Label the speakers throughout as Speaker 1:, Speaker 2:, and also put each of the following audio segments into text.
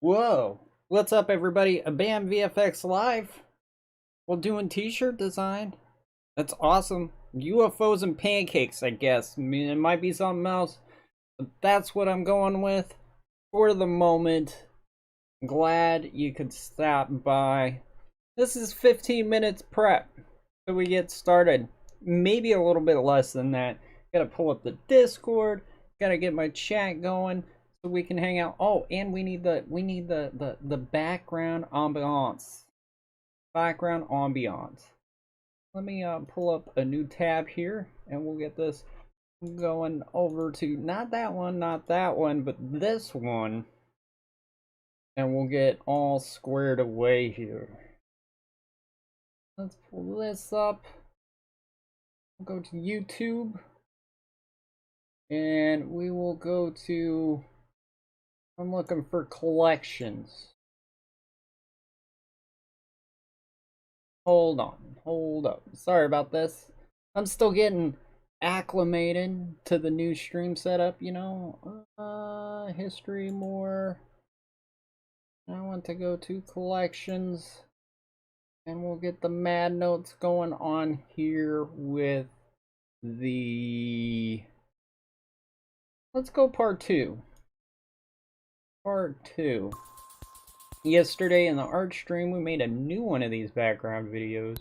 Speaker 1: Whoa! What's up, everybody? A BAM VFX Live. We're doing t-shirt design. That's awesome. UFOs and pancakes, I guess. I mean, it might be something else, but that's what I'm going with for the moment. Glad you could stop by. This is 15 minutes prep, so we get started. Maybe a little bit less than that. Gotta pull up the Discord. Gotta get my chat going so we can hang out. Oh, and we need the background ambiance. Background ambiance. Let me pull up a new tab here, and we'll get this going over to not that one, but this one, and we'll get all squared away here. Let's pull this up. We'll go to YouTube, and we will go to, I'm looking for collections. Hold on, hold up. Sorry about this. I'm still getting acclimated to the new stream setup, you know. History more. I want to go to collections, and we'll get the mad notes going on here with the, let's go part 2. Part 2. Yesterday in the art stream, we made a new one of these background videos.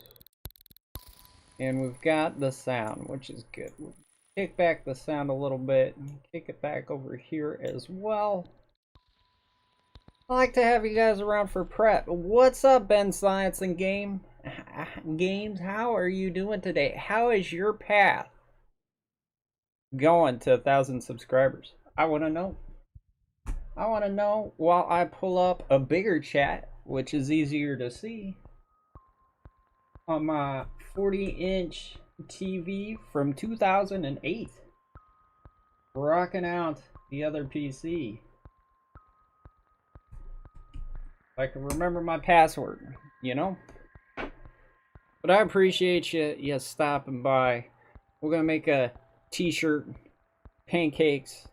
Speaker 1: And we've got the sound, which is good. We'll kick back the sound a little bit and kick it back over here as well. I like to have you guys around for prep. What's up, Ben Science and Games? How are you doing today? How is your path going to 1,000 subscribers? I want to know. I want to know while I pull up a bigger chat, which is easier to see, on my 40-inch TV from 2008. Rocking out the other PC. I can remember my password, you know? But I appreciate you stopping by. We're going to make a t-shirt, pancakes,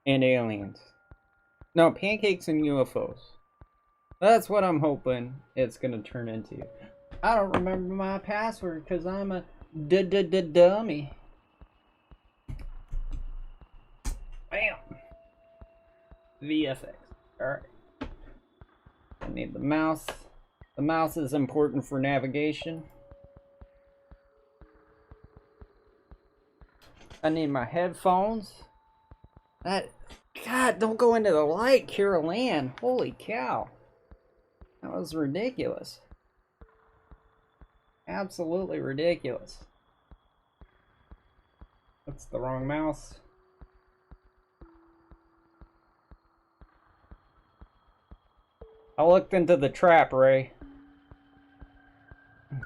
Speaker 1: and aliens. No, pancakes and UFOs. That's what I'm hoping it's going to turn into. I don't remember my password because I'm a dummy. Bam! VFX. Alright. I need the mouse. The mouse is important for navigation. I need my headphones. God, don't go into the light, Carol Ann. Holy cow. That was ridiculous. Absolutely ridiculous. That's the wrong mouse. I looked into the trap, Ray.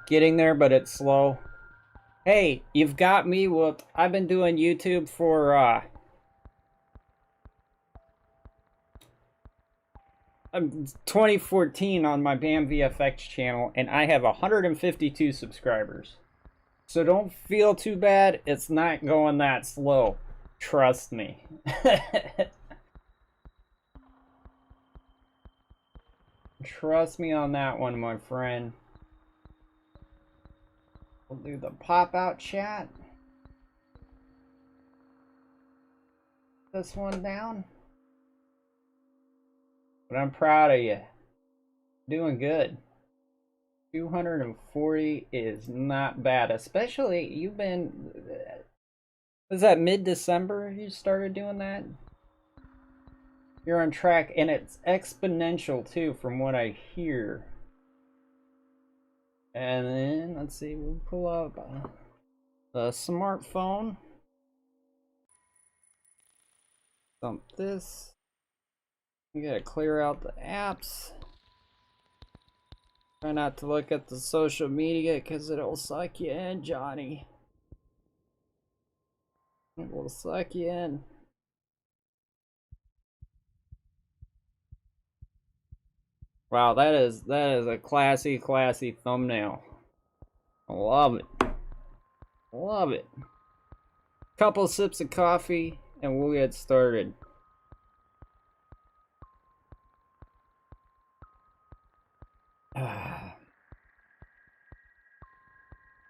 Speaker 1: Getting there, but it's slow. Hey, you've got me whooped. I've been doing YouTube for, 2014 on my BAM VFX channel, and I have 152 subscribers. So don't feel too bad. It's not going that slow. Trust me. Trust me on that one, my friend. We'll do the pop-out chat. This one down. But I'm proud of you. Doing good. 240 is not bad. Especially, you've been... Was that mid-December you started doing that? You're on track, and it's exponential too, from what I hear. And then, let's see, we'll pull up the smartphone. Dump this. You gotta clear out the apps. Try not to look at the social media because it'll suck you in, Johnny. It will suck you in. Wow, that is a classy thumbnail. I love it. Love it. Couple sips of coffee and we'll get started.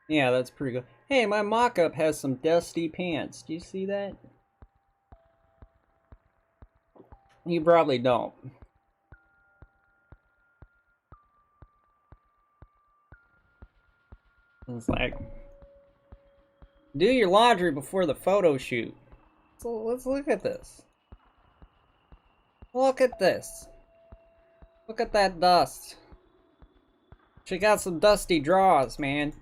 Speaker 1: Yeah, that's pretty good. Hey, my mock-up has some dusty pants. Do you see that? You probably don't. It's like, do your laundry before the photo shoot. So let's look at this. Look at this. Look at that dust. She got some dusty drawers, man.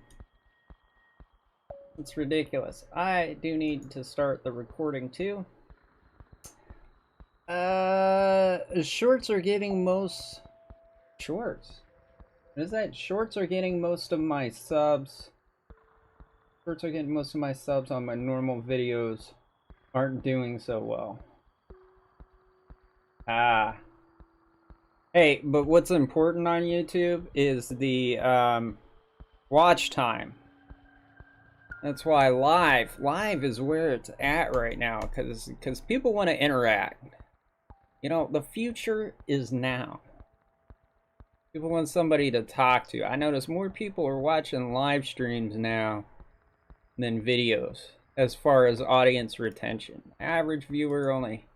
Speaker 1: It's ridiculous. I do need to start the recording too. Shorts are getting most... Shorts? What is that? Shorts are getting most of my subs. Shorts are getting most of my subs on my normal videos. Aren't doing so well. Ah. Hey, but what's important on YouTube is the watch time. That's why live is where it's at right now, because people want to interact. You know, the future is now. People want somebody to talk to. I notice more people are watching live streams now than videos as far as audience retention. Average viewer only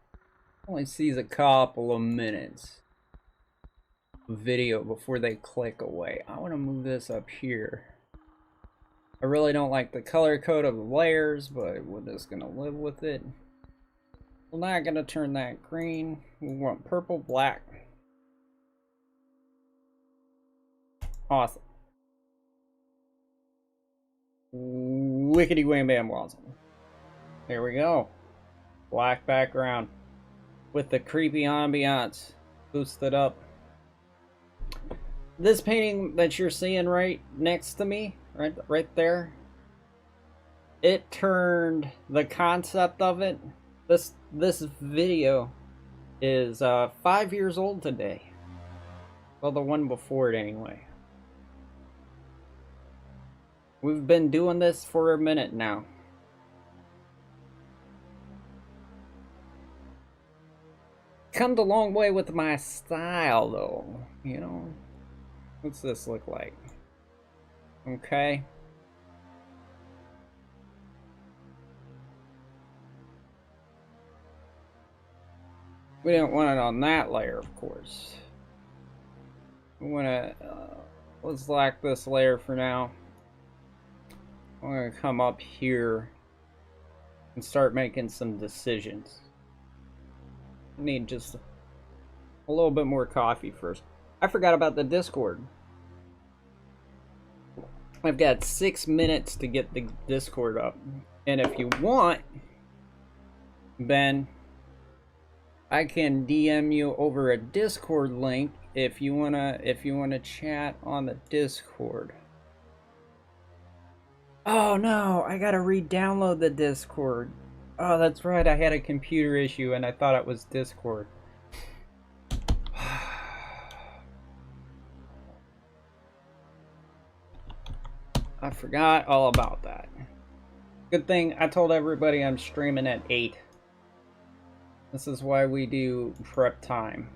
Speaker 1: sees a couple of minutes of video before they click away. I want to move this up here. I really don't like the color code of the layers, but we're just gonna live with it. We're not gonna turn that green. We want purple, black. Awesome. Wickety wham bam awesome. There we go. Black background with the creepy ambiance boosted up. This painting that you're seeing right next to me, right there, it turned the concept of it. This video is 5 years old today. Well, the one before it anyway. We've been doing this for a minute now. Come a long way with my style though, you know. What's this look like? Okay. We don't want it on that layer, of course. We want to, let's lock this layer for now. I'm going to come up here and start making some decisions. I need just a little bit more coffee first. I forgot about the Discord. I've got 6 minutes to get the Discord up. And if you want, Ben, I can DM you over a Discord link if you wanna chat on the Discord. Oh no, I gotta re-download the Discord. Oh, that's right, I had a computer issue and I thought it was Discord. I forgot all about that. Good thing I told everybody I'm streaming at 8. This is why we do prep time.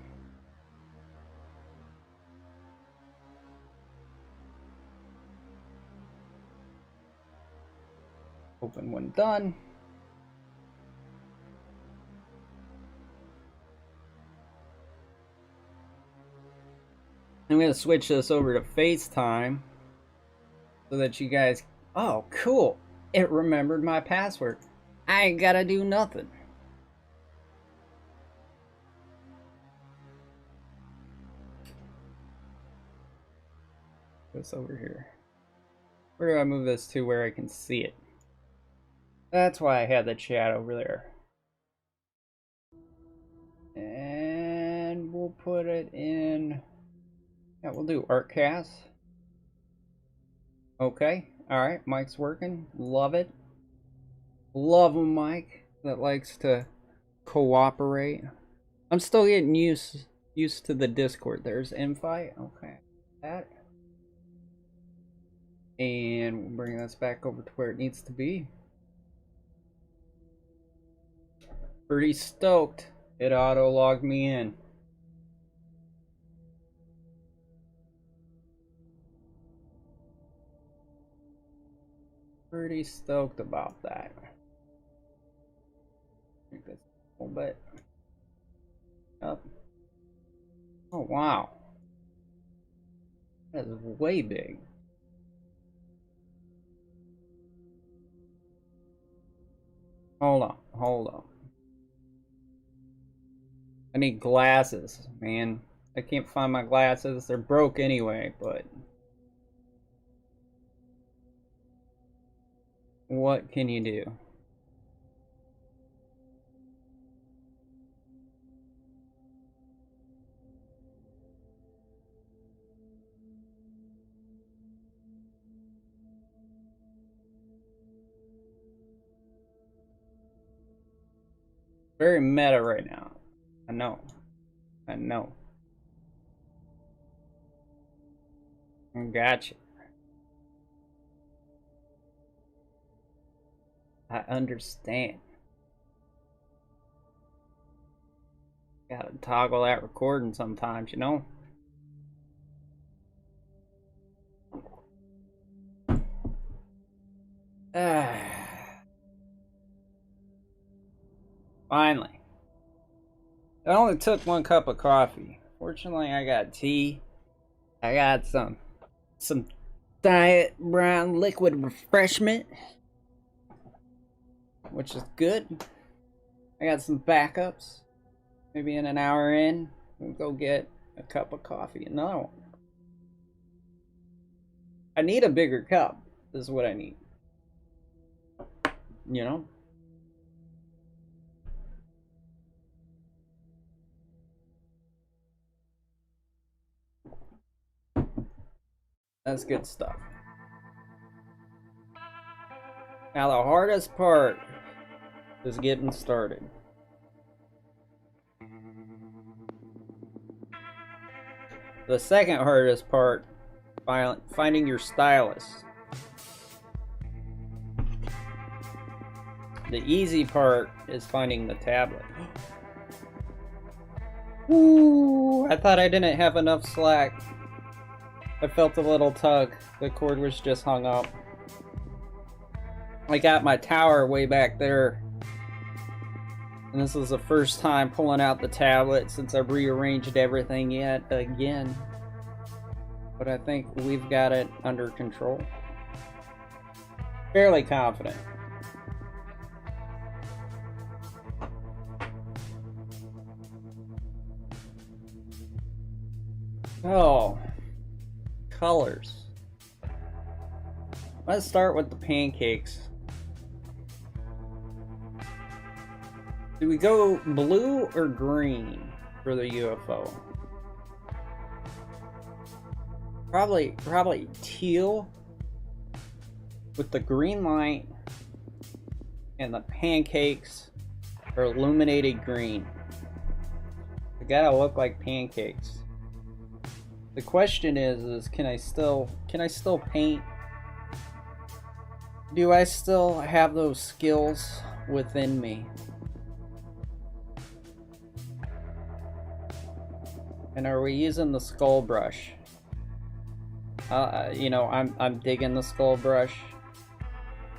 Speaker 1: Open when done. I'm going to switch this over to FaceTime so that you guys... Oh, cool. It remembered my password. I ain't gotta do nothing. This over here. Where do I move this to where I can see it? That's why I had the chat over there. And we'll put it in... Yeah, we'll do Artcast. Okay, alright, mic's working. Love it. Love a mic that likes to cooperate. I'm still getting used to the Discord. There's invite. Okay. That. And we'll bring this back over to where it needs to be. Pretty stoked. It auto-logged me in. pretty stoked about that. I think that's a little bit up. Oh wow, that is way big. Hold on. I need glasses, man. I can't find my glasses. They're broke anyway, but what can you do? Very meta right now. I know. Gotcha. I understand. Gotta toggle that recording sometimes, you know? Finally. It only took 1 cup of coffee. Fortunately, I got tea. I got some diet brown liquid refreshment, which is good. I got some backups. Maybe in an hour in, we'll go get a cup of coffee. Another one. I need a bigger cup. This is what I need. You know? That's good stuff. Now the hardest part is getting started. The second hardest part, finding your stylus. The easy part is finding the tablet. Ooh, I thought I didn't have enough slack. I felt a little tug. The cord was just hung up. I got my tower way back there. And this is the first time pulling out the tablet since I've rearranged everything yet again. But I think we've got it under control. Fairly confident. Oh, colors. Let's start with the pancakes. Do we go blue or green for the UFO? Probably teal with the green light, and the pancakes are illuminated green. They gotta look like pancakes. The question is can I still paint? Do I still have those skills within me? And are we using the skull brush? You know, I'm digging the skull brush.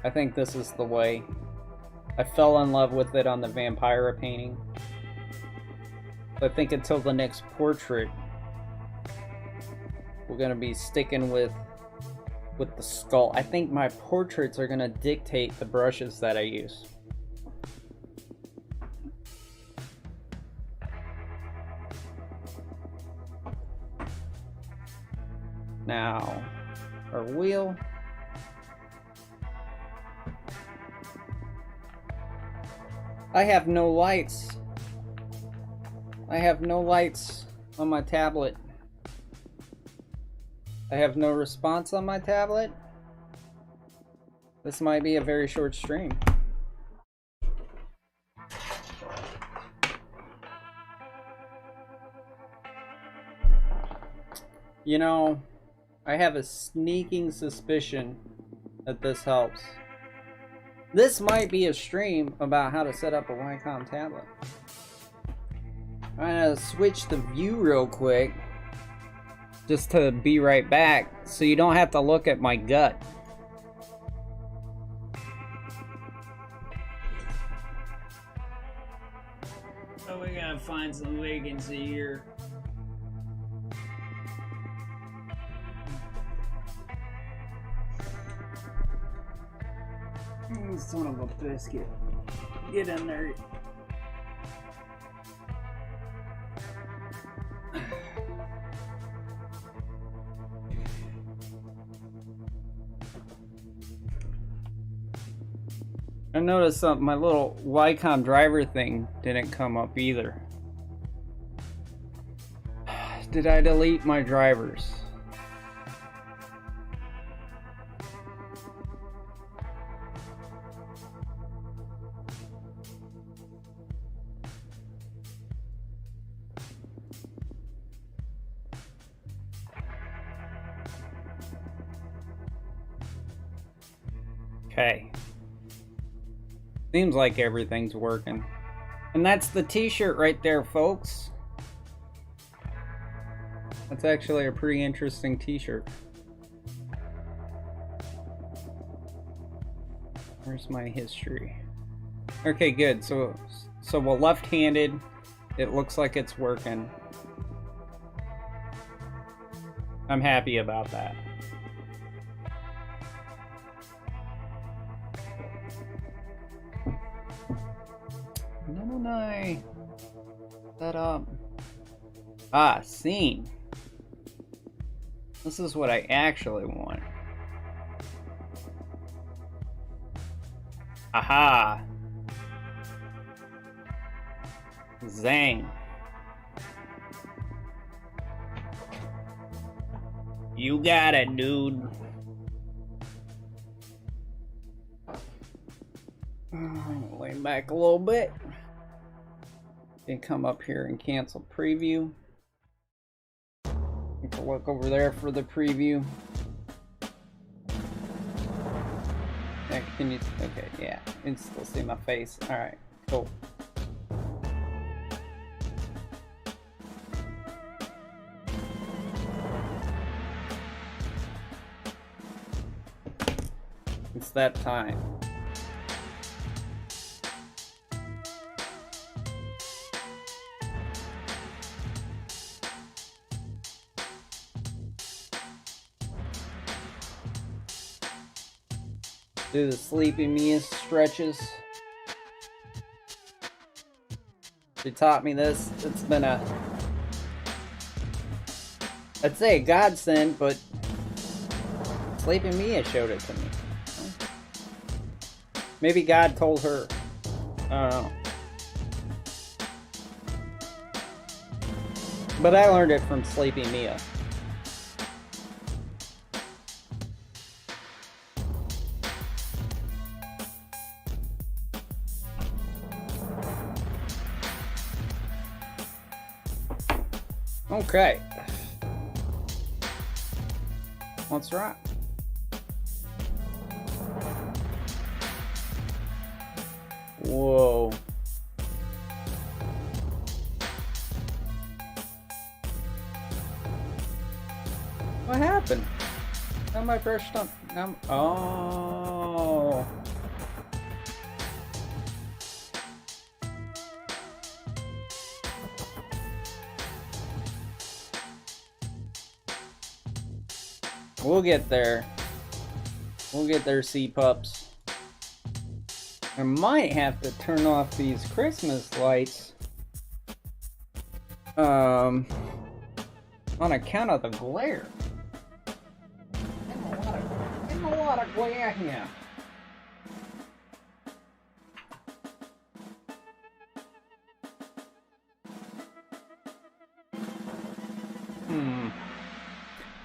Speaker 1: I think this is the way. I fell in love with it on the Vampira painting. I think until the next portrait, we're gonna be sticking with the skull. I think my portraits are gonna dictate the brushes that I use. Now, our wheel. I have no lights. I have no lights on my tablet. I have no response on my tablet. This might be a very short stream. You know, I have a sneaking suspicion that this helps. This might be a stream about how to set up a Wacom tablet. I'm gonna switch the view real quick just to be right back so you don't have to look at my gut. So we gotta find some vacancy here. Son of a biscuit. Get in there. I noticed something, my little Wycom driver thing didn't come up either. Did I delete my drivers? Okay. Seems like everything's working. And that's the t-shirt right there, folks. That's actually a pretty interesting t-shirt. Where's my history? Okay, good. So we're left-handed. It looks like it's working. I'm happy about that. No. Set up. Ah, scene. This is what I actually want. Aha! Zang. You got it, dude. Lay back a little bit. And come up here and cancel preview. Take a look over there for the preview. Yeah, can you? Okay, yeah, you can still see my face. All right, cool. It's that time. Do the Sleepy Mia stretches. She taught me this. It's been a, I'd say a godsend, but Sleepy Mia showed it to me. Maybe God told her. I don't know. But I learned it from Sleepy Mia. Okay. Let's rock. Whoa. What happened? How am I brushed up? Oh. We'll get there. We'll get there, C-Pups. I might have to turn off these Christmas lights. On account of the glare. Getting a lot of glare here.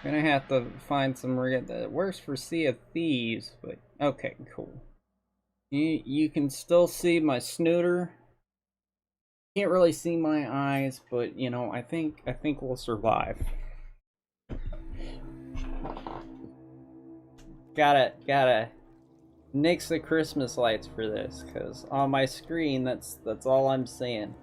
Speaker 1: Gonna have to find some rig that works for Sea of Thieves, but okay, cool. You can still see my snooter. Can't really see my eyes, but you know, I think we'll survive. Gotta nix the Christmas lights for this, cause on my screen that's all I'm seeing.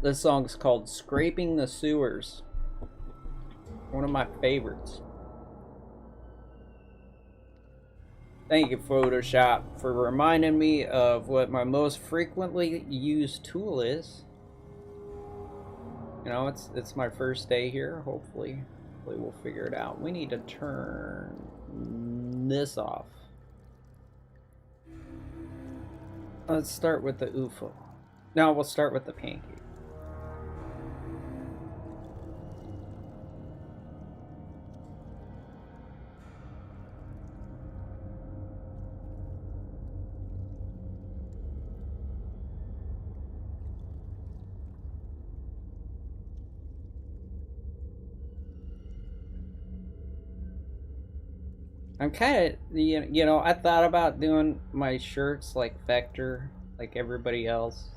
Speaker 1: This song's called Scraping the Sewers. One of my favorites. Thank you, Photoshop, for reminding me of what my most frequently used tool is. You know, it's my first day here. Hopefully we'll figure it out. We need to turn this off. Let's start with the UFO. No, we'll start with the pancake. I'm kind of, you know, I thought about doing my shirts like Vector, like everybody else.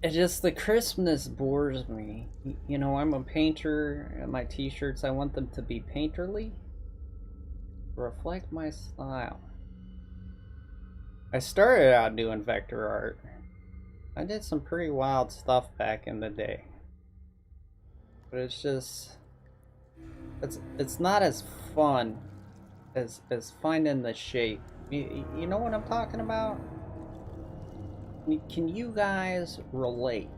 Speaker 1: It's just the crispness bores me. You know, I'm a painter, and my t-shirts, I want them to be painterly, reflect my style. I started out doing vector art. I did some pretty wild stuff back in the day. But it's just, it's not as fun as finding the shape. You know what I'm talking about? Can you guys relate?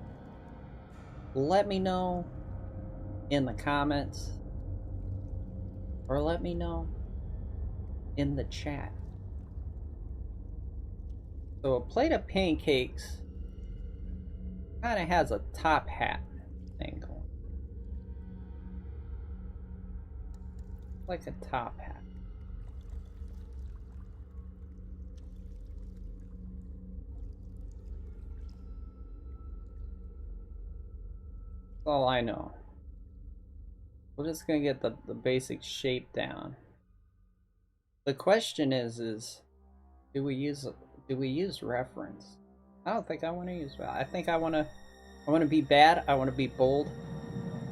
Speaker 1: Let me know in the comments, or let me know in the chat. So a plate of pancakes kind of has a top hat thing going. Like a top hat. That's all I know. We're just gonna get the basic shape down. The question is do we use reference? I don't think I want to use that. I think I want to be bad. I want to be bold,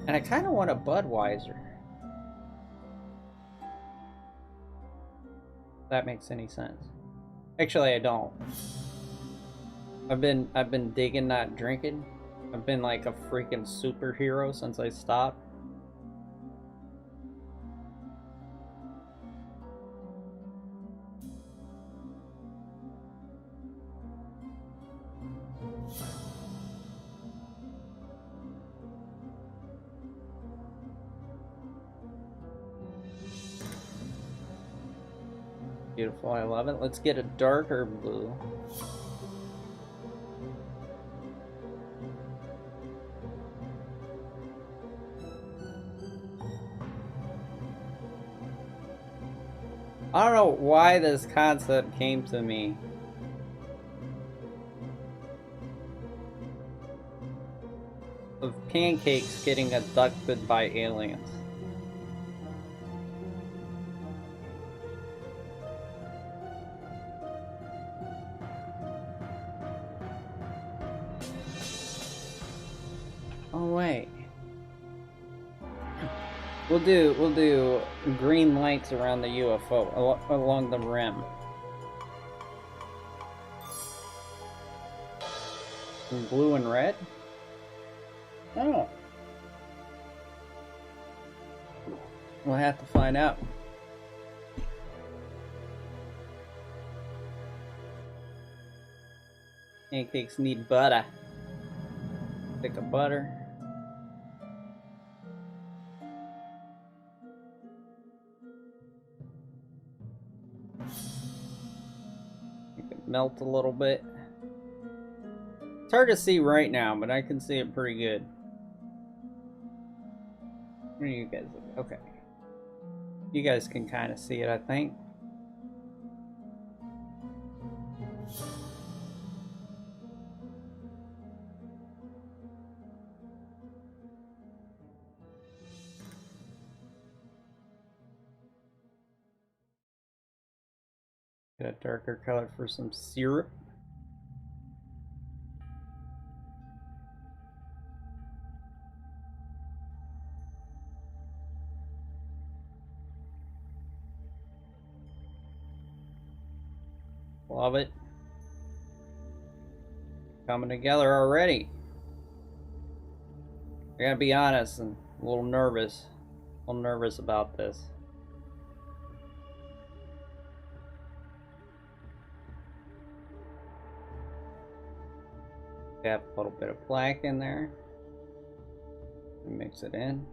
Speaker 1: and I kind of want a Budweiser. If that makes any sense. Actually, I don't. I've been digging not drinking. I've been like a freaking superhero since I stopped. Beautiful, I love it. Let's get a darker blue. I don't know why this concept came to me. Of pancakes getting abducted by aliens. Oh wait. We'll do green lights around the UFO along the rim. And blue and red? Oh. We'll have to find out. Pancakes need butter. Stick of butter. Make it melt a little bit. It's hard to see right now, but I can see it pretty good. Where are you guys? Okay. You guys can kind of see it, I think. Get a darker color for some syrup. Love it. Coming together already. I gotta be honest, I'm a little nervous. A little nervous about this. Got a little bit of black in there. Mix it in.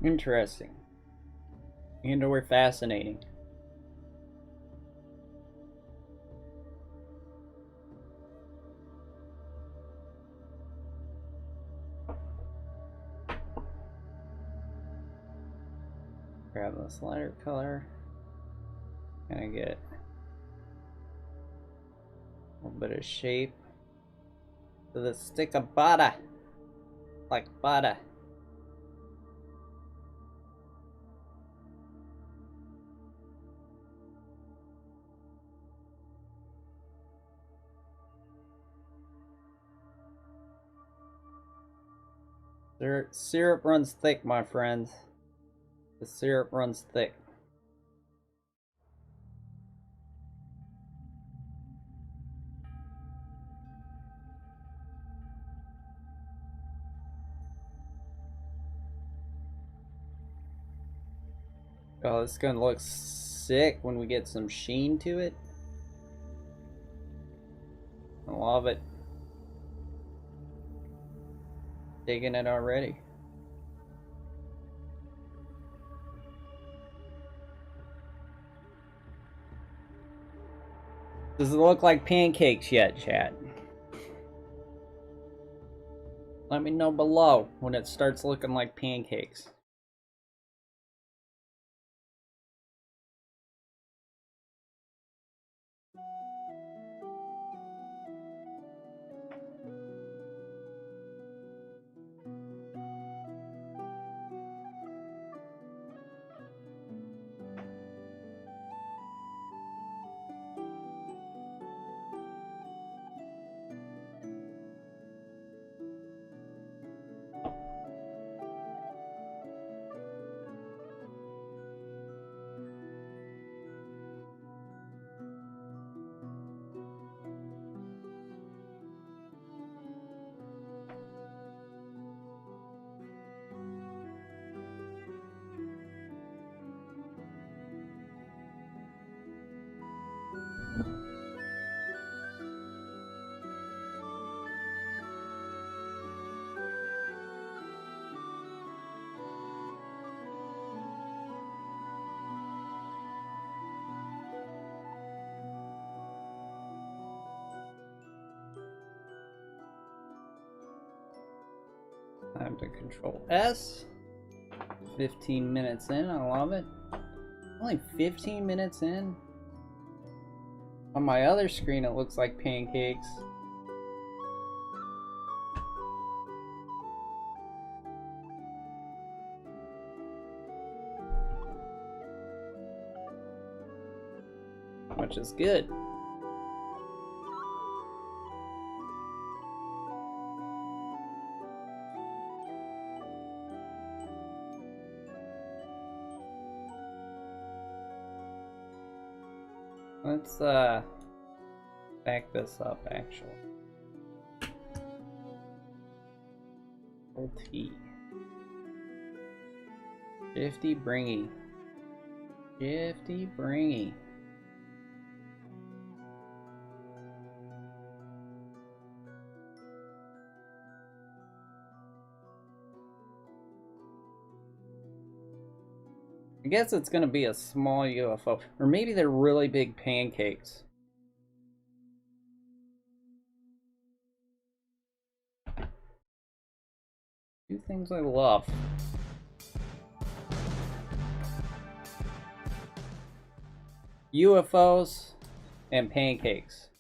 Speaker 1: Interesting. And/or fascinating. Grab this lighter color. Kind of get a little bit of shape to the stick of butter. Like butter. Syrup runs thick, my friends. The syrup runs thick. Oh, this is gonna look sick when we get some sheen to it. I love it. Digging it already. Does it look like pancakes yet, chat? Let me know below when it starts looking like pancakes. Time to Control S. 15 minutes in, I love it. Only 15 minutes in. On my other screen it looks like pancakes. Which is good. Let's back this up actually. T. Shifty bringy. Shifty bringy. I guess it's gonna be a small UFO, or maybe they're really big pancakes. Two things I love. UFOs and pancakes.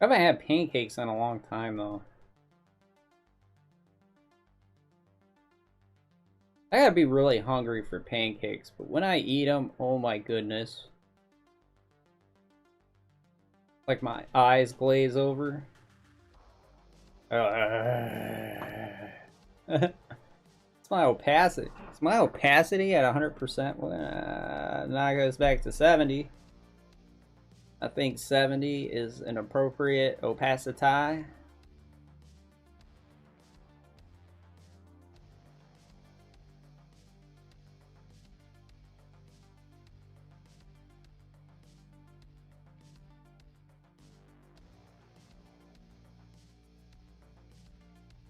Speaker 1: I haven't had pancakes in a long time though. I gotta be really hungry for pancakes, but when I eat them, oh my goodness. Like my eyes glaze over. It's my opacity. It's my opacity at 100%. Now it goes back to 70. I think 70 is an appropriate opacity.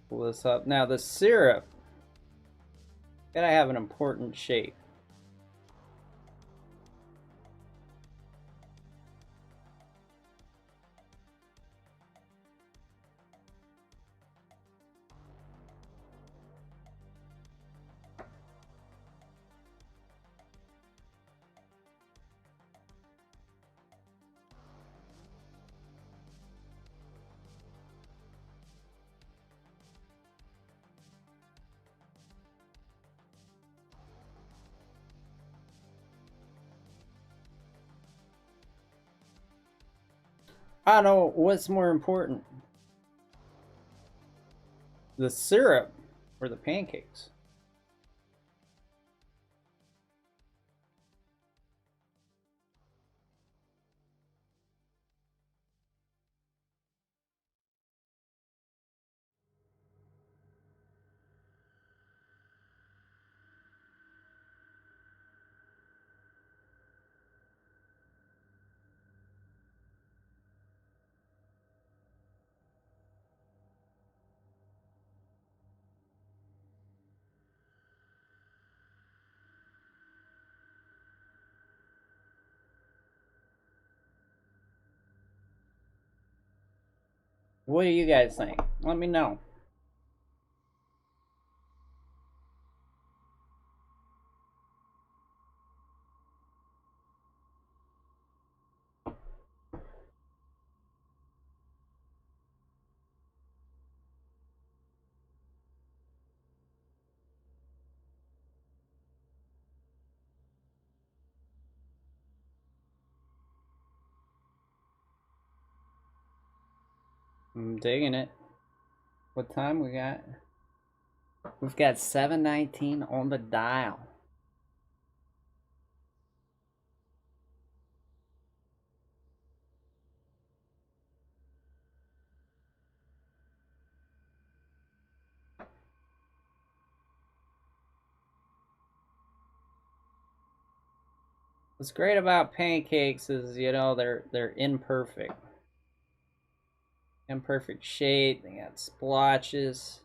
Speaker 1: Pull this up. Now the syrup gotta have an important shape. I don't know what's more important, the syrup or the pancakes. What do you guys think? Let me know. I'm digging it. What time we got? We've got 7:19 on the dial. What's great about pancakes is, you know, they're imperfect. Imperfect shape, they got splotches.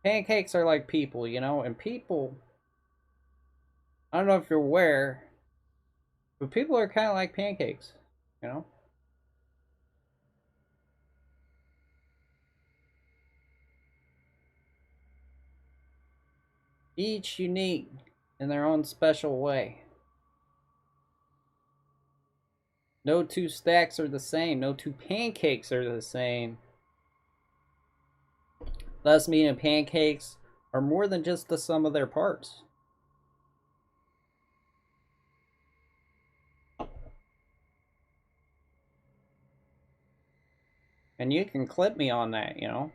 Speaker 1: Pancakes are like people, you know, and people, I don't know if you're aware, but people are kind of like pancakes, you know? Each unique in their own special way. No two stacks are the same. No two pancakes are the same. Thus, meat and pancakes are more than just the sum of their parts. And you can clip me on that, you know?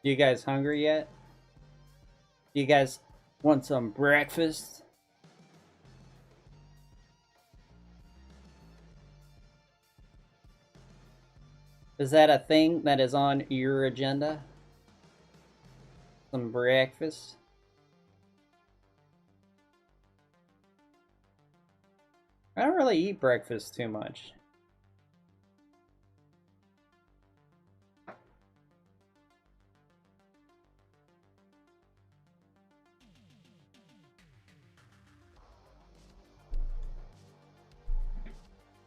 Speaker 1: You guys hungry yet? You guys want some breakfast? Is that a thing that is on your agenda? Some breakfast? I don't really eat breakfast too much.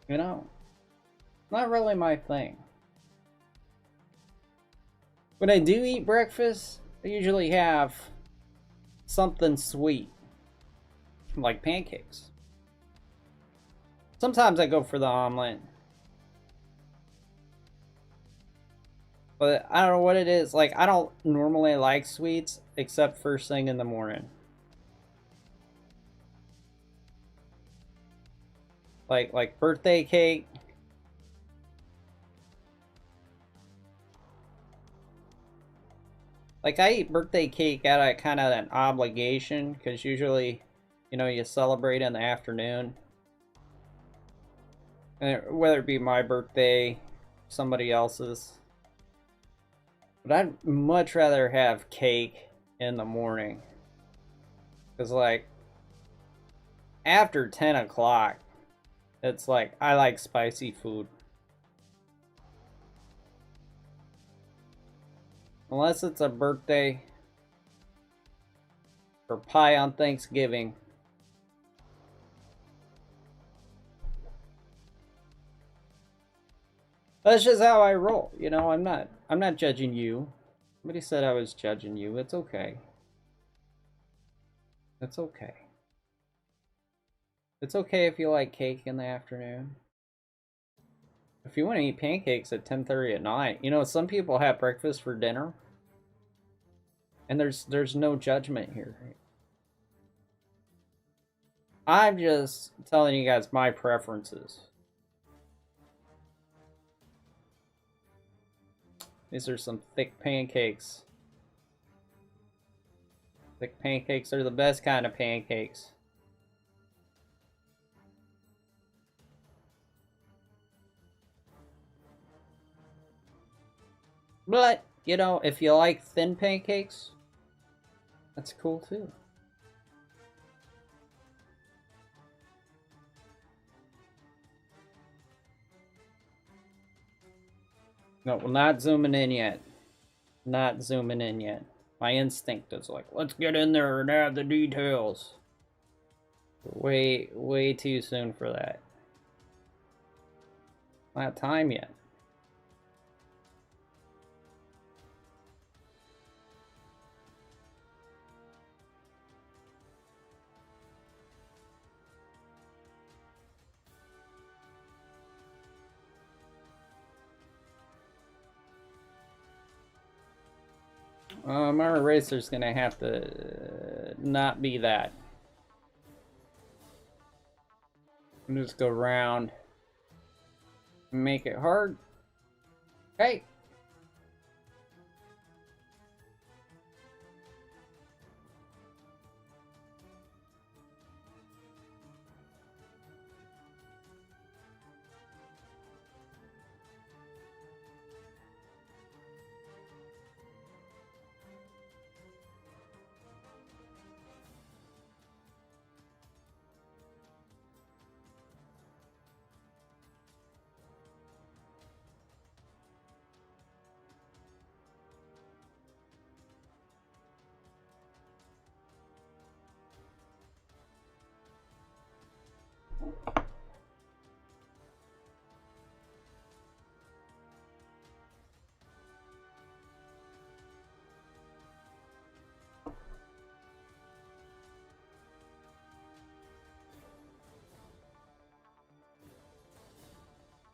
Speaker 1: You know, not really my thing. When I do eat breakfast, I usually have something sweet, like pancakes. Sometimes I go for the omelet. But I don't know what it is. Like, I don't normally like sweets except first thing in the morning. Like birthday cake. Like, I eat birthday cake out of kind of an obligation, because usually, you know, you celebrate in the afternoon. And whether it be my birthday, somebody else's. But I'd much rather have cake in the morning. Because, like, after 10 o'clock, it's like, I like spicy food. Unless it's a birthday or pie on Thanksgiving. That's just how I roll. You know, I'm not judging you. Somebody said I was judging you. It's okay. It's okay. It's okay if you like cake in the afternoon. If you want to eat pancakes at 10:30 at night, you know, some people have breakfast for dinner. And there's no judgment here. I'm just telling you guys my preferences. These are some thick pancakes. Thick pancakes are the best kind of pancakes. But, you know, if you like thin pancakes, that's cool too. No, we're not zooming in yet. Not zooming in yet. My instinct is like, let's get in there and add the details. Way too soon for that. Not time yet. Our eraser's gonna have to not be that. Just go around, make it hard. Okay.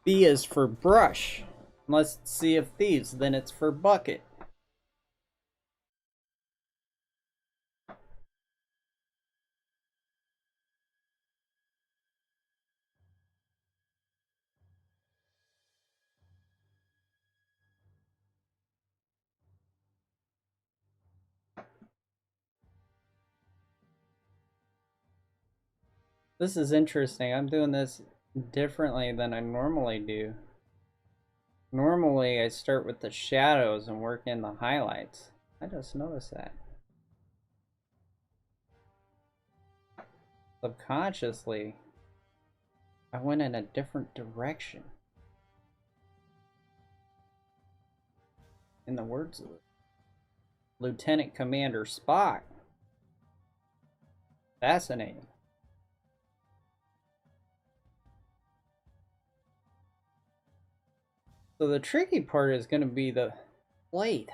Speaker 1: B is for brush. Unless it's Sea of Thieves, then it's for bucket. This is interesting. I'm doing this differently than I normally do. Normally, I start with the shadows and work in the highlights. I just noticed that. Subconsciously, I went in a different direction. In the words of Lieutenant Commander Spock. Fascinating. So the tricky part is going to be the plate.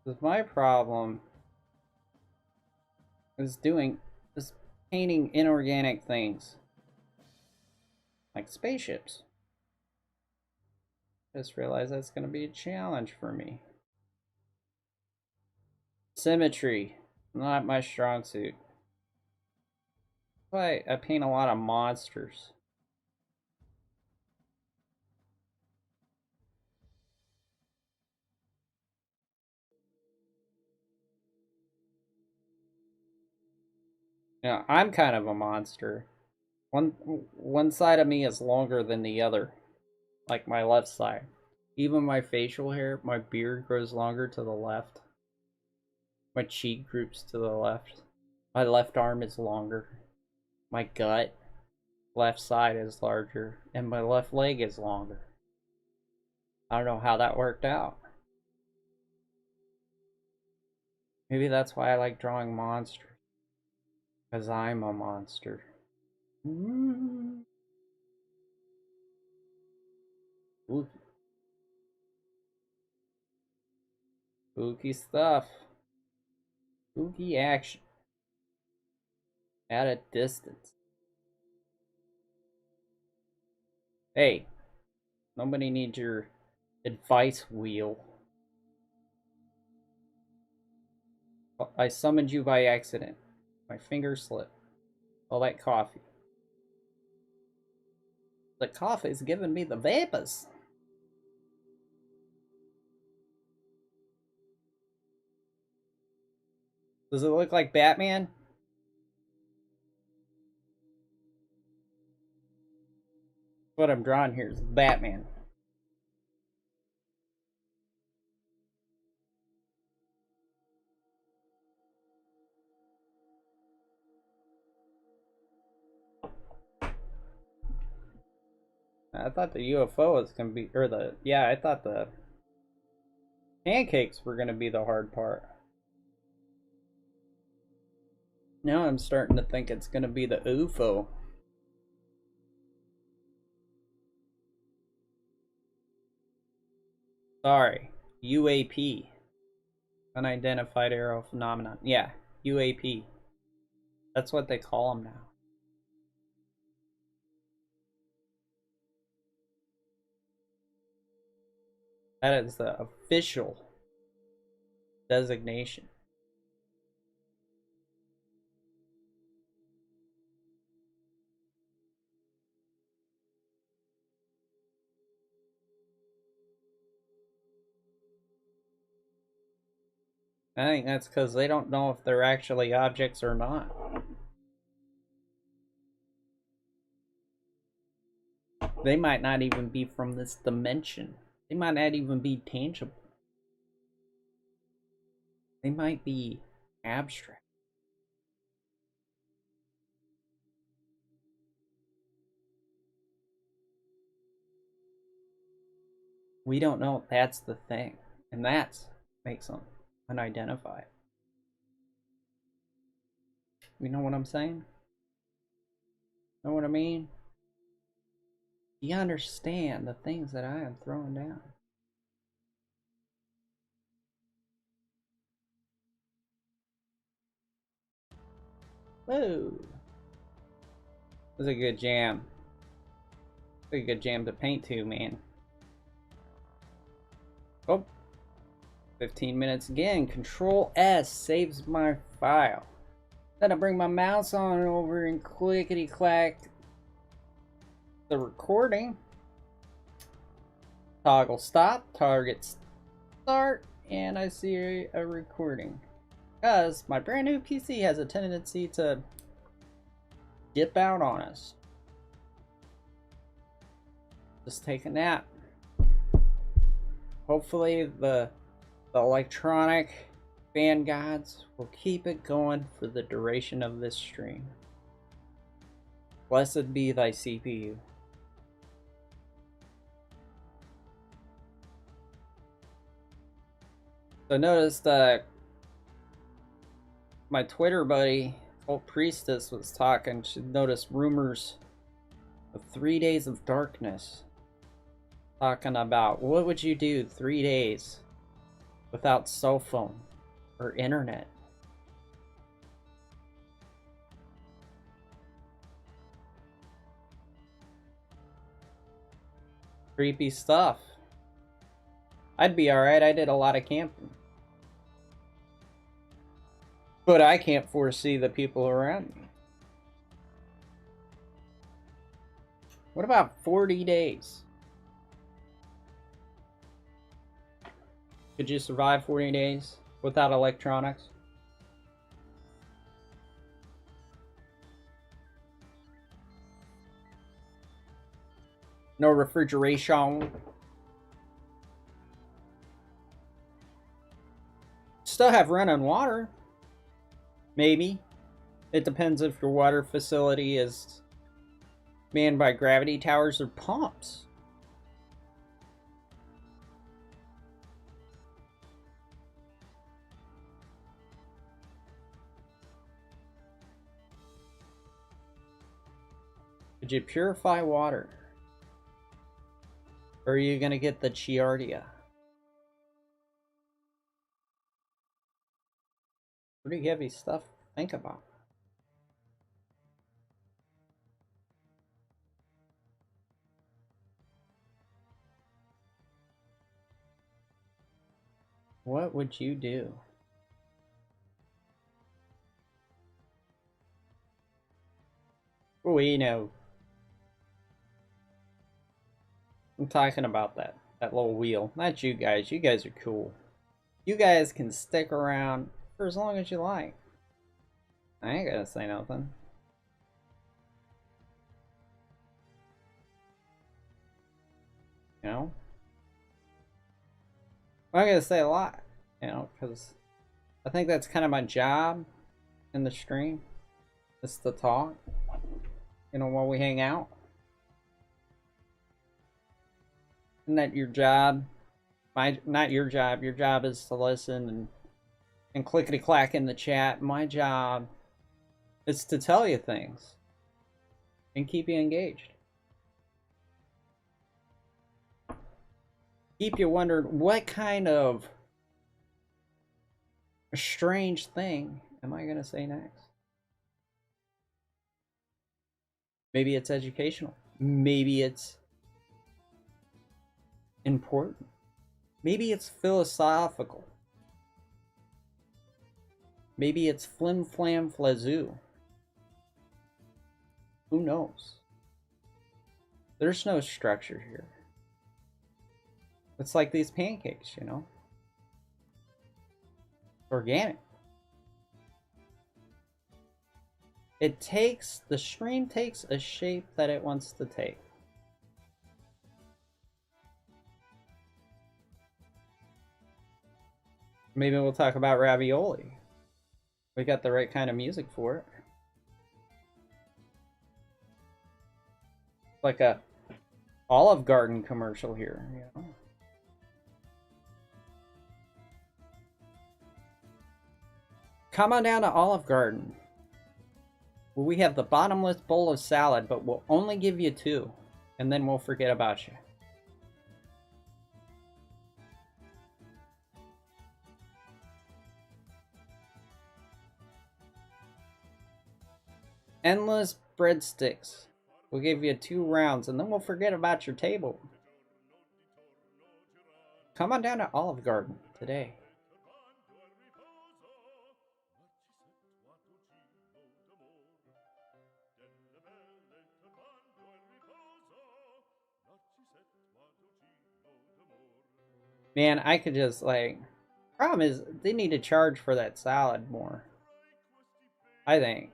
Speaker 1: Because my problem is painting inorganic things. Like spaceships. Just realized that's going to be a challenge for me. Symmetry. Not my strong suit. But I paint a lot of monsters. Now, I'm kind of a monster. One side of me is longer than the other. Like my left side. Even my facial hair, my beard grows longer to the left. My cheek groups to the left. My left arm is longer. My gut, left side is larger. And my left leg is longer. I don't know how that worked out. Maybe that's why I like drawing monsters. Because I'm a monster. Spooky. Spooky stuff. Spooky action. At a distance. Hey, nobody needs your advice wheel. I summoned you by accident. My finger slipped. All that coffee. The coffee's giving me the vapors. Does it look like Batman? What I'm drawing here is Batman. I thought the UFO was gonna be, I thought the pancakes were gonna be the hard part. Now I'm starting to think it's gonna be the UFO. Sorry, UAP. Unidentified aerial phenomenon. Yeah, UAP. That's what they call them now. That is the official designation. I think that's because they don't know if they're actually objects or not. They might not even be from this dimension. They might not even be tangible. They might be abstract. We don't know. That's the thing. And that makes them unidentified. You know what I'm saying? Know what I mean? You understand the things that I am throwing down. Whoa. This is a good jam. This is a good jam to paint to, man. Oh. 15 minutes again. Control S saves my file. Then I bring my mouse on over and clickety clack the recording. Toggle stop, target start, and I see a recording. Because my brand new PC has a tendency to dip out on us. Just take a nap. Hopefully the electronic fan gods will keep it going for the duration of this stream. Blessed be thy CPU. So notice that my Twitter buddy, Old Priestess, was talking. She noticed rumors of 3 days of darkness. Talking about what would you do 3 days without cell phone or internet? Creepy stuff. I'd be alright. I did a lot of camping. But I can't foresee the people around me. What about 40 days? Could you survive 40 days without electronics? No refrigeration. Still have running water. Maybe. It depends if your water facility is manned by gravity towers or pumps. Could you purify water? Or are you gonna get the Giardia? Pretty heavy stuff to think about. What would you do? We know. I'm talking about that little wheel. Not you guys. You guys are cool. You guys can stick around for as long as you like. I ain't gonna say nothing. You know? I'm not gonna say a lot, you know, because I think that's kind of my job in the stream. Is to talk, you know, while we hang out. Isn't that your job? Not your job. Your job is to listen and clickety clack in the chat. My job is to tell you things and keep you engaged. Keep you wondering, what kind of strange thing am I going to say next? Maybe it's educational. Maybe it's important. Maybe it's philosophical. Maybe it's flim flam flazoo. Who knows? There's no structure here. It's like these pancakes, you know? Organic. The stream takes a shape that it wants to take. Maybe we'll talk about ravioli. We got the right kind of music for it. Like a Olive Garden commercial here, you know? Come on down to Olive Garden. Well, we have the bottomless bowl of salad, but we'll only give you 2, and then we'll forget about you. Endless breadsticks. We'll give you 2 rounds, and then we'll forget about your table. Come on down to Olive Garden today. Man, I could just, like... Problem is, they need to charge for that salad more. I think.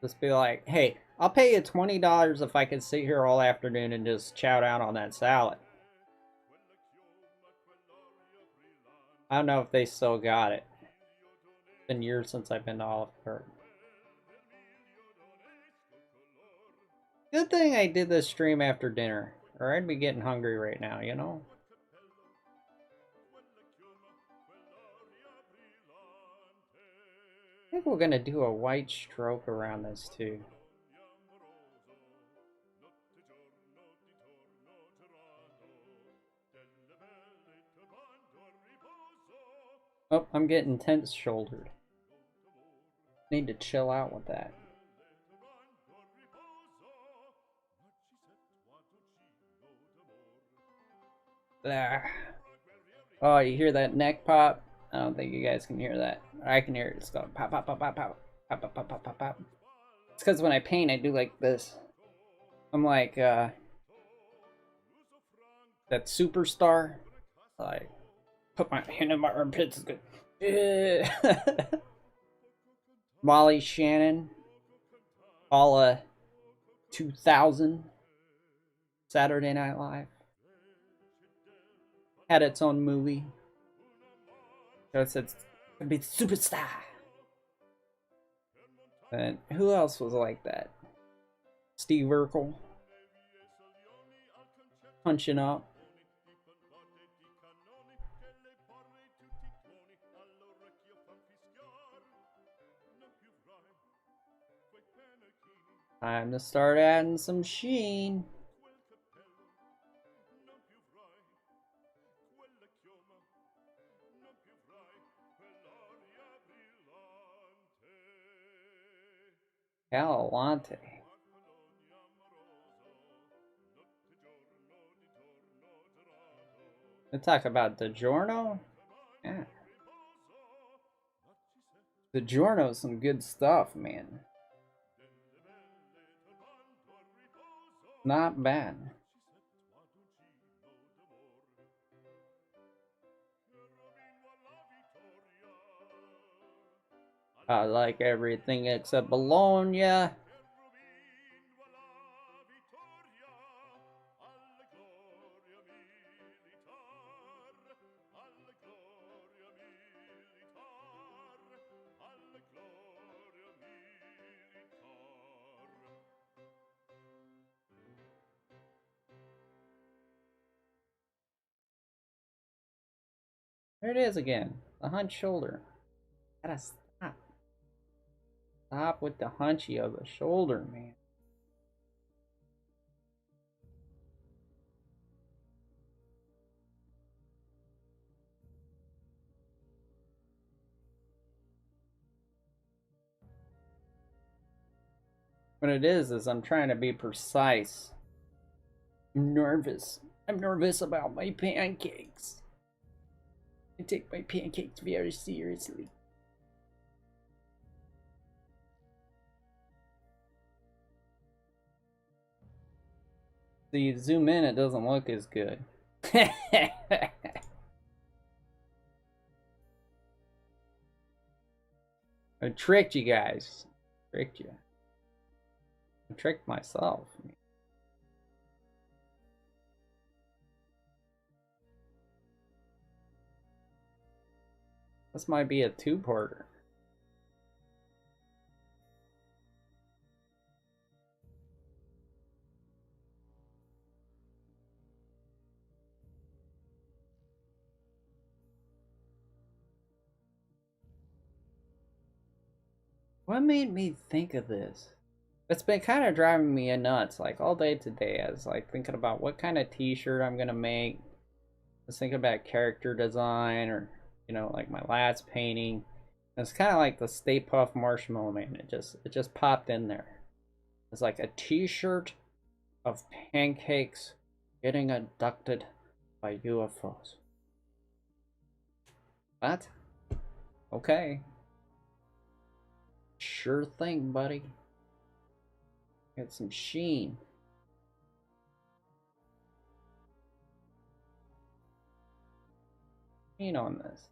Speaker 1: Just be like, hey, I'll pay you $20 if I can sit here all afternoon and just chow down on that salad. I don't know if they still got it. It's been years since I've been to Olive Garden. Good thing I did this stream after dinner, or I'd be getting hungry right now, you know? I think we're gonna do a white stroke around this too. Oh, I'm getting tense-shouldered. Need to chill out with that. There. Oh, you hear that neck pop? I don't think you guys can hear that. I can hear it. It's going pop, pop, pop, pop, pop, pop, pop, pop, pop, pop, pop. It's because when I paint, I do like this. I'm like that superstar. I put my hand in my armpits. Molly Shannon, Paula 2000, Saturday Night Live. Had its own movie. So it said, "Gonna be the superstar." And who else was like that? Steve Urkel. Punching up. Time to start adding some sheen. Galante. They talk about DiGiorno? Yeah. DiGiorno's some good stuff, man. Not bad. I like everything except Bologna. There it is again. The hunch shoulder. Gotta stop. Stop with the hunchy of the shoulder, man. What it is I'm trying to be precise. I'm nervous. I'm nervous about my pancakes. I take my pancakes very seriously. So you zoom in, it doesn't look as good. I tricked you guys. Tricked you. I tricked myself. This might be a two-parter. What made me think of this? It's been kind of driving me nuts, like all day today. I was like thinking about what kind of t-shirt I'm gonna make. I was thinking about character design, or you know, like my last painting. It's kind of like the Stay Puft Marshmallow Man. It just popped in there. It's like a t-shirt of pancakes getting abducted by UFOs. What? Okay. Sure thing, buddy. Get some sheen. Sheen on this.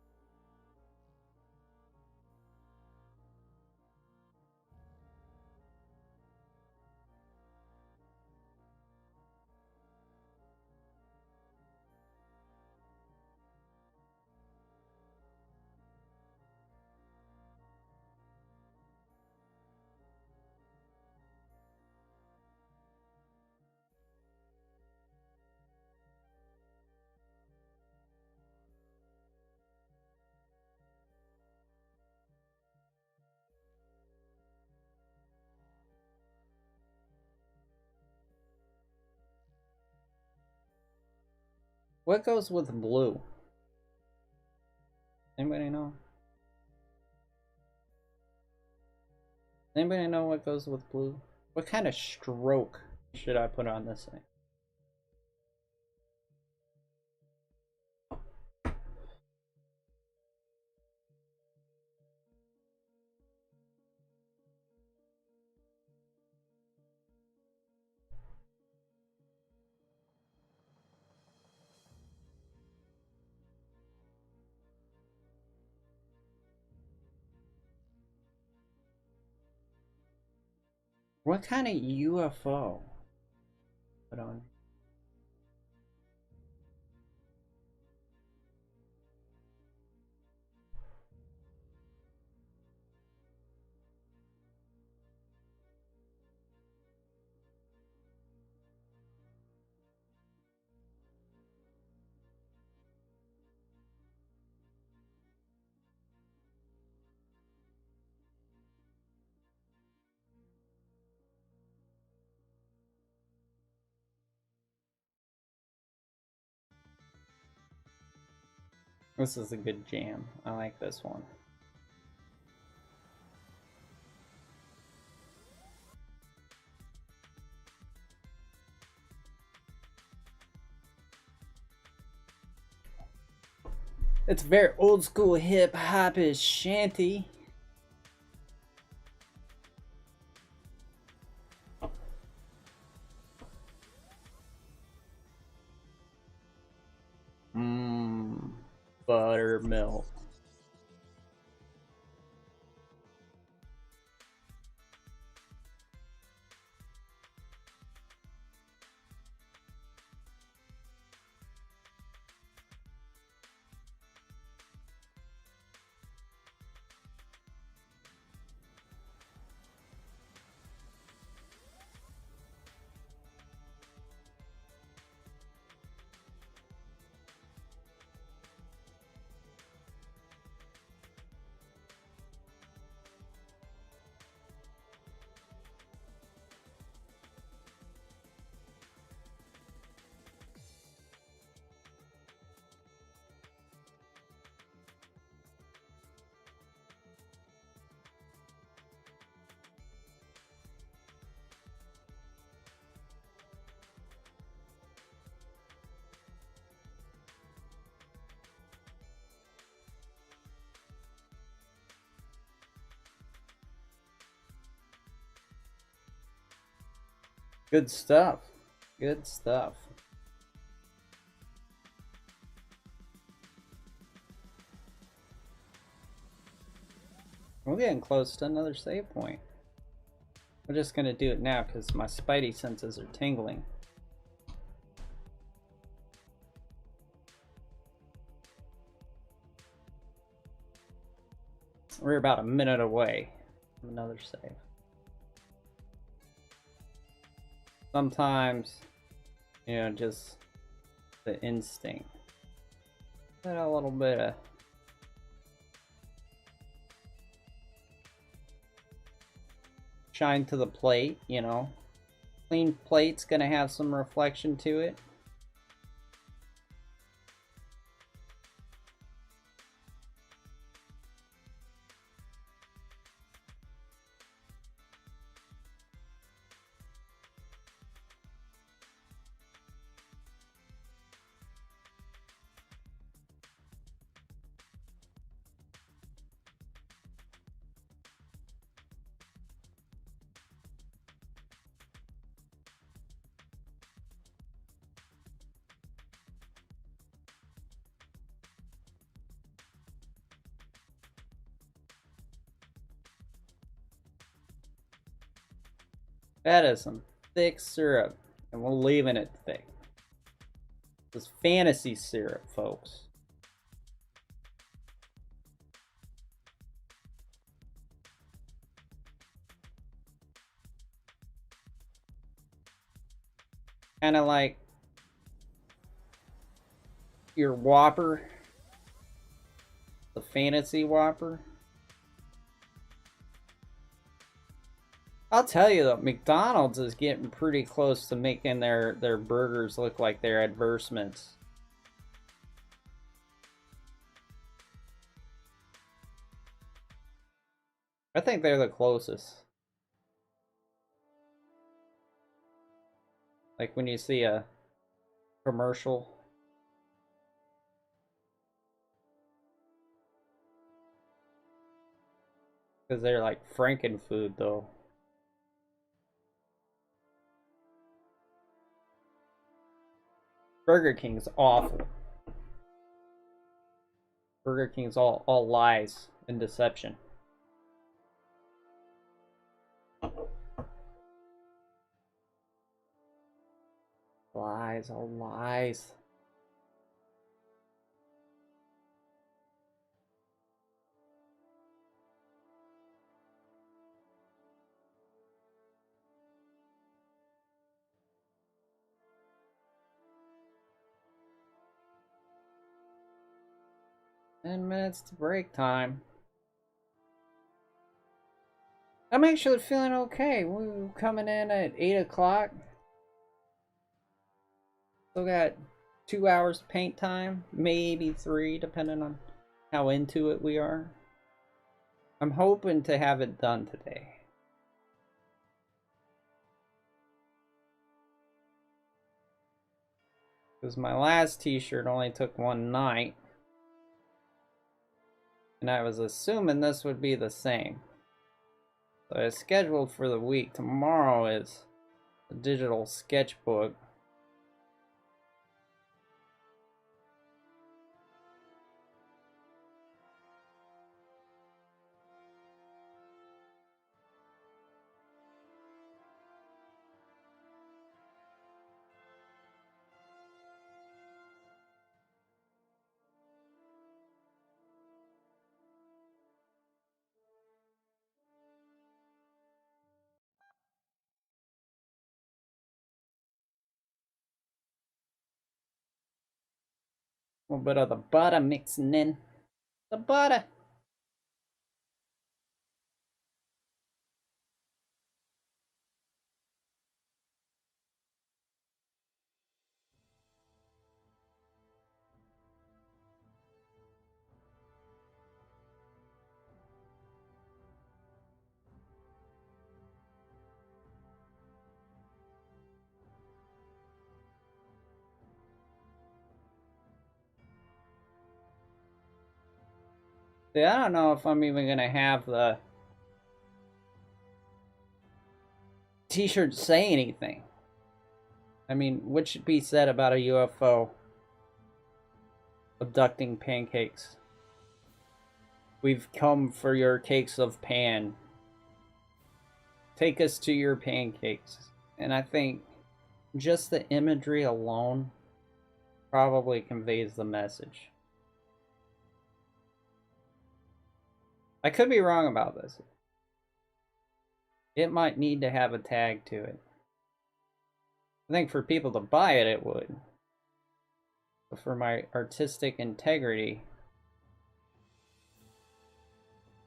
Speaker 1: What goes with blue? Anybody know? Anybody know what goes with blue? What kind of stroke should I put on this thing? What kind of UFO? Put on. This is a good jam. I like this one. It's very old school hip hop is shanty. Buttermilk. Good stuff. Good stuff. We're getting close to another save point. We're just gonna do it now because my spidey senses are tingling. We're about a minute away from another save. Sometimes, you know, just the instinct. Put a little bit of shine to the plate, you know. Clean plate's gonna have some reflection to it. That is some thick syrup, and we're leaving it thick. This fantasy syrup, folks. Kind of like your Whopper, the fantasy Whopper. I'll tell you though, McDonald's is getting pretty close to making their burgers look like their advertisements. I think they're the closest. Like when you see a commercial. Because they're like Frankenfood, though. Burger King's awful. Burger King's all lies and deception. Lies, all lies. $10 to break time. I'm actually feeling okay. We're coming in at 8 o'clock. Still got 2 hours paint time, maybe 3, depending on how into it we are. I'm hoping to have it done today. Because my last t-shirt only took 1 night. And I was assuming this would be the same. So I scheduled for the week. Tomorrow is a digital sketchbook. A little bit of the butter mixing in. The butter. See, I don't know if I'm even gonna have the t-shirt say anything. I mean, what should be said about a UFO abducting pancakes? We've come for your cakes of pan. Take us to your pancakes. And I think just the imagery alone probably conveys the message. I could be wrong about this. It might need to have a tag to it. I think for people to buy it, it would. But for my artistic integrity,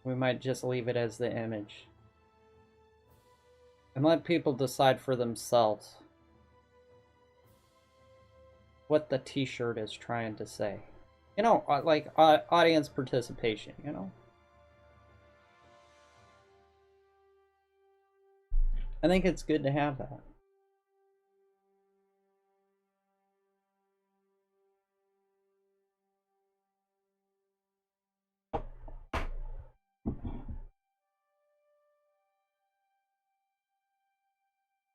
Speaker 1: we might just leave it as the image. And let people decide for themselves what the t-shirt is trying to say. You know, like audience participation, you know? I think it's good to have that.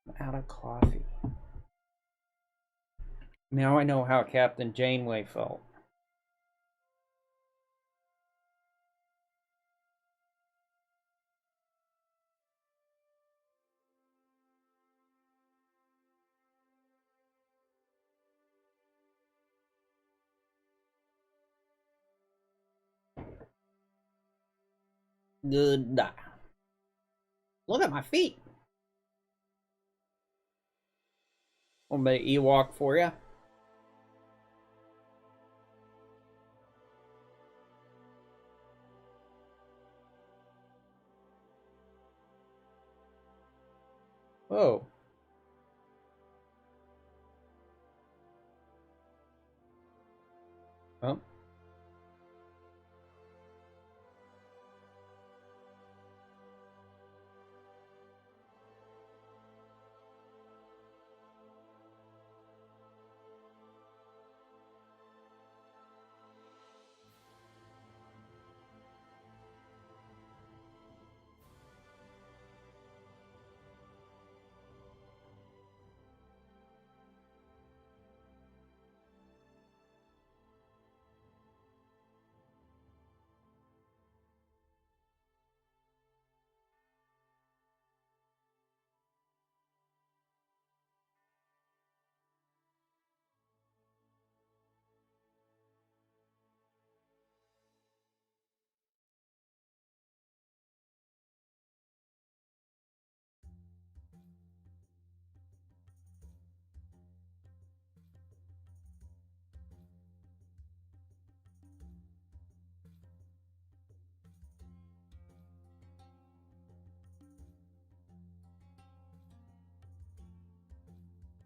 Speaker 1: I'm out of coffee. Now I know how Captain Janeway felt. Good. Look at my feet. A little bit of Ewok for you. Whoa. Oh.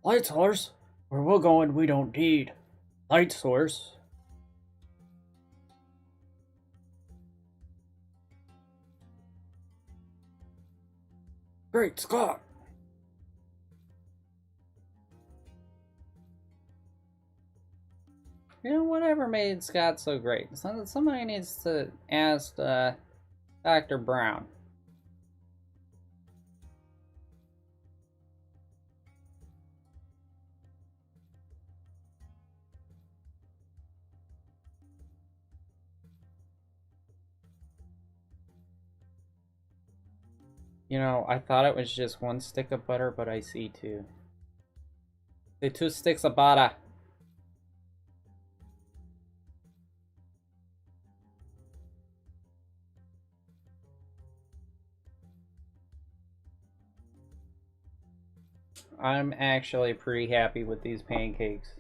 Speaker 1: Light source? Where we're going, we don't need light source. Great Scott! You know, whatever made Scott so great? Somebody needs to ask Dr. Brown. You know, I thought it was just one stick of butter, but I see two. The 2 sticks of butter. I'm actually pretty happy with these pancakes.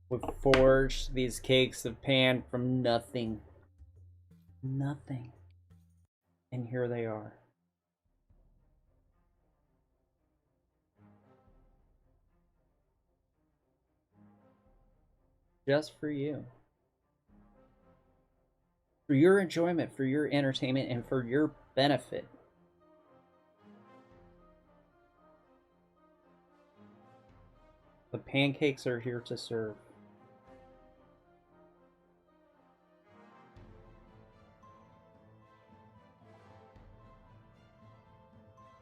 Speaker 1: We've forged these cakes of pan from nothing. Nothing. And here they are. Just for you. For your enjoyment, for your entertainment, and for your benefit. The pancakes are here to serve.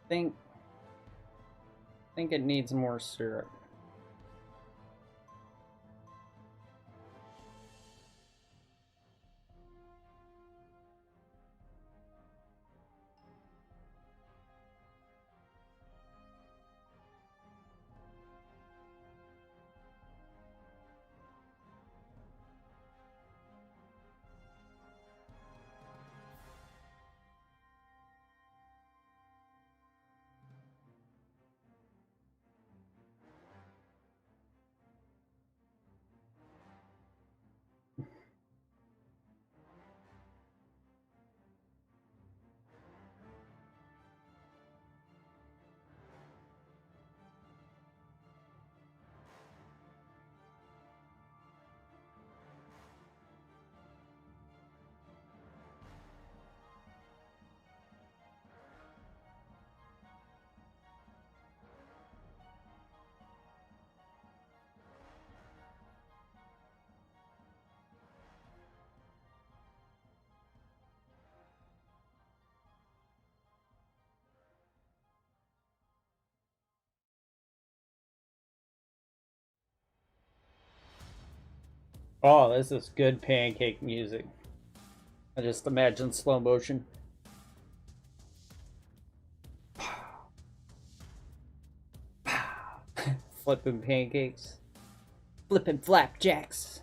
Speaker 1: Think it needs more syrup. Oh, this is good pancake music. I just imagine slow motion. Flipping pancakes. Flipping flapjacks.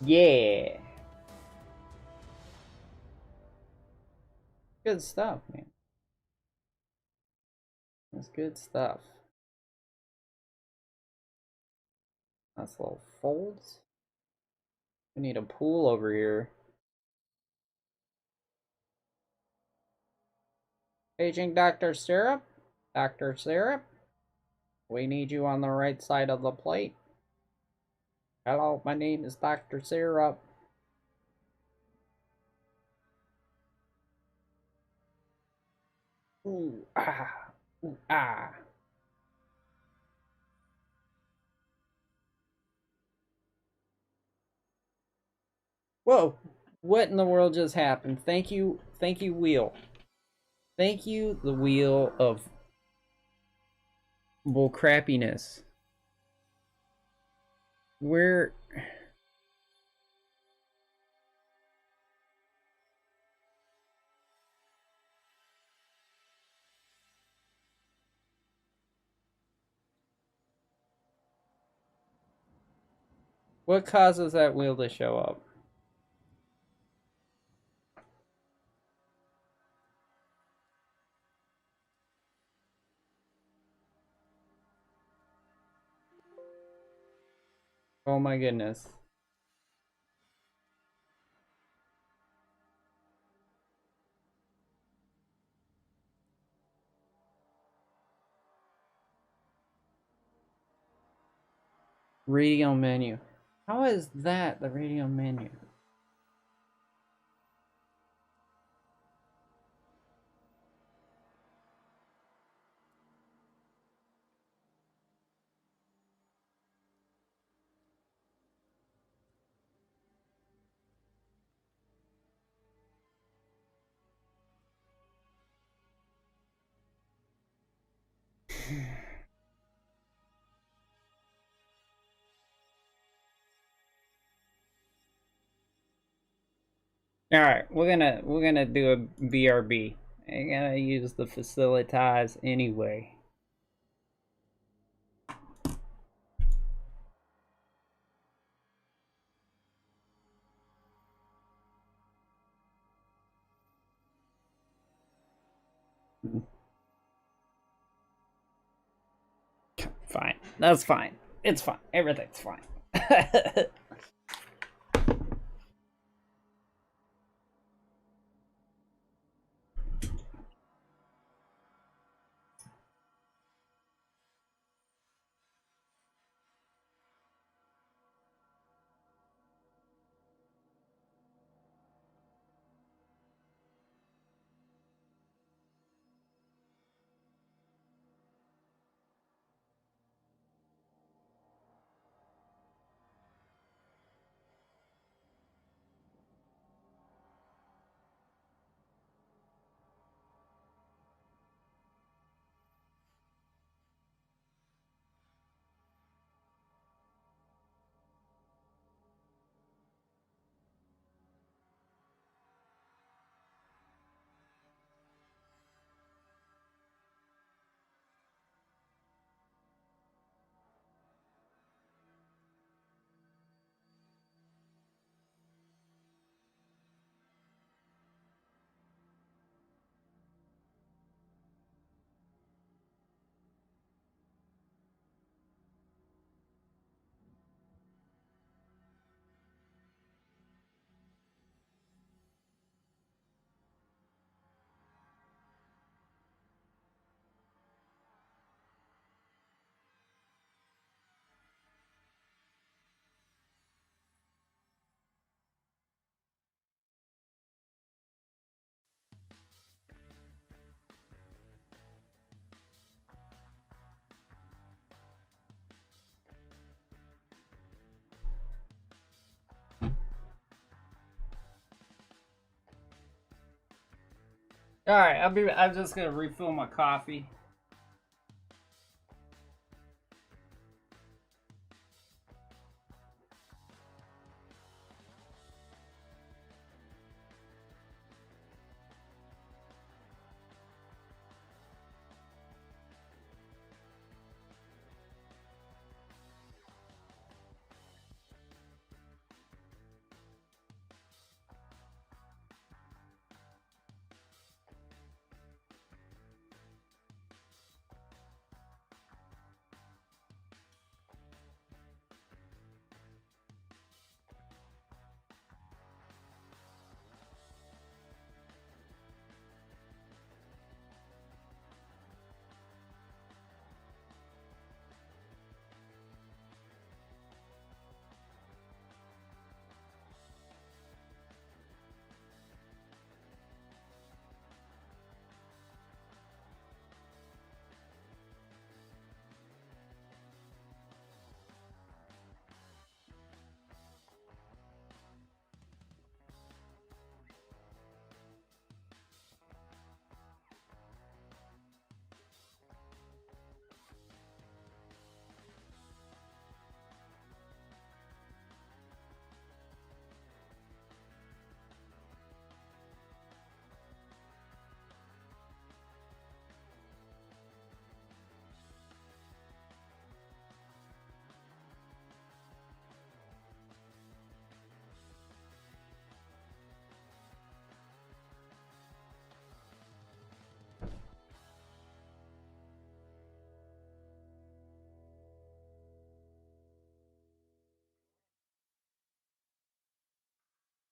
Speaker 1: Yeah. Good stuff, man. That's good stuff. Nice little folds. We need a pool over here. Paging Dr. Syrup. Dr. Syrup. We need you on the right side of the plate. Hello, my name is Dr. Syrup. Ooh, ah. Ah. Whoa. What in the world just happened? Thank you, wheel. Thank you, the wheel of bull crappiness. Where... What causes that wheel to show up? Oh my goodness. Radio menu. How is that the radio menu? All right, we're gonna do a BRB. I'm gonna use the facilitize anyway. Fine, that's fine. It's fine. Everything's fine. All right, I'm just gonna refill my coffee.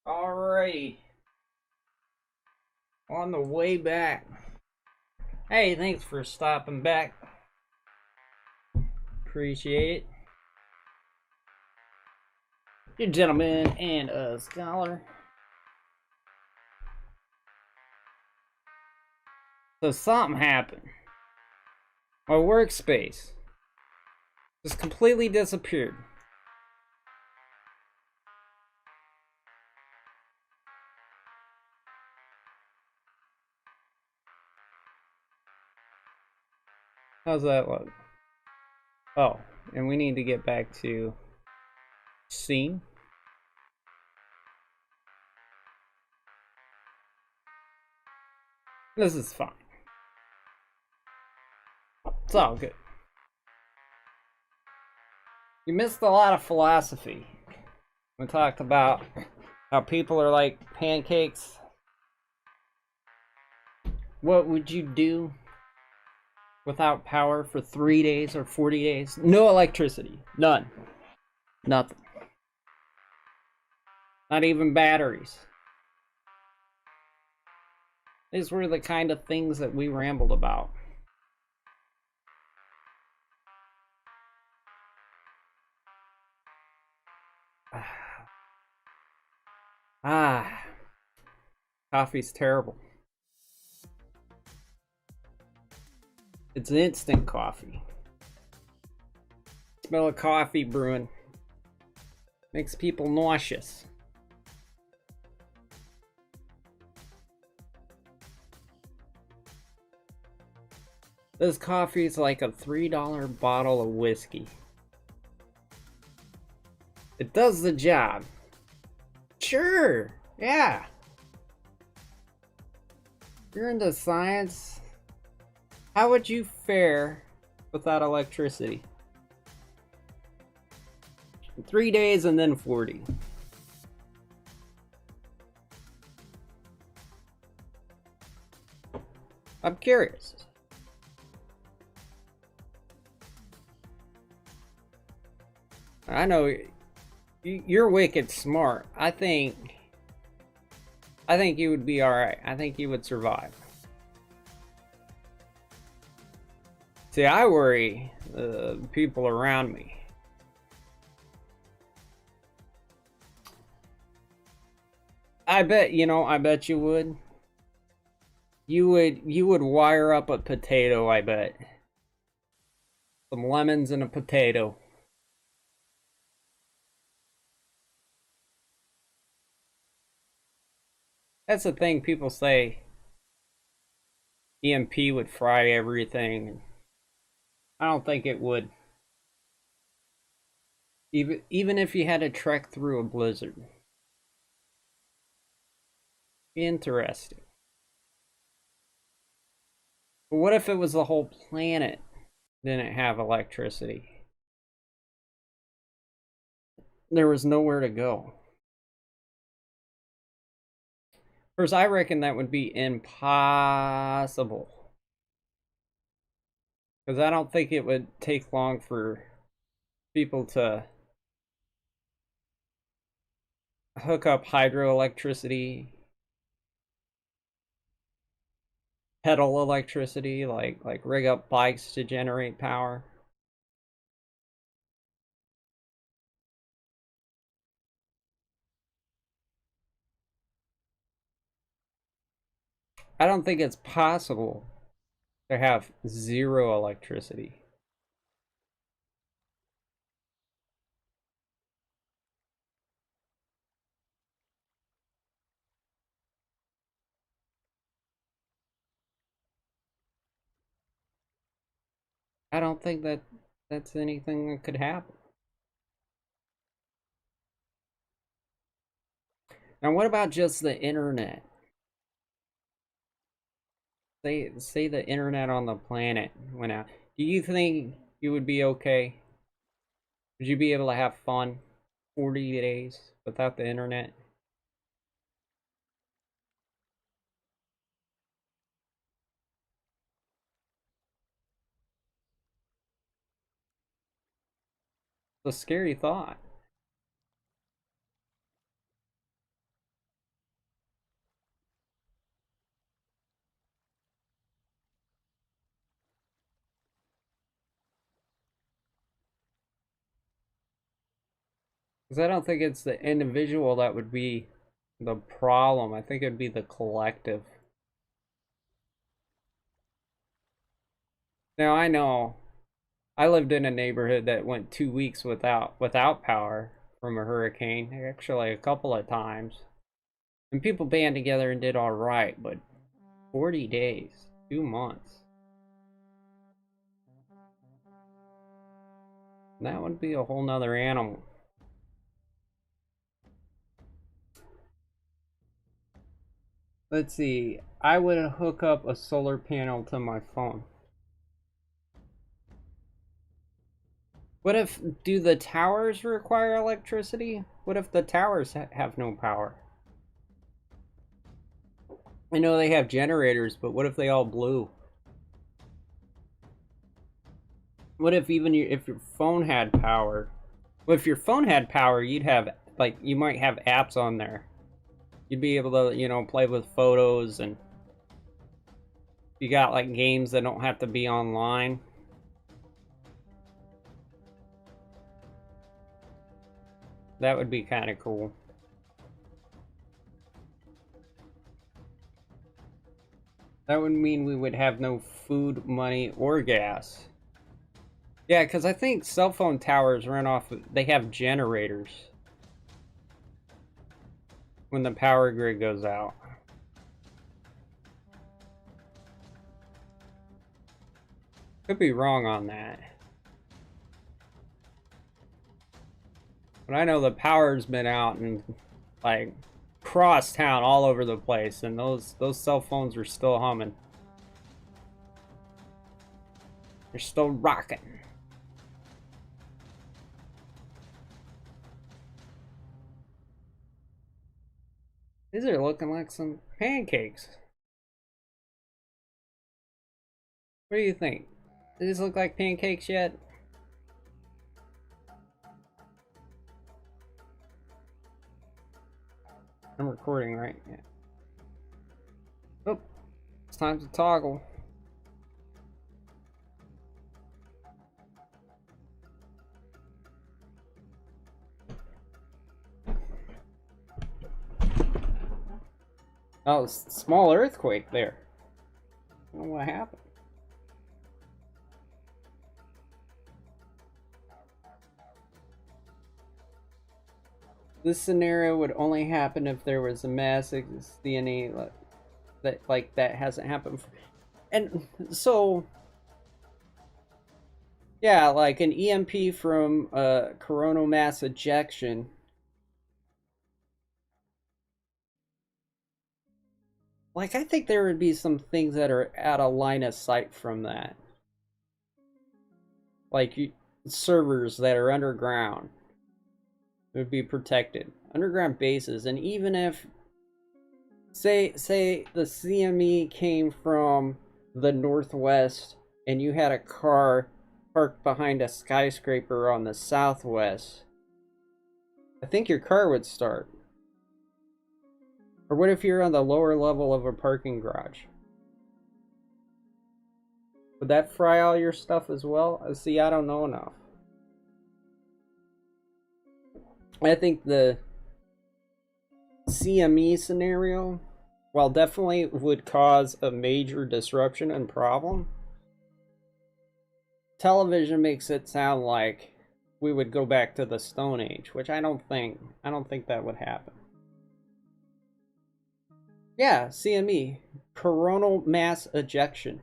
Speaker 1: Alrighty. On the way back. Hey, thanks for stopping back. Appreciate it. You're a gentleman and a scholar. So something happened. My workspace just completely disappeared. How's that look? Oh, and we need to get back to scene. This is fine. It's all good. You missed a lot of philosophy. We talked about how people are like pancakes. What would you do without power for 3 days or 40 days? No electricity. None. Nothing. Not even batteries. These were the kind of things that we rambled about. Coffee's terrible. It's instant coffee. Smell of coffee brewing makes people nauseous. This coffee is like a $3 bottle of whiskey. It does the job. Sure, yeah. You're into science. How would you fare without electricity? 3 days and then 40. I'm curious. I know you're wicked smart. I think you would be alright. I think you would survive. See, I worry the people around me. I bet you would. You would wire up a potato, I bet. Some lemons and a potato. That's the thing people say. EMP would fry everything. I don't think it would. Even if you had to trek through a blizzard. Interesting. But what if it was the whole planet didn't have electricity? There was nowhere to go. First, I reckon that would be impossible. Because I don't think it would take long for people to hook up hydroelectricity, pedal electricity, like rig up bikes to generate power. I don't think it's possible to have zero electricity. I don't think that's anything that could happen. Now, what about just the internet? Say the internet on the planet went out. Do you think you would be okay? Would you be able to have fun 40 days without the internet? It's a scary thought. Because I don't think it's the individual that would be the problem. I think it'd be the collective. Now I know I lived in a neighborhood that went 2 weeks without power from a hurricane, actually a couple of times. And people band together and did all right, but 40 days, 2 months. That would be a whole nother animal. Let's see, I would hook up a solar panel to my phone. What if, do the towers require electricity? What if the towers have no power? I know they have generators, but what if they all blew? What if even if your phone had power? Well, if your phone had power, you'd have, like, you might have apps on there. You'd be able to, play with photos, and you got like games that don't have to be online. That would be kind of cool. That would mean we would have no food, money, or gas. Yeah, because I think cell phone towers run off, they have generators when the power grid goes out. Could be wrong on that. But I know the power's been out and like cross town all over the place, and those cell phones are still humming. They're still rocking. These are looking like some pancakes. What do you think? Do these look like pancakes yet? I'm recording, right? Yeah. Oh, it's time to toggle. Oh, small earthquake there. I don't know what happened. This scenario would only happen if there was a massive DNA that hasn't happened. And so, yeah, like an EMP from coronal mass ejection. Like, I think there would be some things that are out of line of sight from that. Like servers that are underground would be protected. Underground bases, and even if say the CME came from the northwest and you had a car parked behind a skyscraper on the southwest, I think your car would start. Or what if you're on the lower level of a parking garage? Would that fry all your stuff as well? See, I don't know enough. I think the CME scenario, while definitely would cause a major disruption and problem, television makes it sound like we would go back to the Stone Age, which I don't think that would happen. Yeah, CME, coronal mass ejection.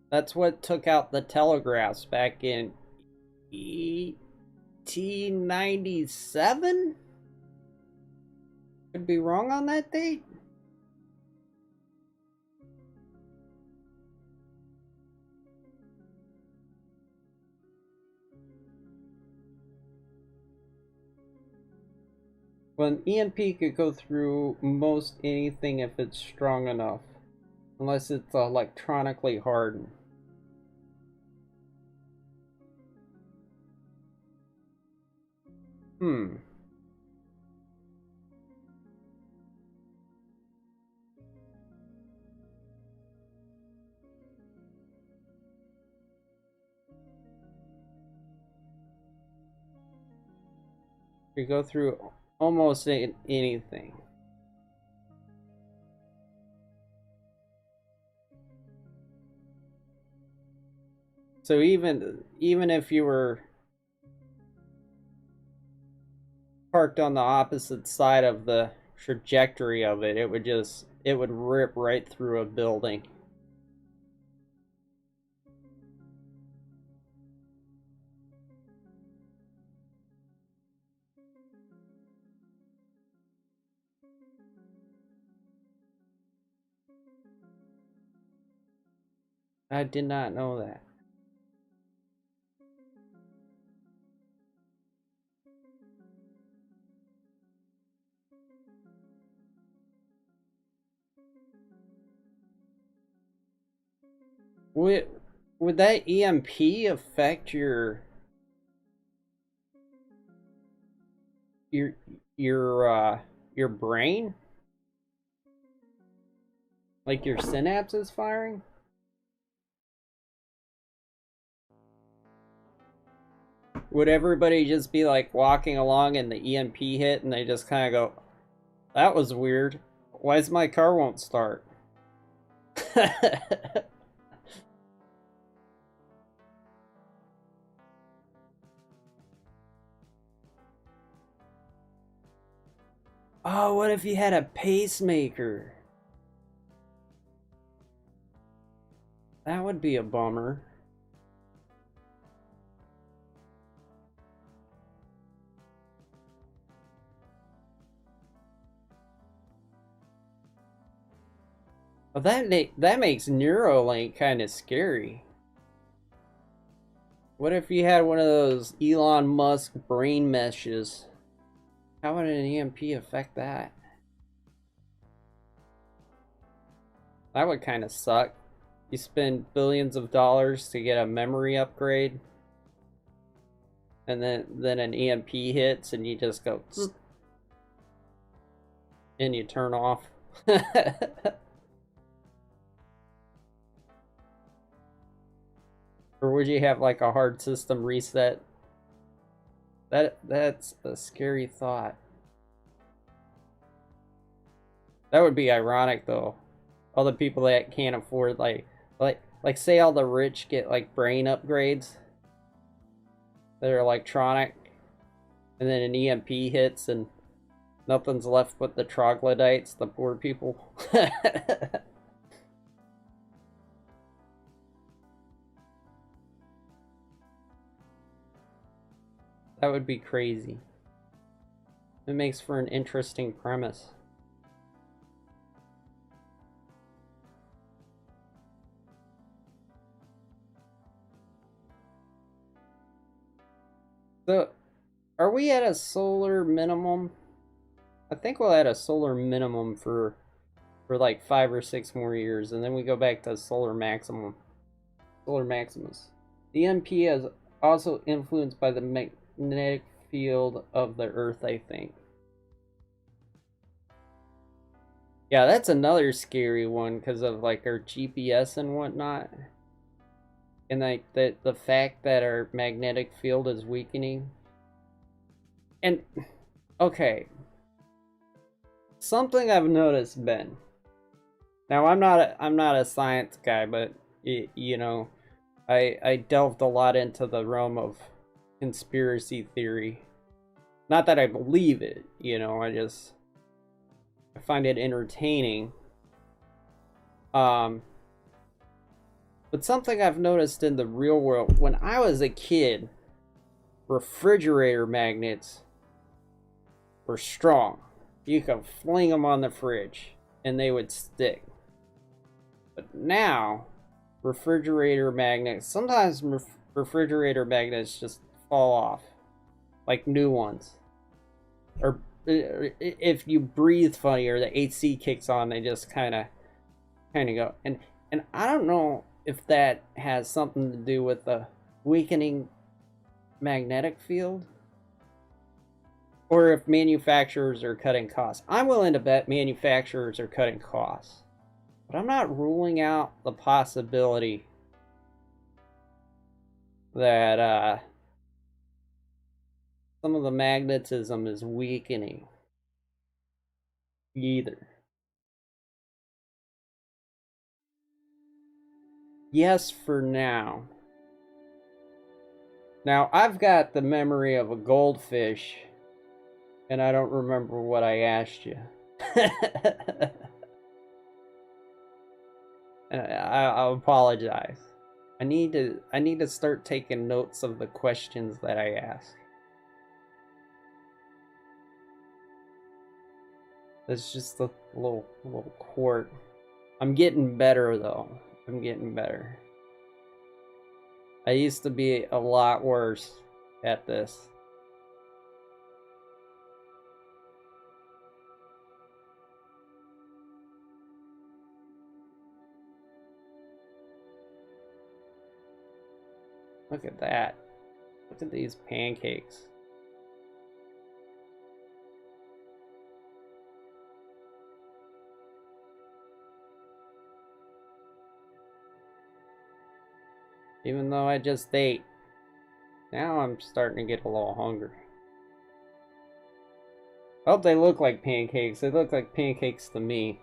Speaker 1: That's what took out the telegraphs back in 1897? Could be wrong on that date. Well, an EMP could go through most anything if it's strong enough. Unless it's electronically hardened. You go through almost anything. So even if you were parked on the opposite side of the trajectory of it, it would rip right through a building. I did not know that. Would that EMP affect your your your brain? Like your synapses firing? Would everybody just be like walking along and the EMP hit and they just kind of go, that was weird. Why is my car won't start? Oh, what if you had a pacemaker? That would be a bummer. Well, that makes Neuralink kind of scary. What if you had one of those Elon Musk brain meshes? How would an EMP affect that? That would kind of suck. You spend billions of dollars to get a memory upgrade, and then an EMP hits and you just go zzz, and you turn off. Or would you have like a hard system reset? That's a scary thought. That would be ironic though. All the people that can't afford like say all the rich get like brain upgrades that are electronic, and then an EMP hits and nothing's left but the troglodytes, the poor people. That would be crazy. It makes for an interesting premise. So, are we at a solar minimum? I think we'll add a solar minimum for like 5 or 6 more years, and then we go back to solar maximum. Solar maximus. The EMP is also influenced by the magnetic field of the Earth, I think. Yeah, that's another scary one because of like our GPS and whatnot. And like the fact that our magnetic field is weakening. And okay, something I've noticed, Ben. Now I'm not a science guy, but you know, I delved a lot into the realm of conspiracy theory. Not that I believe it, you know, I find it entertaining. But something I've noticed in the real world, when I was a kid, refrigerator magnets were strong. You could fling them on the fridge and they would stick. But now, refrigerator magnets, sometimes refrigerator magnets just fall off, like new ones. Or if you breathe funny or the AC kicks on, they just kind of go. And I don't know if that has something to do with the weakening magnetic field, or if manufacturers are cutting costs. I'm willing to bet manufacturers are cutting costs, but I'm not ruling out the possibility that Some of the magnetism is weakening. Either. Yes, for now. Now, I've got the memory of a goldfish, and I don't remember what I asked you. I apologize. I need to start taking notes of the questions that I ask. That's just a little quirk. I'm getting better though. I'm getting better. I used to be a lot worse at this. Look at that. Look at these pancakes. Even though I just ate, now I'm starting to get a little hungry. Oh, they look like pancakes. They look like pancakes to me.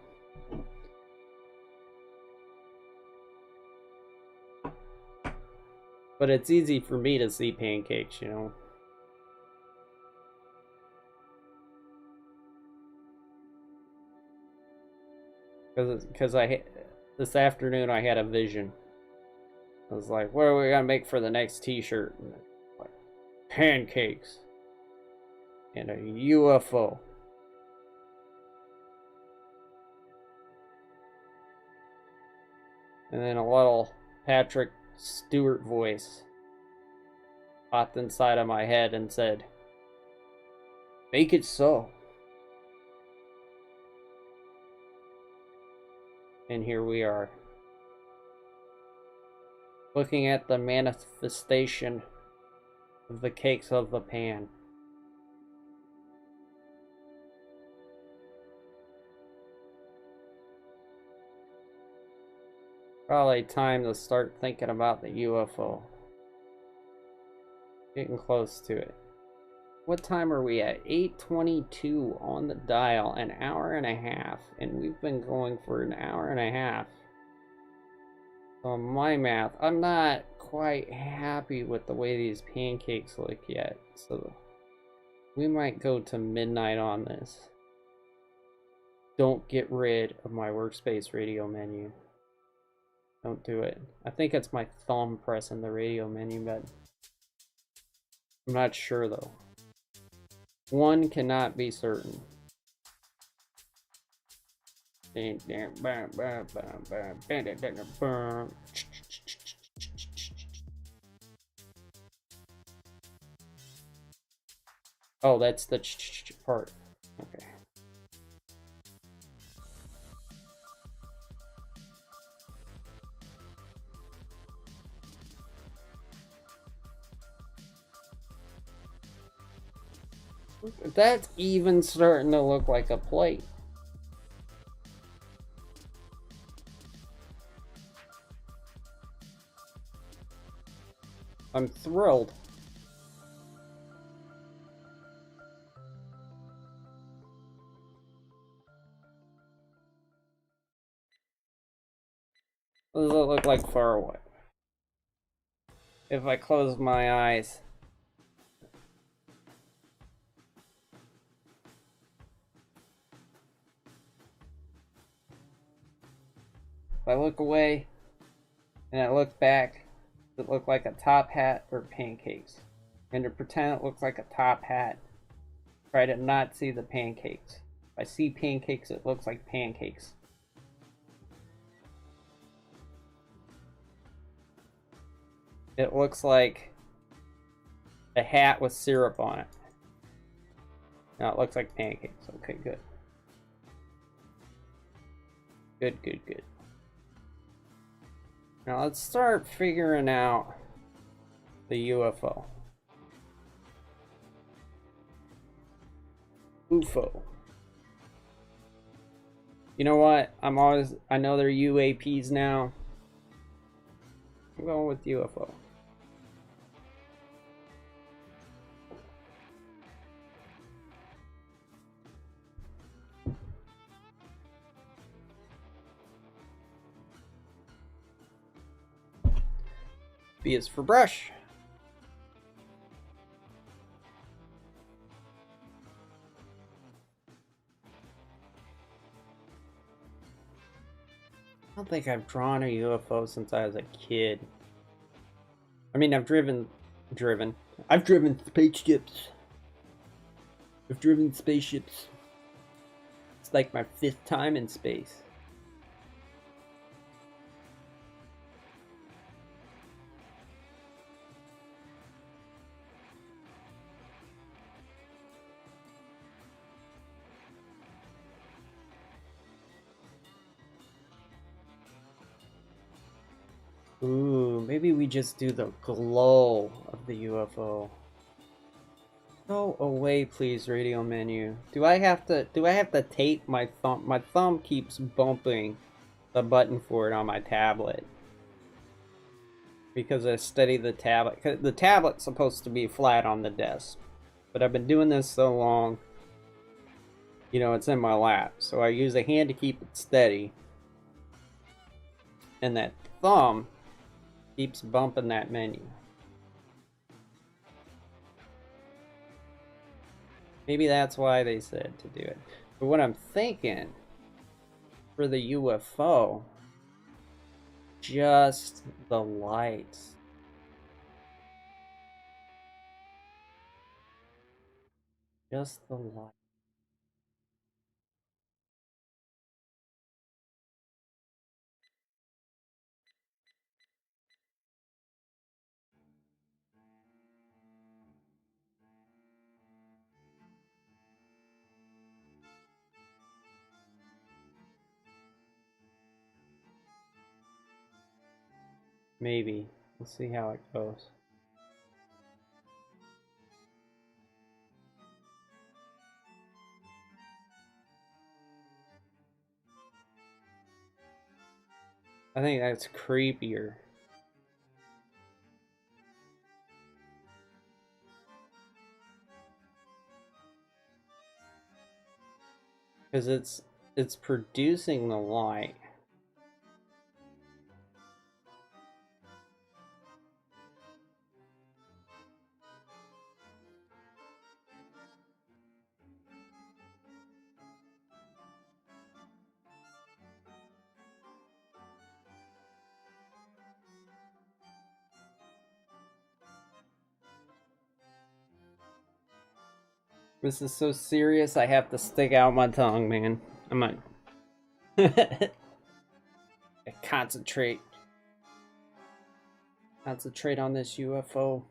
Speaker 1: But it's easy for me to see pancakes, you know. Because this afternoon I had a vision. I was like, what are we gonna make for the next t-shirt? Like, pancakes. And a UFO. And then a little Patrick Stewart voice popped inside of my head and said, make it so. And here we are, looking at the manifestation of the cakes of the pan. Probably time to start thinking about the UFO. Getting close to it. What time are we at? 8:22 on the dial, an hour and a half, and we've been going for an hour and a half. On my math, I'm not quite happy with the way these pancakes look yet, so we might go to midnight on this. Don't get rid of my workspace radio menu. Don't do it. I think it's my thumb pressing the radio menu, but I'm not sure though. One cannot be certain. Oh, that's the part. Okay. That's even starting to look like a plate. I'm thrilled. What does it look like far away? If I close my eyes. If I look away and I look back, does it look like a top hat or pancakes? And to pretend it looks like a top hat, try to not see the pancakes. If I see pancakes, it looks like pancakes. It looks like a hat with syrup on it. Now it looks like pancakes. Okay, good. Good, good, good. Now let's start figuring out the UFO. UFO. You know what? I know they're UAPs now. I'm going with UFO. B is for brush. I don't think I've drawn a UFO since I was a kid. I mean, I've driven spaceships. I've driven spaceships. It's like my 5th time in space. Ooh, maybe we just do the glow of the UFO. Go away, please, radio menu. Do I have to tape my thumb? My thumb keeps bumping the button for it on my tablet. Because I study the tablet. 'Cause the tablet's supposed to be flat on the desk. But I've been doing this so long, you know, it's in my lap. So I use a hand to keep it steady. And that thumb keeps bumping that menu. Maybe that's why they said to do it. But what I'm thinking for the UFO, just the lights. Just the light. Maybe. We'll see how it goes. I think that's creepier. Because it's producing the light. This is so serious, I have to stick out my tongue, man. I'm not... Concentrate. Concentrate on this UFO.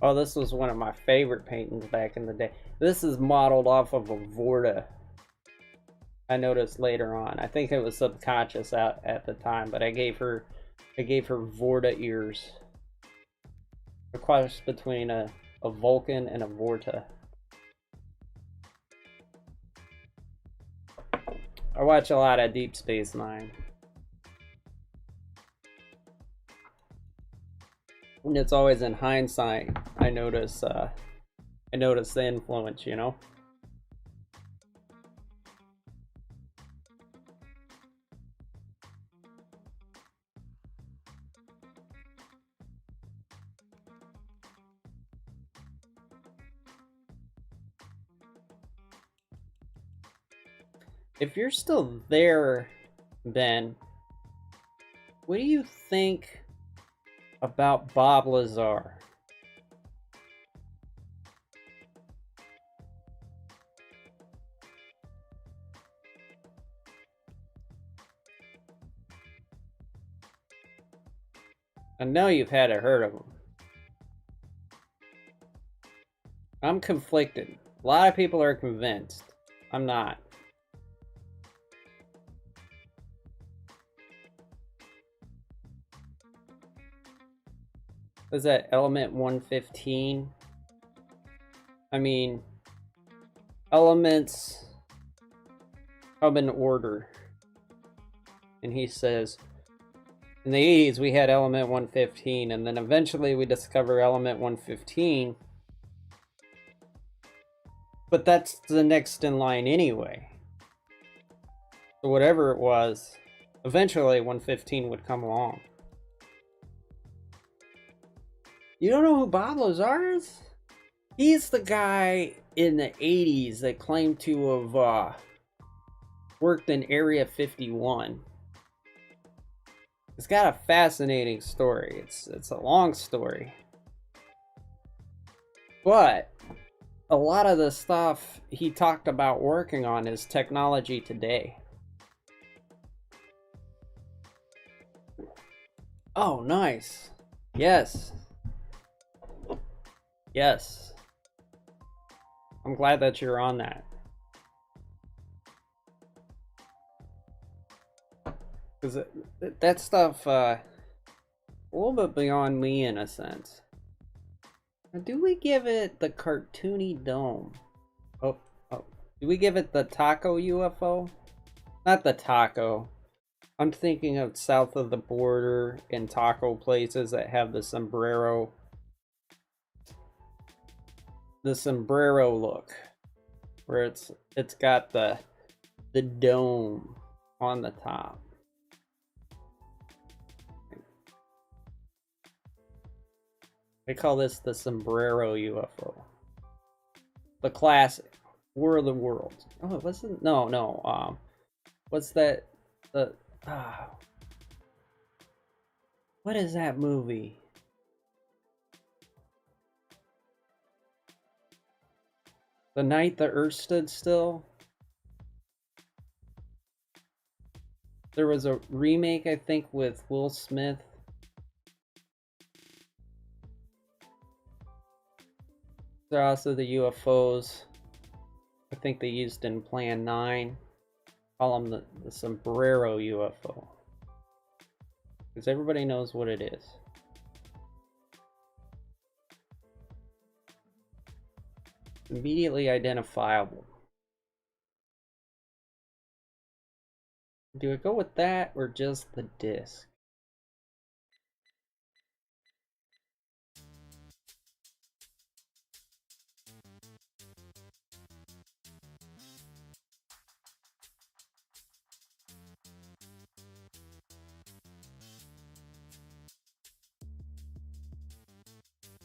Speaker 1: Oh, this was one of my favorite paintings back in the day. This is modeled off of a Vorta. I noticed later on. I think it was subconscious out at the time, but I gave her Vorta ears. A cross between a Vulcan and a Vorta. I watch a lot of Deep Space Nine. And it's always in hindsight, I notice the influence, you know? If you're still there, Ben, what do you think about Bob Lazar? I know you've had a heard of them. I'm conflicted. A lot of people are convinced. I'm not. Was that element 115? I mean, elements come in order. And he says, in the 80s we had element 115, and then eventually we discover element 115. But that's the next in line anyway. So whatever it was, eventually 115 would come along. You don't know who Bob Lazar is? He's the guy in the 80s that claimed to have worked in Area 51. It's got a fascinating story. It's a long story. But a lot of the stuff he talked about working on is technology today. Oh, nice. Yes. Yes. I'm glad that you're on that. Because that stuff, a little bit beyond me in a sense. Now, do we give it the cartoony dome? Oh. Do we give it the taco UFO? Not the taco. I'm thinking of south of the border in taco places that have the sombrero look, where it's got the dome on the top. They call this the sombrero UFO. The classic War of the Worlds. Oh, it wasn't. No. What's that? What is that movie? The Night the Earth Stood Still? There was a remake, I think, with Will Smith. There are also the UFOs. I think they used in Plan 9. Call them the sombrero UFO. Because everybody knows what it is. Immediately identifiable. Do I go with that or just the disc?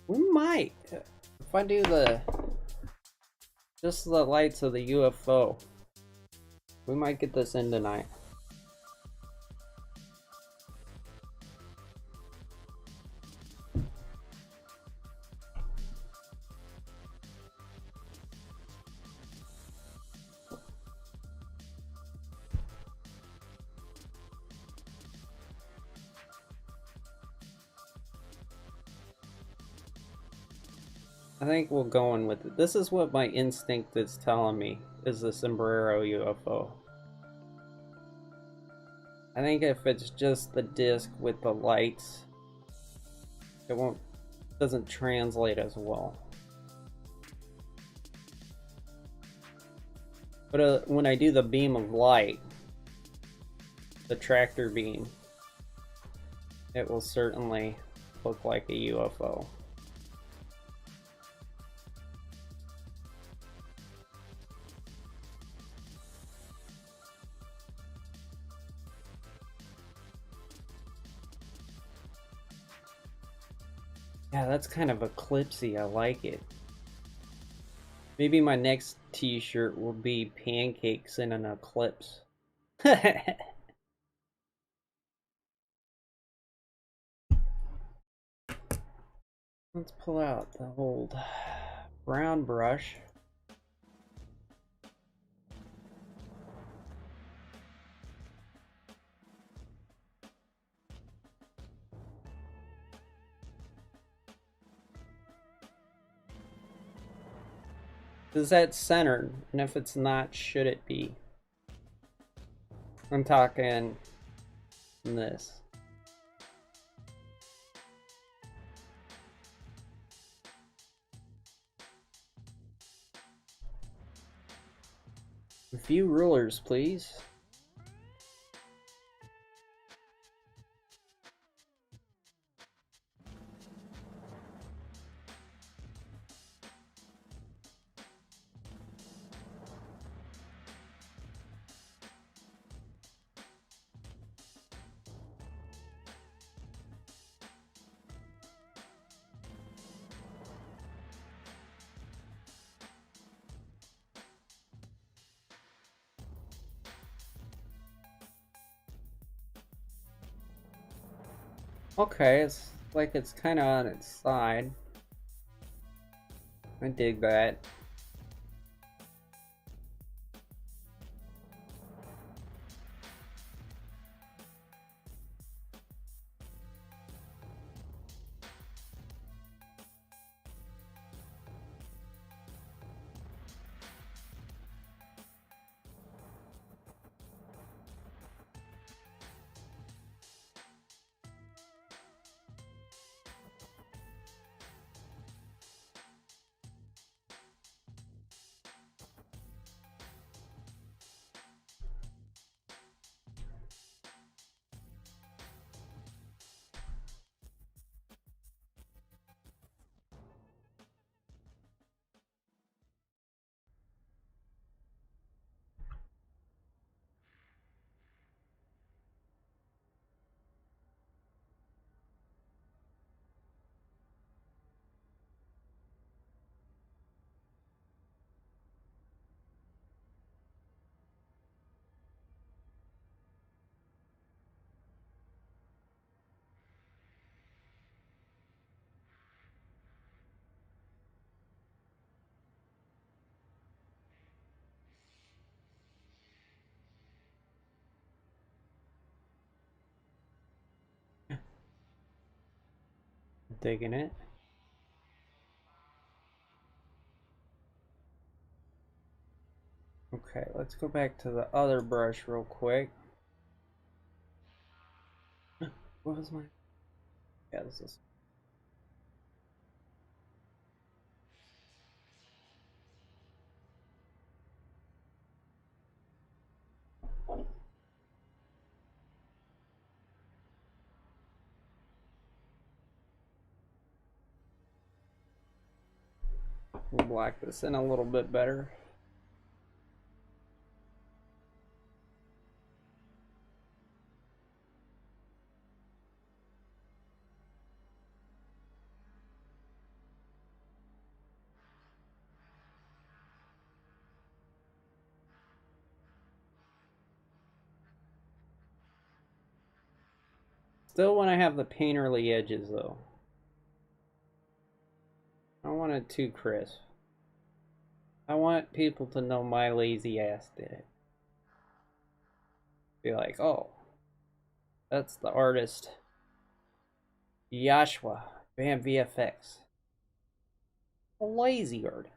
Speaker 1: We might. If I do just the lights of the UFO, we might get this in tonight. I think we'll go in with it. This is what my instinct is telling me is the sombrero UFO. I think if it's just the disc with the lights, it doesn't translate as well. But when I do the beam of light, the tractor beam, it will certainly look like a UFO. Yeah, that's kind of eclipsy. I like it. Maybe my next t-shirt will be pancakes in an eclipse. Let's pull out the old brown brush. Is that centered? And if it's not, should it be? I'm talking this. A few rulers, please. Okay, it's like it's kind of on its side. I dig that. Digging it. Okay, let's go back to the other brush real quick. What was my... Yeah, this is... We'll black this in a little bit better. Still want to have the painterly edges though. I don't want it too crisp. I want people to know my lazy ass did it. Be like, oh, that's the artist Joshua Bam VFX. A lazy artist.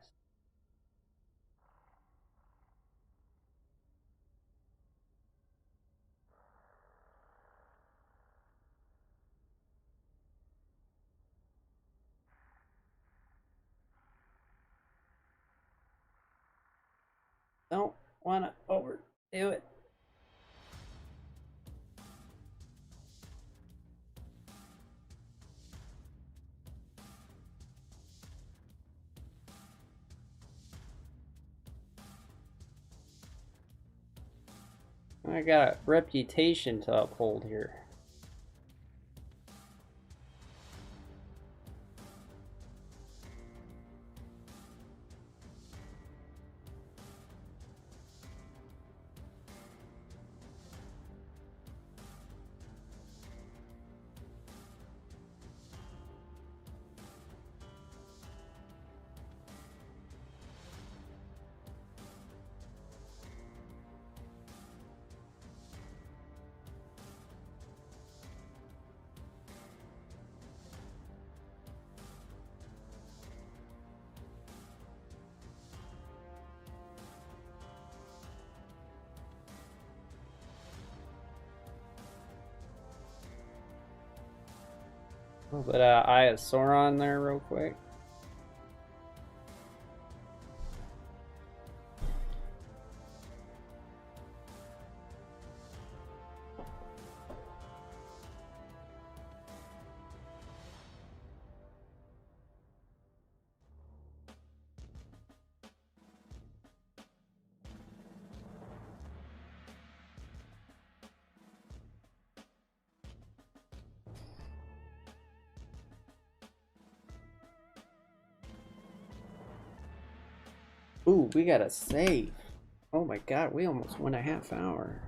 Speaker 1: Don't want to overdo it. I got a reputation to uphold here. A little bit of Eye of Sauron there real quick. Ooh, we gotta save. Oh my god, we almost went a half hour.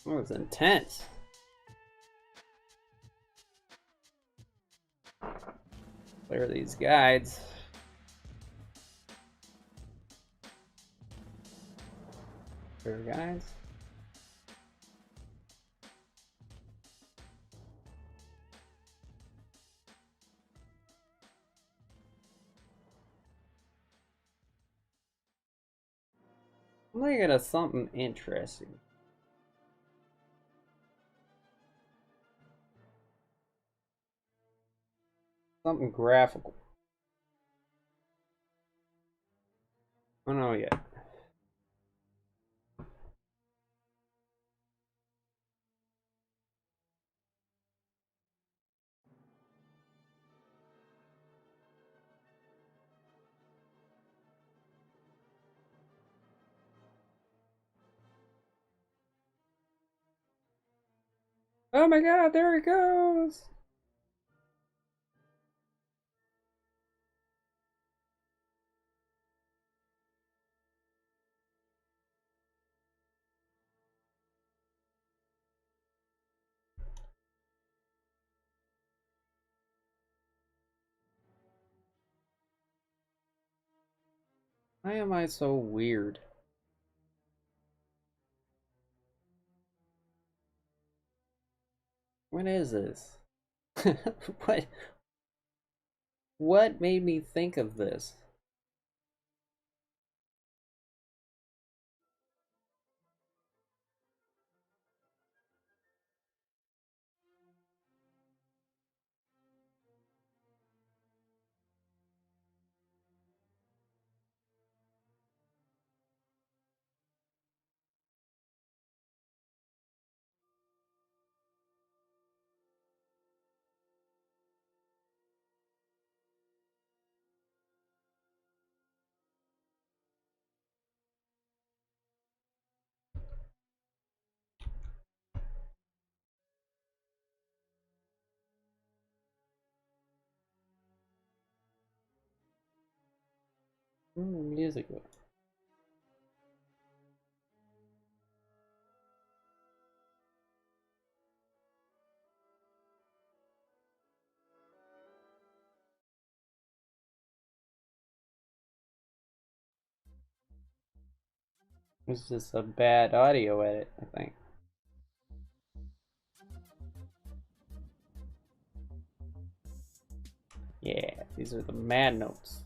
Speaker 1: That was intense. Clear these guides. Clear guides. I'm looking at something interesting. Something graphical. I don't know yet. Oh my god, there it goes! Why am I so weird? What is this? What? What made me think of this? Music. It's just a bad audio edit, I think. Yeah, these are the mad notes.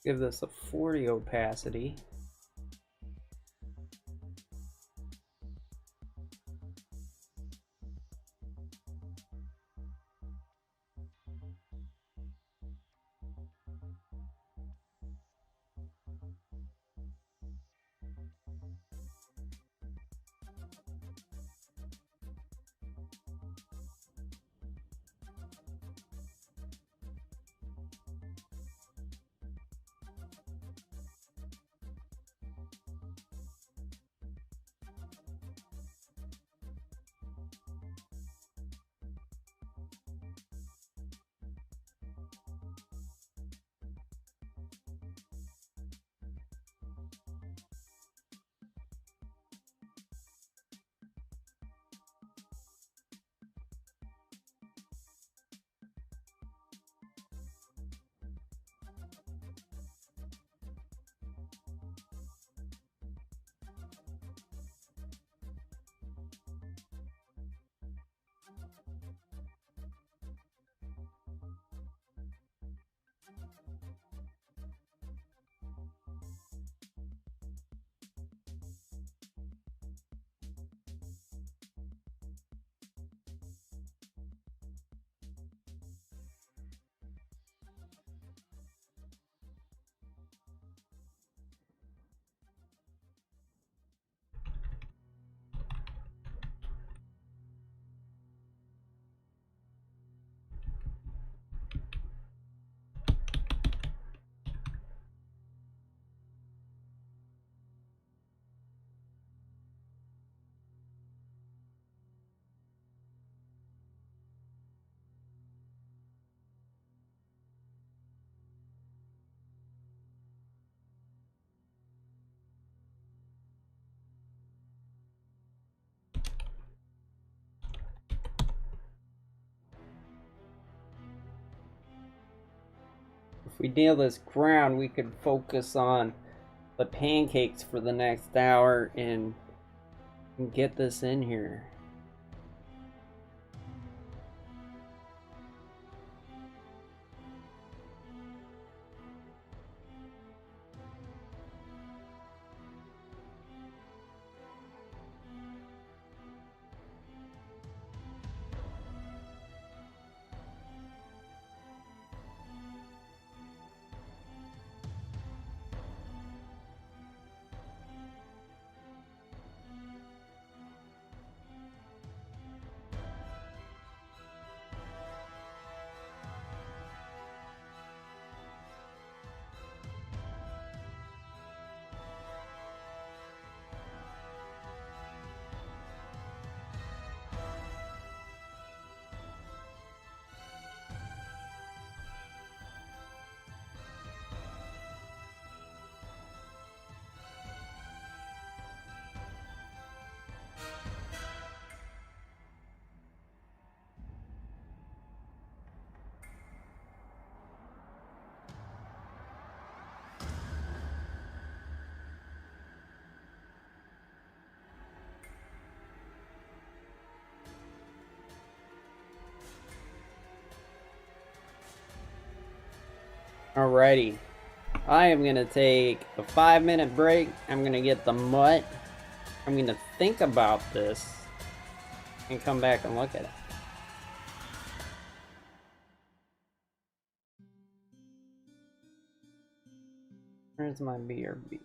Speaker 1: Give this a 40 opacity. If we nail this ground, we could focus on the pancakes for the next hour and get this in here. Alrighty, I am gonna take a 5-minute break. I'm gonna get the mutt. I'm gonna think about this and come back and look at it. Where's my BRB?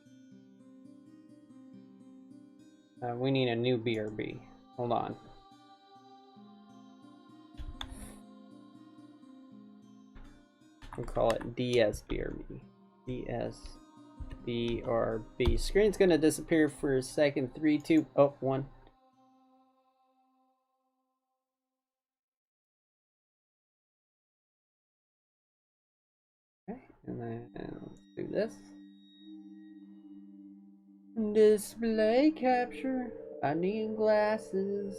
Speaker 1: We need a new BRB. Hold on. We'll call it DSBRB. DSBRB. Screen's gonna disappear for a second. 3, 2, oh, 1. Okay, and then let's do this. Display capture. I need glasses.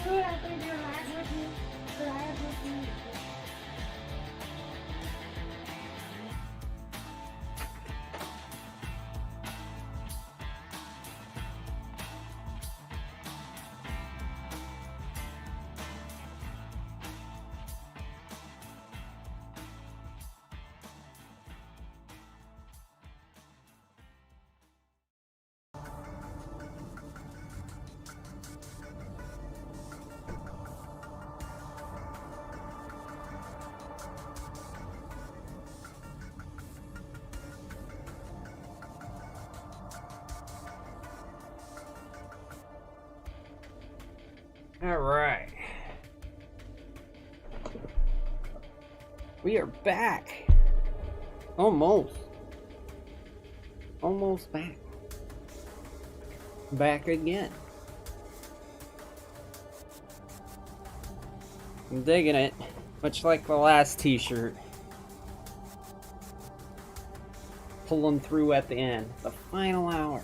Speaker 2: Dude, I think your last review, but I have this one.
Speaker 1: All right. We are back. Almost. Almost back. Back again. I'm digging it. Much like the last t-shirt. Pulling through at the end. The final hour.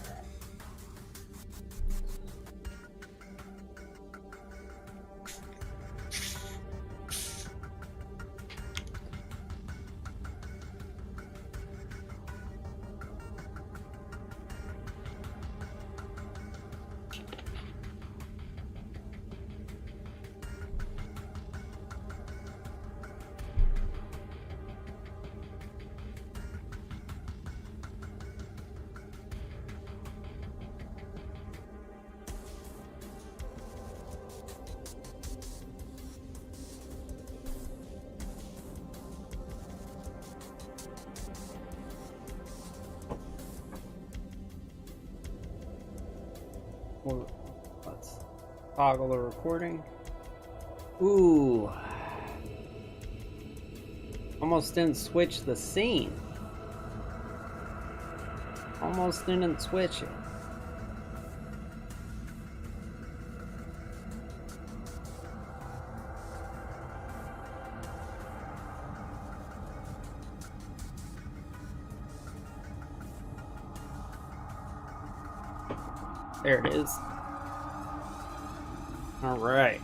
Speaker 1: Well, let's toggle the recording. Ooh. Almost didn't switch the scene. Almost didn't switch it. There it is. All right.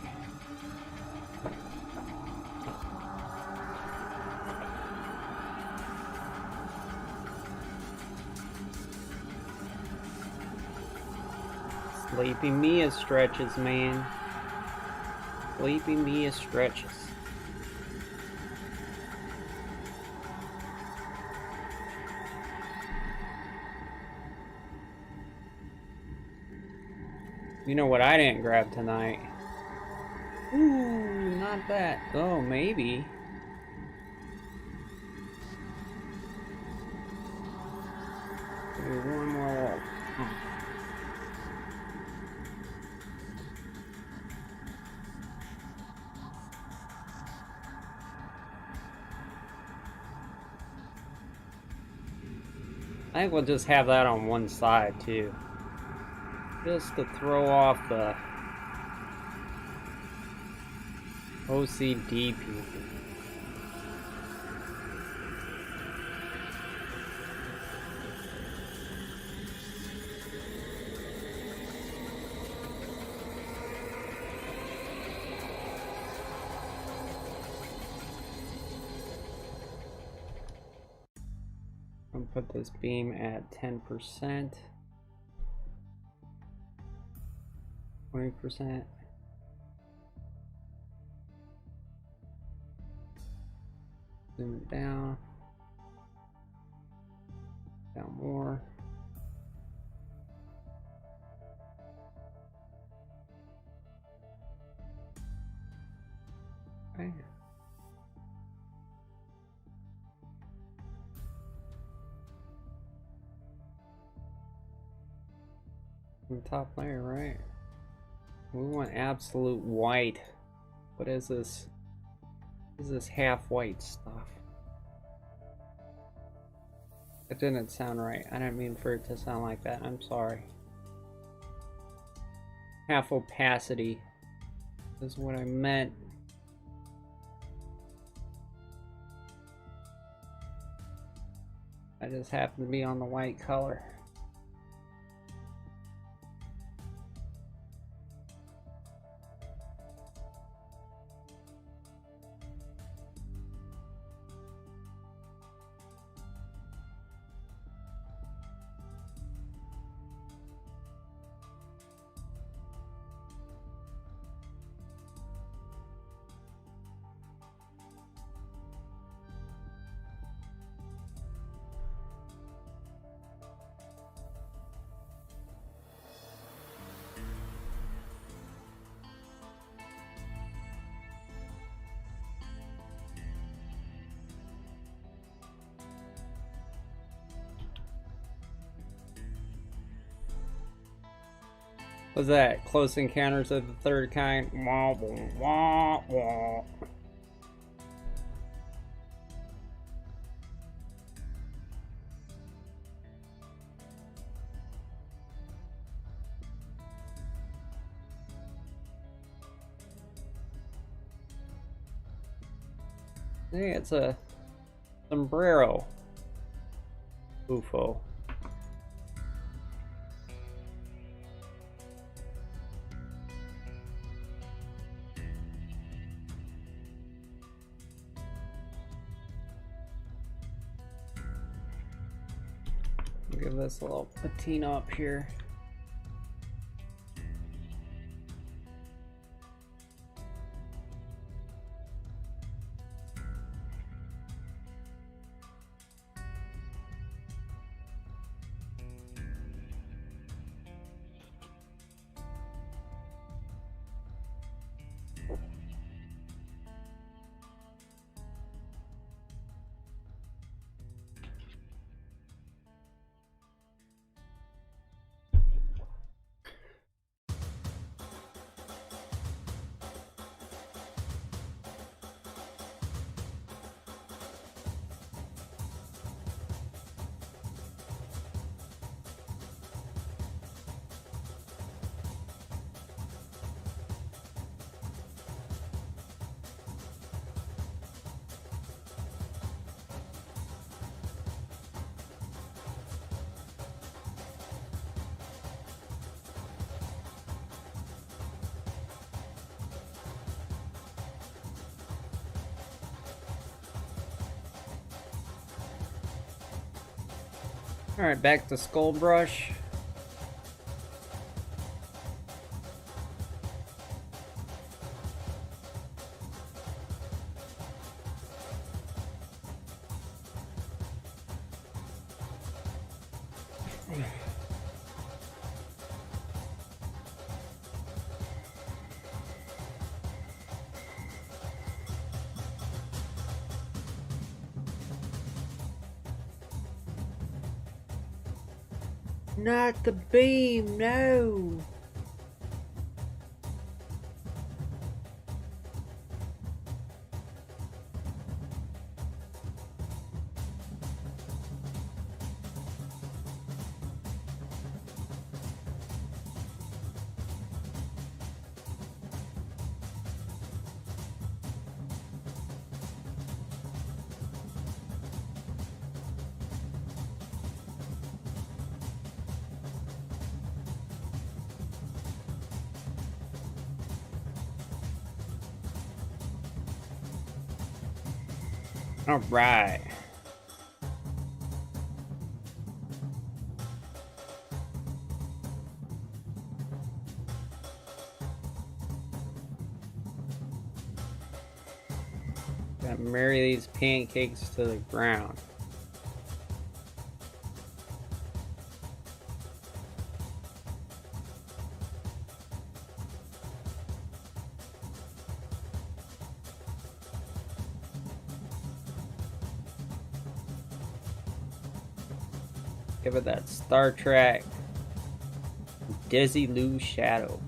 Speaker 1: Sleepy Mia stretches, man. Sleepy Mia stretches. You know what I didn't grab tonight? Ooh, not that. Oh, maybe. Maybe one more. I think we'll just have that on one side too. Just to throw off the OCD people. I'll put this beam at 10%. 20%. Zoom it down. Down more. Okay. The top layer, right? We want absolute white. What is this? What is this half white stuff? It didn't sound right. I didn't mean for it to sound like that. I'm sorry. Half opacity is what I meant. I just happen to be on the white color. Was that Close Encounters of the Third Kind? Wah, wah, wah, wah. Hey, it's a sombrero UFO. Give this a little patina up here. Alright, back to skull brush. Not the beam, no! All right. Gotta marry these pancakes to the ground. Give it that Star Trek Desi Lou shadow.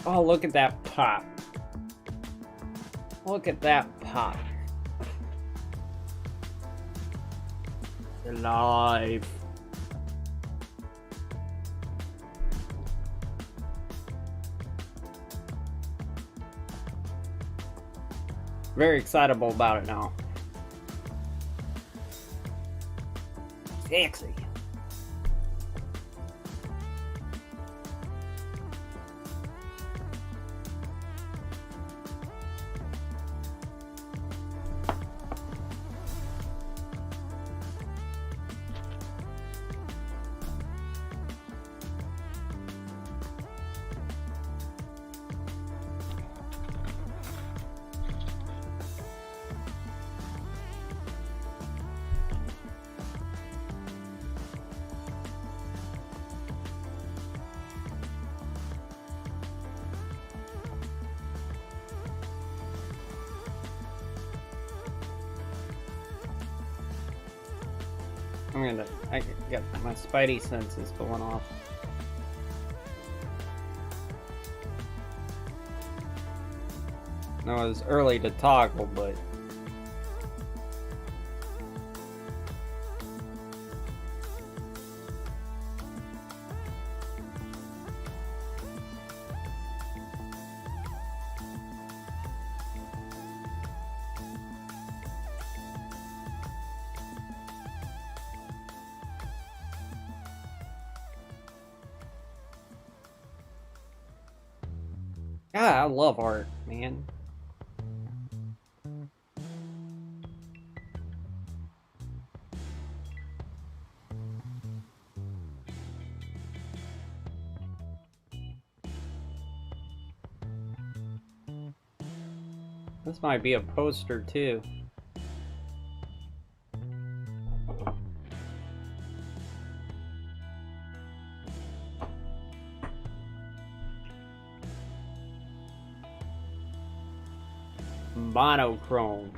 Speaker 1: Oh, look at that pop. Look at that pop. Alive. Very excitable about it now. Sexy. I got my spidey senses going off. No, it was early to toggle, but yeah, I love art, man. This might be a poster too. Monochrome.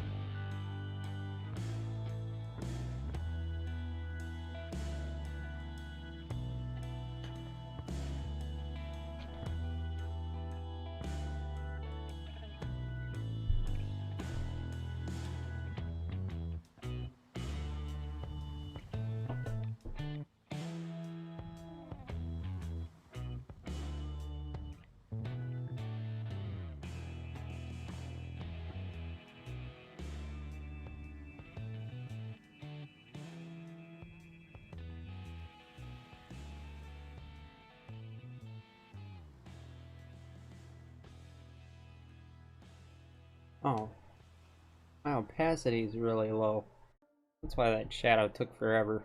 Speaker 1: Oh, my opacity is really low. That's why that shadow took forever.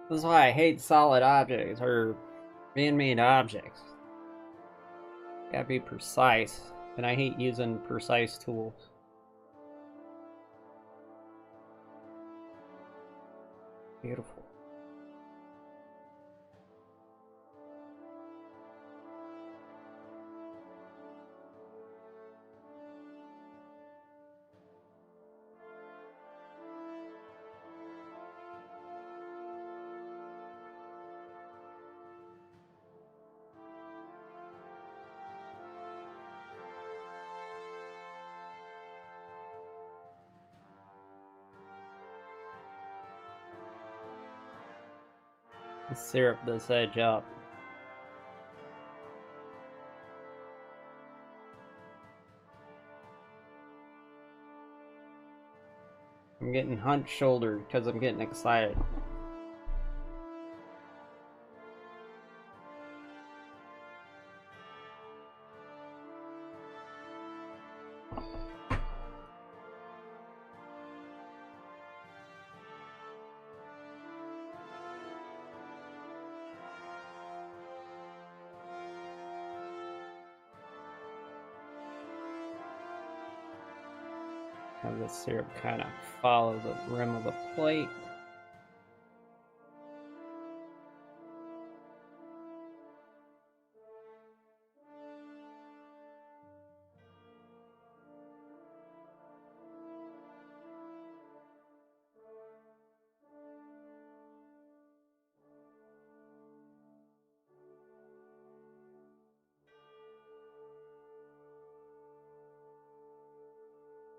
Speaker 1: This is why I hate solid objects, or man-made objects. Gotta be precise, and I hate using precise tools. Beautiful. Let's syrup this edge up. I'm getting hunched shouldered because I'm getting excited. Have the syrup kind of follow the rim of the plate.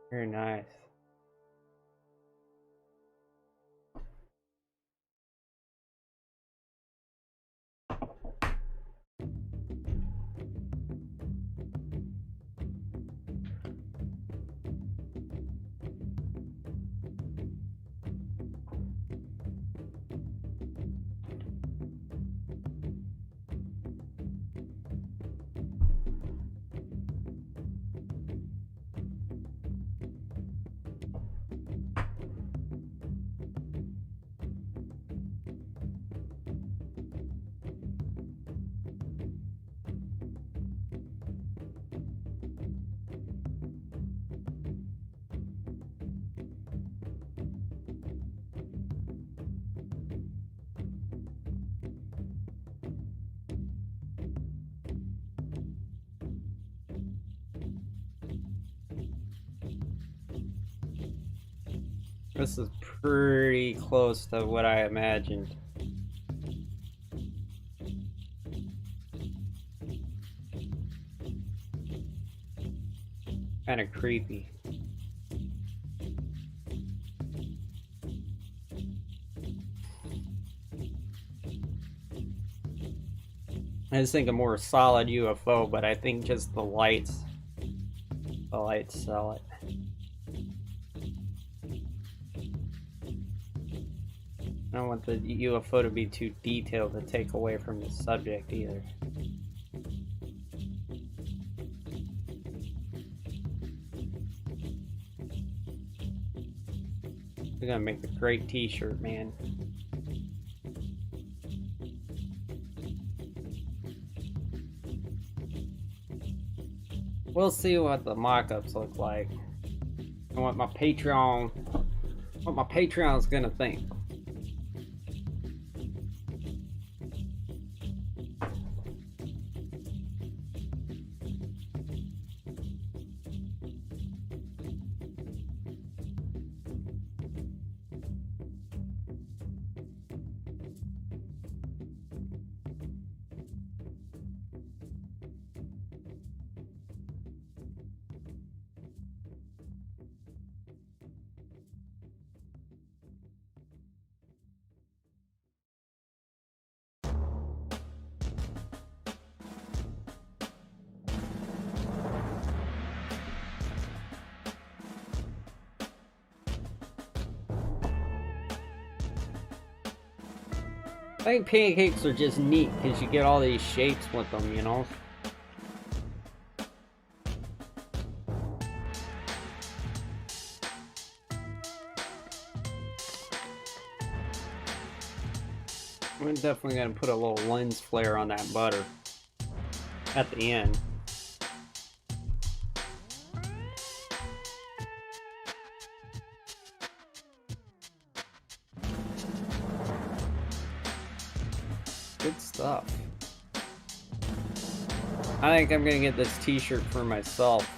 Speaker 1: Very nice. This is pretty close to what I imagined. Kind of creepy. I was thinking more solid UFO, but I think just the lights sell it. I don't want the UFO to be too detailed to take away from the subject either. We're gonna make a great t-shirt, man. We'll see what the mock-ups look like. And what my Patreon's gonna think. I think pancakes are just neat because you get all these shapes with them, you know? I'm definitely gonna put a little lens flare on that butter at the end. Good stuff. I think I'm gonna get this t-shirt for myself.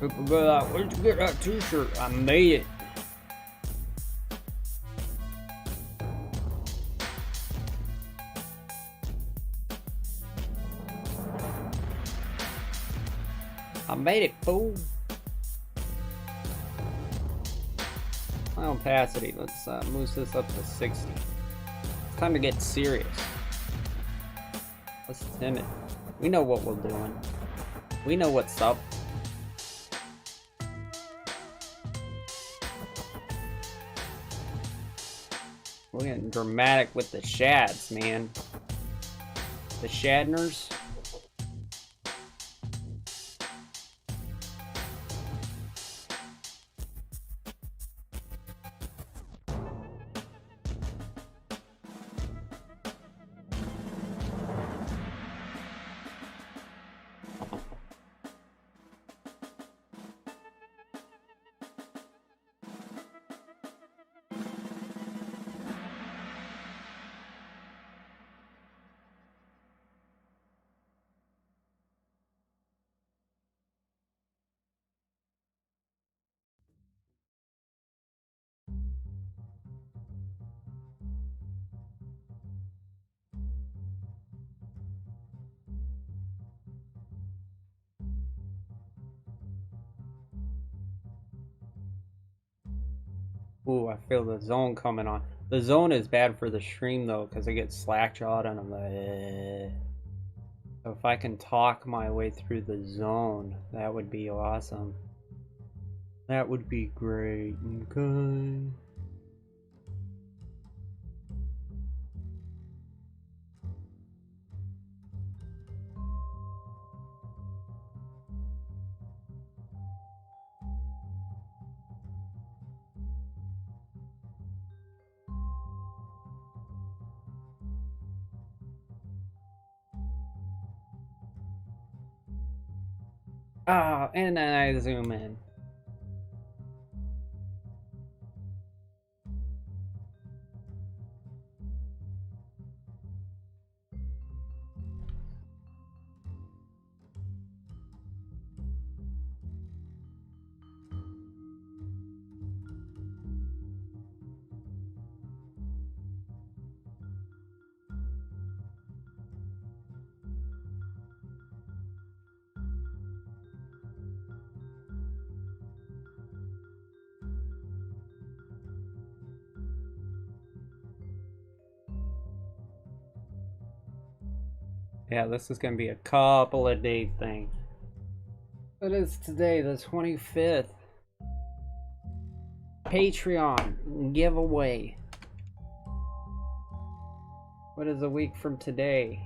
Speaker 1: People be like, where'd you get that t-shirt? I made it. I made it, fool. My opacity, let's move this up to 60. It's time to get serious. Let's timid. We know what we're doing. We know what's up. We're getting dramatic with the shads, man. The Shadners. Ooh, I feel the zone coming on. The zone is bad for the stream though, because I get slack-jawed and I'm like, eh. So if I can talk my way through the zone, that would be awesome. That would be great. Okay. Ah, and then I zoom in. Yeah, this is gonna be a couple of day thing. It is today, the 25th. Patreon giveaway. What is a week from today?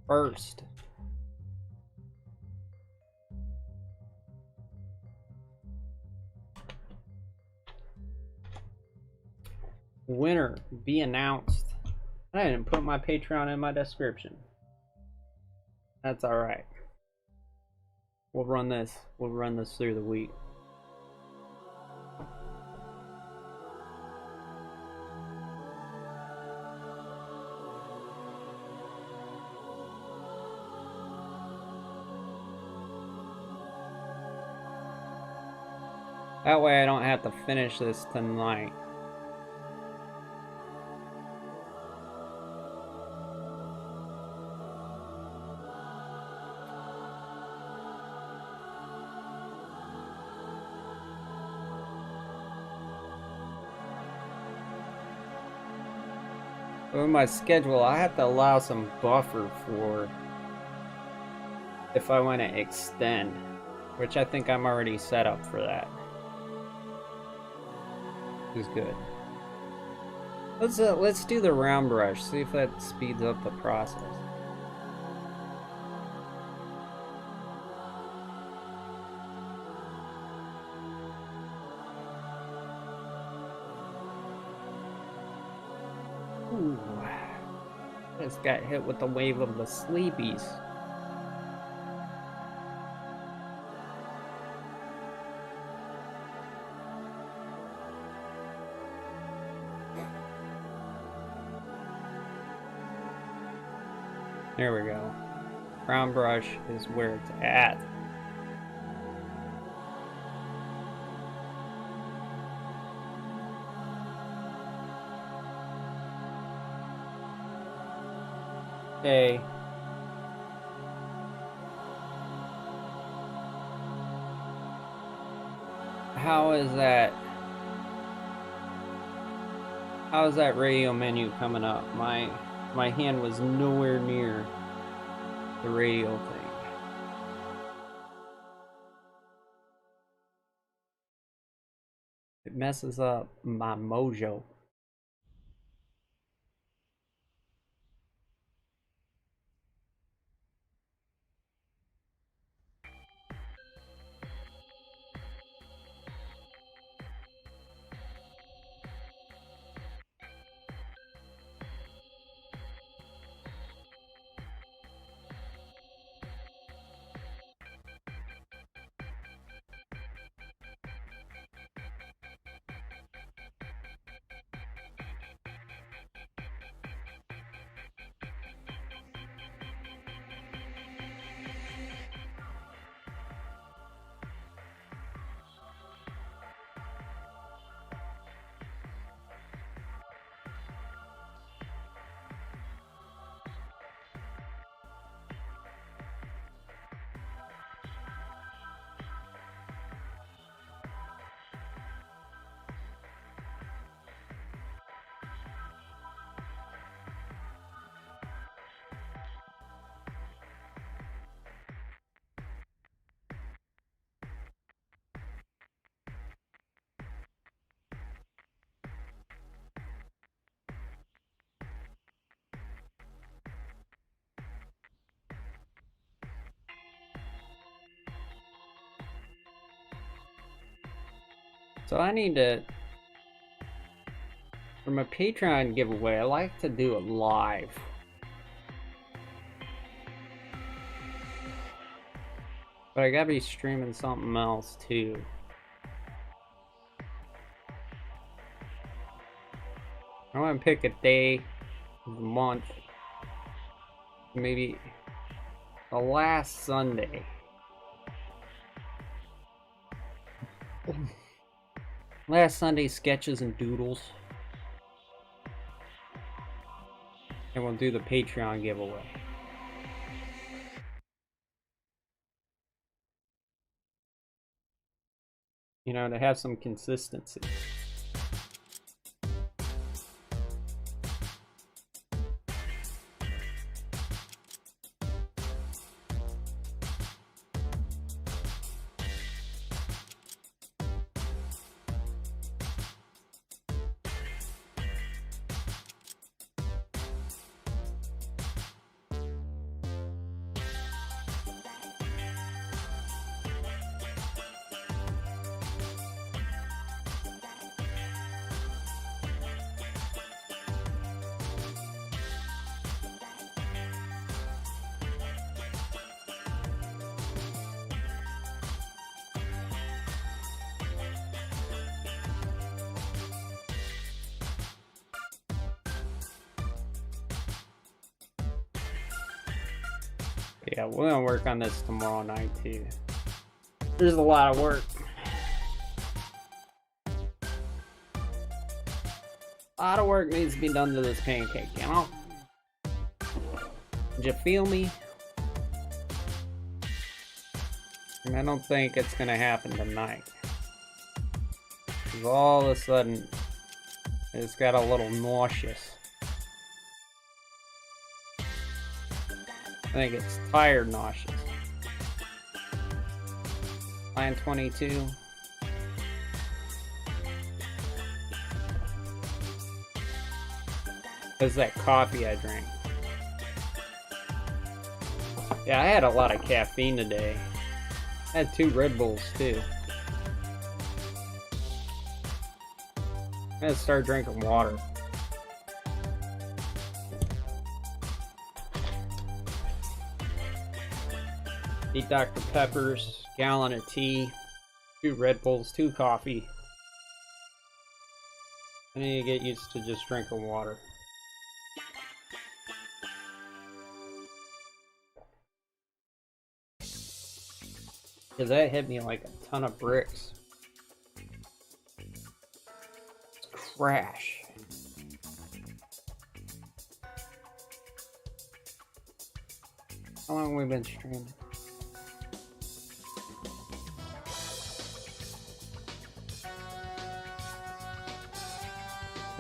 Speaker 1: First. Winner be announced. I didn't put my Patreon in my description. That's alright. We'll run this through the week. That way I don't have to finish this tonight. With my schedule, I have to allow some buffer for if I want to extend, which I think I'm already set up for that. Is good. Let's do the round brush, see if that speeds up the process. Ooh. Just got hit with the wave of the sleepies. There we go. Round brush is where it's at. Okay. How is that? How is that radio menu coming up? My hand was nowhere near the radio thing. It messes up my mojo. So I need to, for my Patreon giveaway, I like to do it live. But I gotta be streaming something else too. I want to pick a day of the month. Maybe the last Sunday. Last Sunday sketches and doodles. And we'll do the Patreon giveaway. You know, to have some consistency. Yeah, we're gonna work on this tomorrow night too. There's a lot of work. A lot of work needs to be done to this pancake, you know? Did you feel me? And I don't think it's gonna happen tonight. 'Cause all of a sudden, I just got a little nauseous. I think it's tired nauseous. Line 22. That's that coffee I drank. Yeah, I had a lot of caffeine today. I had 2 Red Bulls too. I'm gonna start drinking water. Eat Dr. Peppers, gallon of tea, 2 Red Bulls, 2 coffee. I need to get used to just drinking water. Because that hit me like a ton of bricks. Crash. How long have we been streaming?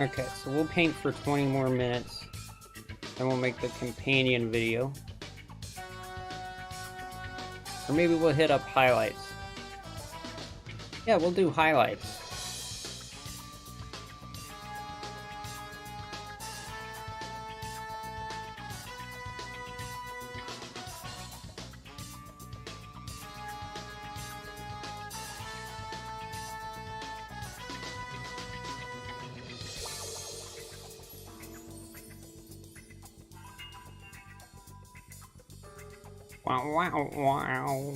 Speaker 1: Okay, so we'll paint for 20 more minutes. Then we'll make the companion video. Or maybe we'll hit up highlights. Yeah, we'll do highlights. Wow, wow, wow.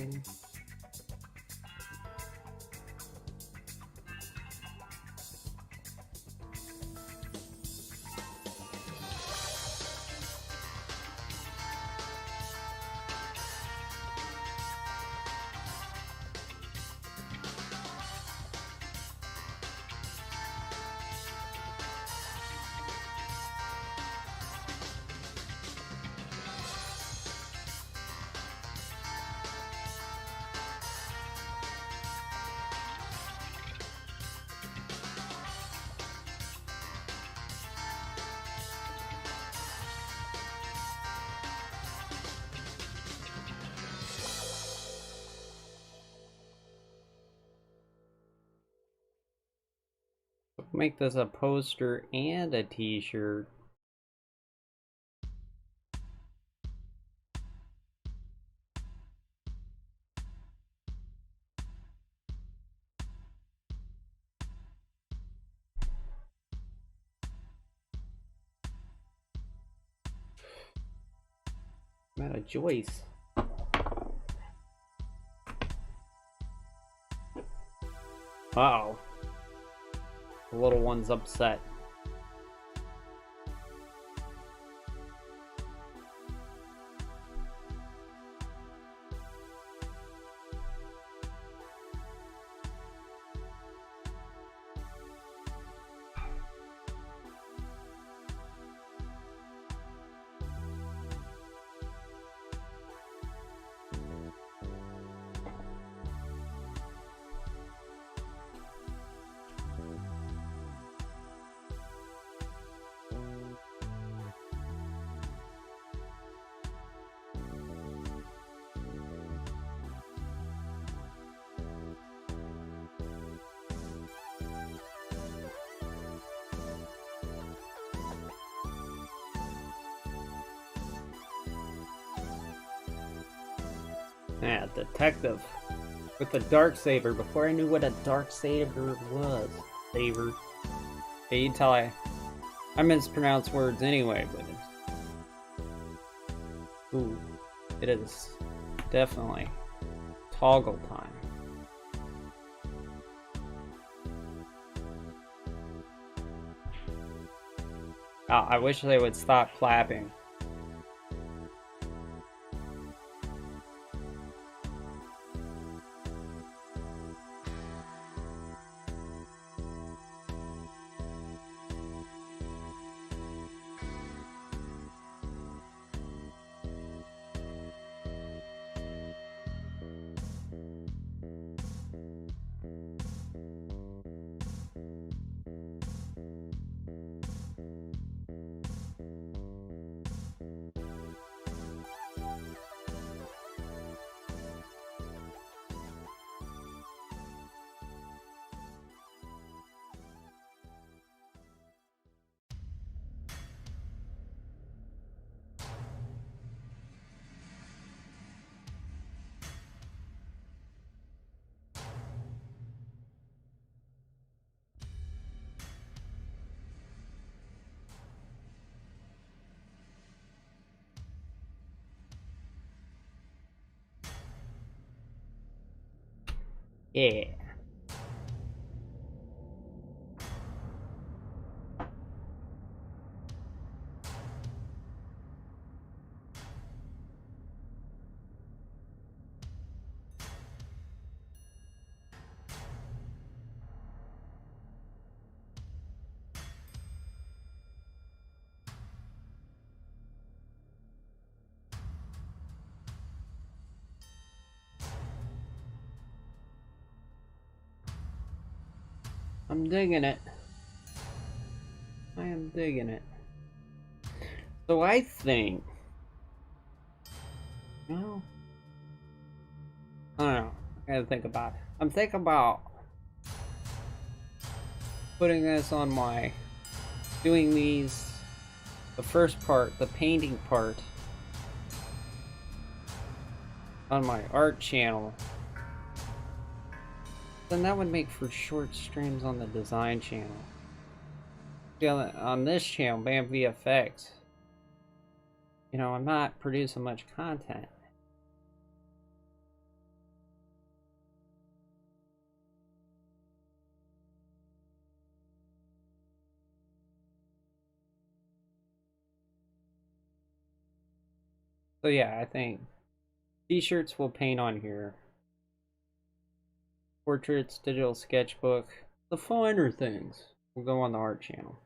Speaker 1: Make this a poster and a t-shirt. I'm out of Joyce. Uh-oh. The little one's upset. Yeah, detective with the dark saber before I knew what a dark saber was. Saber. Hey, you tell I mispronounce words anyway, but ooh, it is definitely toggle time. I wish they would stop clapping. Yeah. I'm digging it. I am digging it. So I think, well, I don't know. I gotta think about it. I'm thinking about putting this on my, doing these, the first part, the painting part, on my art channel. Then that would make for short streams on the design channel. Yeah, on this channel, BAM VFX, you know, I'm not producing much content. So yeah, I think t-shirts will paint on here. Portraits, digital sketchbook, the finer things will go on the art channel.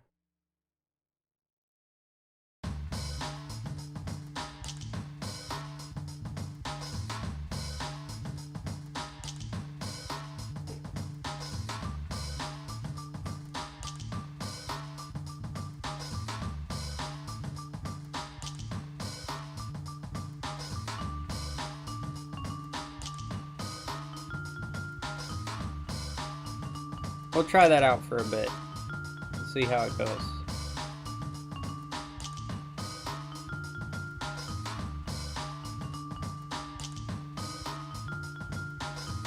Speaker 1: We'll try that out for a bit. See how it goes.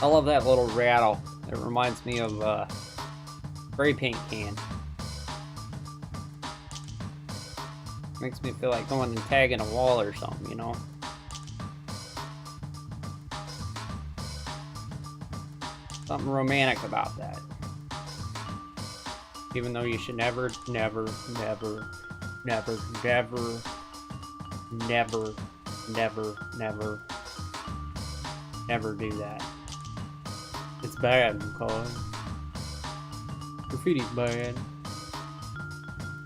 Speaker 1: I love that little rattle. It reminds me of a spray paint can. Makes me feel like going and tagging a wall or something, you know? something romantic about that. Even though you should never, never, never, never, never, never, never, never, never do that. It's bad, McCoy. Graffiti's bad.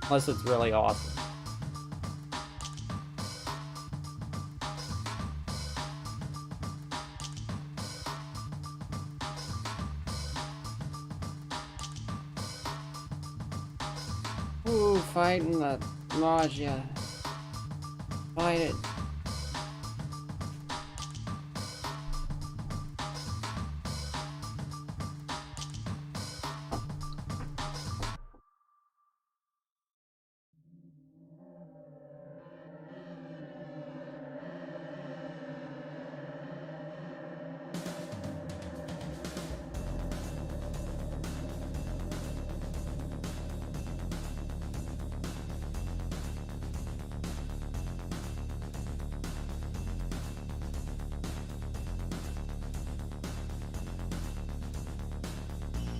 Speaker 1: Unless it's really awesome. Ooh, fighting the nausea. Fight it.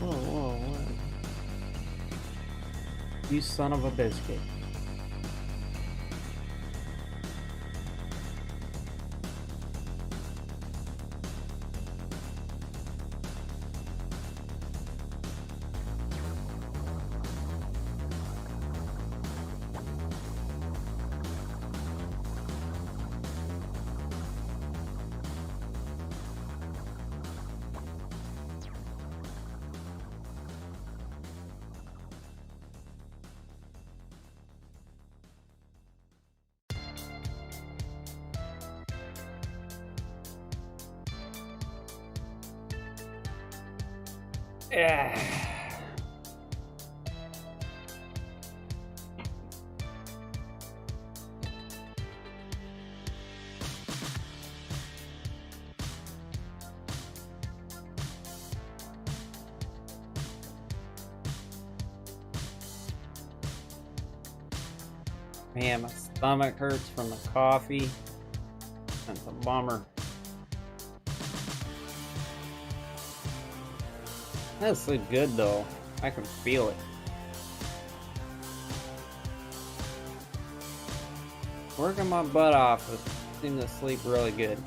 Speaker 1: Whoa, whoa, whoa. You son of a biscuit. Yeah. Man, my stomach hurts from the coffee. That's a bummer. I sleep good though. I can feel it. Working my butt off, I seem to sleep really good.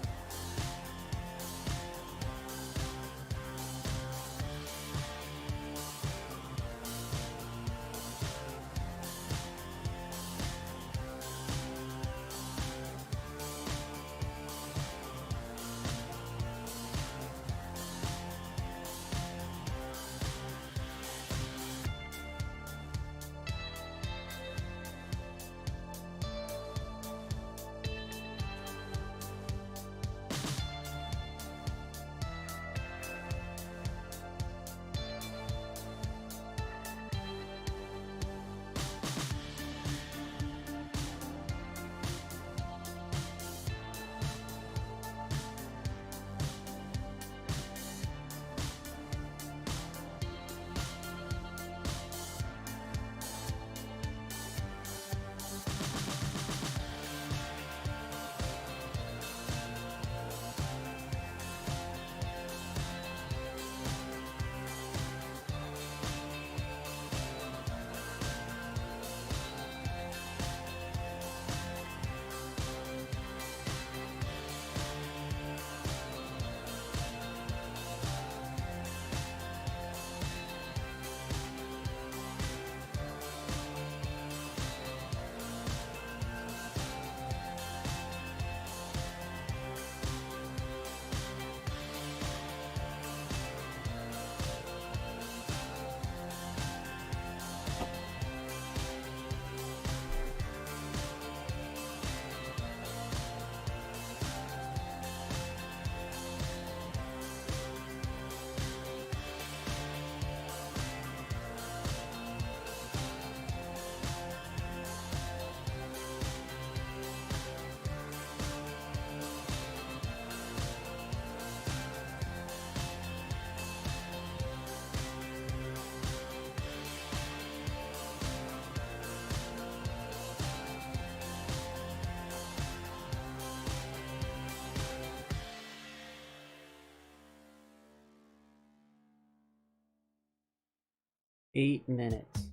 Speaker 1: 8 minutes.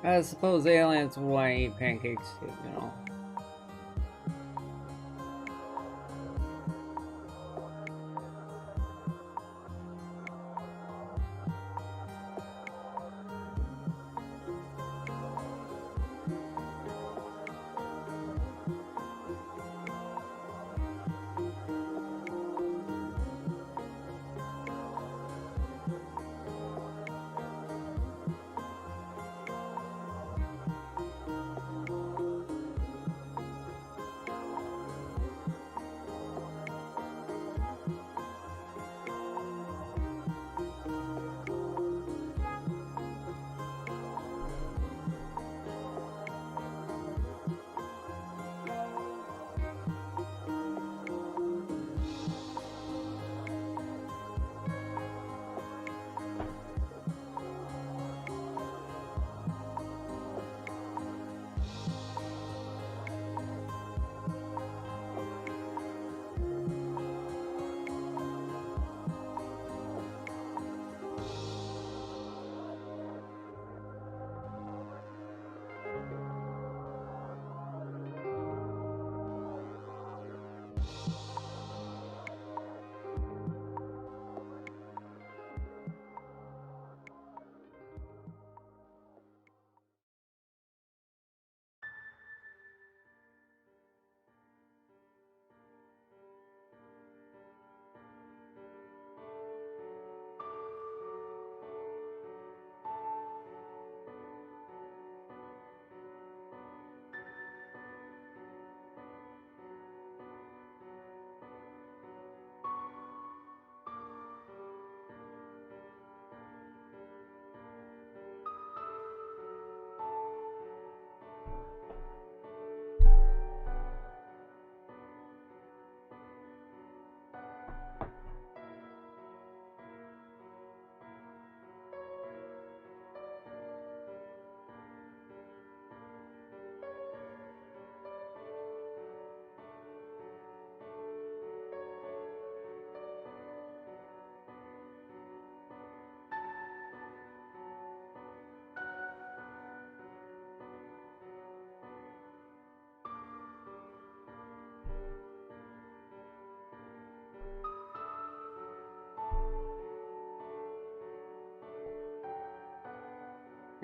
Speaker 1: I suppose aliens want to eat pancakes too, you know.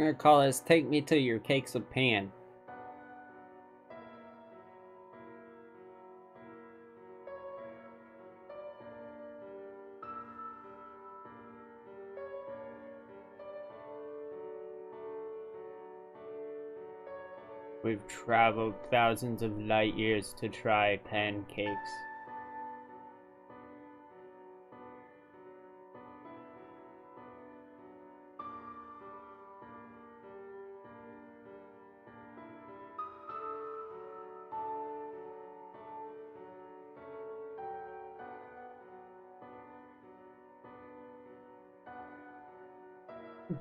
Speaker 1: gonna call this Take Me to Your Cakes of Pan. We've traveled thousands of light years to try pancakes.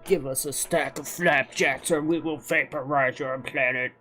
Speaker 1: Give us a stack of flapjacks or we will vaporize your planet.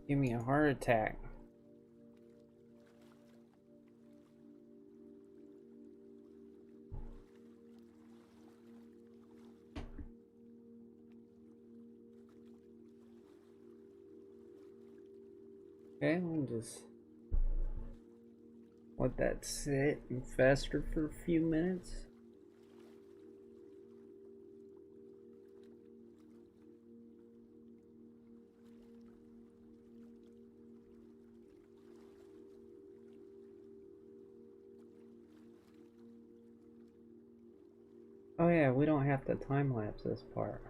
Speaker 1: Give me a heart attack. Okay, we'll just let that sit and fester for a few minutes. Oh yeah, we don't have to time-lapse this part.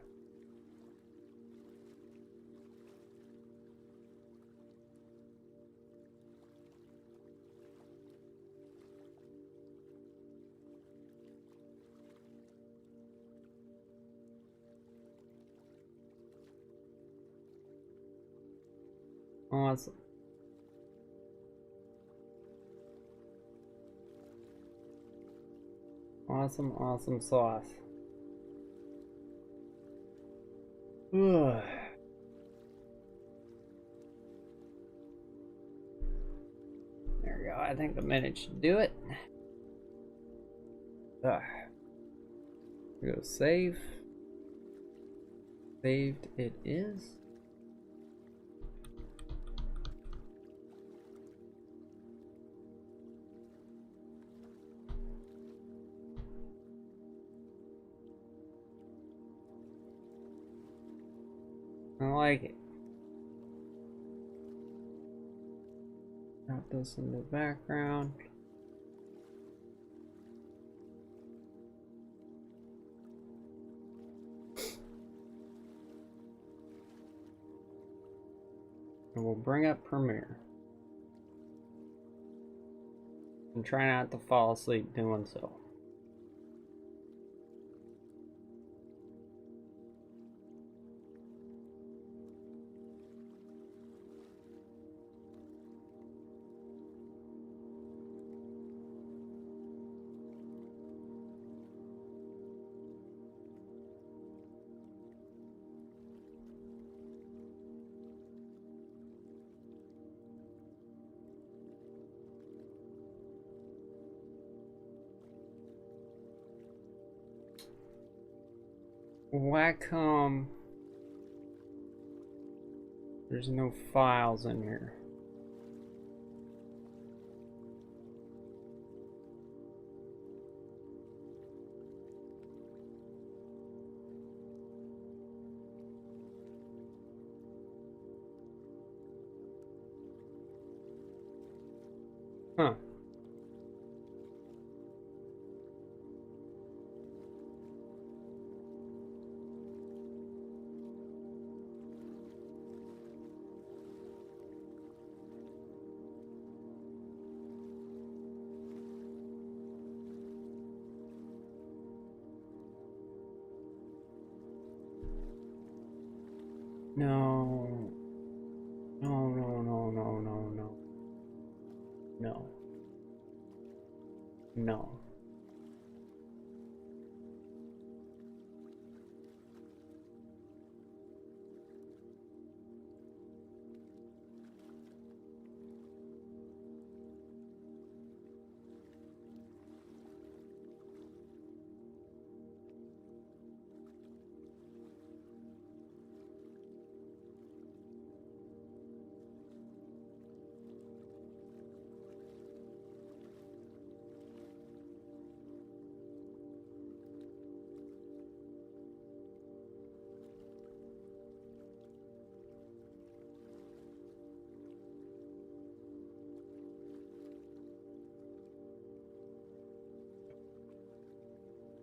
Speaker 1: Awesome. Awesome sauce. Ugh. There we go. I think a minute should do it. Ugh. Go save. Saved it is. I like it. Got this in the background. And we'll bring up Premiere. And try not to fall asleep doing so. Wacom. There's no files in here. Huh. No. No, no, no, no, no, no. No. No.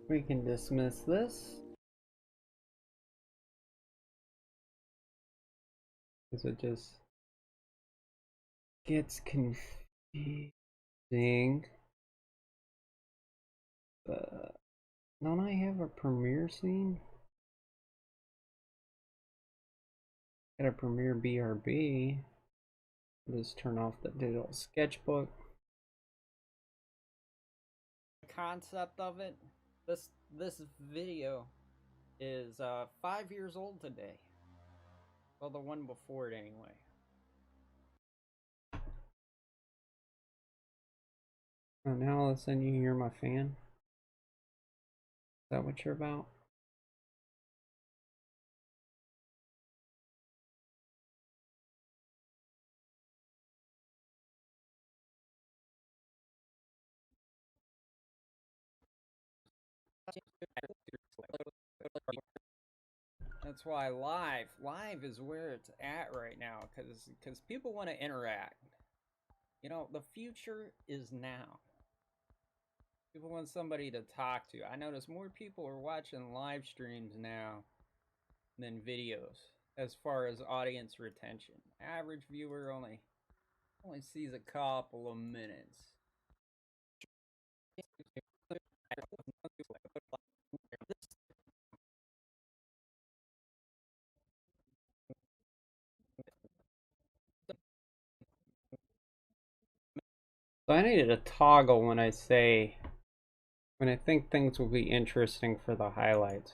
Speaker 1: We can dismiss this. Because it just gets confusing. Don't I have a premiere scene? Got a premiere BRB. Just turn off the digital sketchbook. The concept of it, this video is 5 years old today. Well, the one before it anyway. Oh, now all of a sudden you hear my fan? Is that what you're about? That's why live is where it's at right now, because people want to interact. You know, the future is now. People want somebody to talk to. I notice more people are watching live streams now than videos as far as audience retention. Average viewer only sees a couple of minutes. So I needed a toggle when I think things will be interesting for the highlights.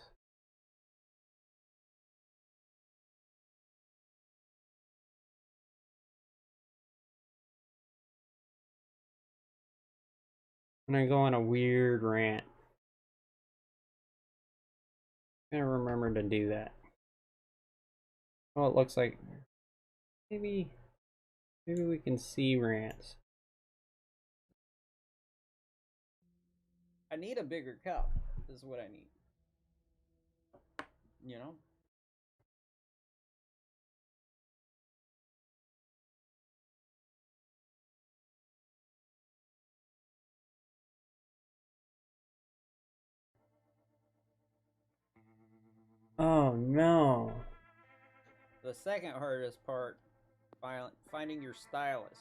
Speaker 1: When I go on a weird rant. I'm gonna remember to do that. Oh, it looks like maybe we can see rants. I need a bigger cup. This is what I need. You know? Oh no. The second hardest part, finding your stylus.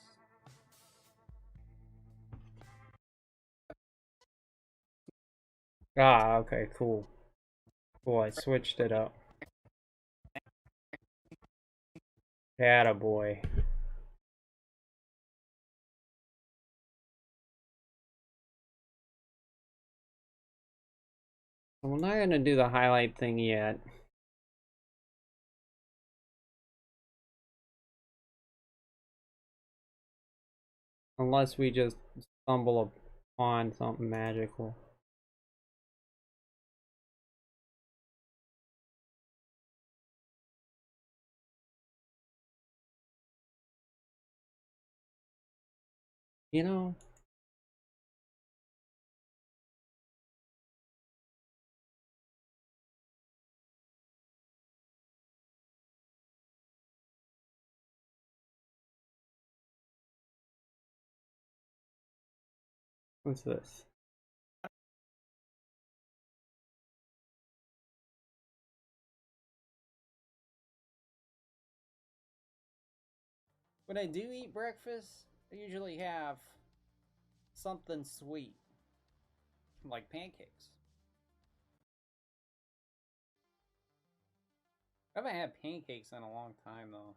Speaker 1: Ah, okay, cool. Cool, I switched it up. Attaboy. I'm not gonna do the highlight thing yet. Unless we just stumble upon something magical. You know, what's this? When I do eat breakfast, I usually have something sweet, like pancakes. I haven't had pancakes in a long time, though.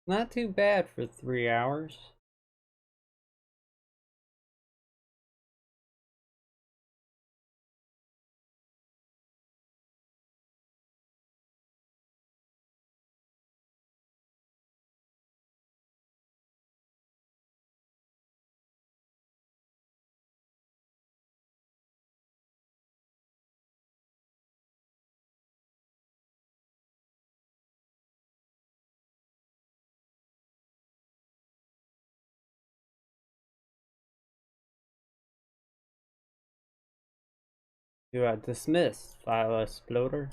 Speaker 1: Not too bad for 3 hours. You are dismissed, file exploder.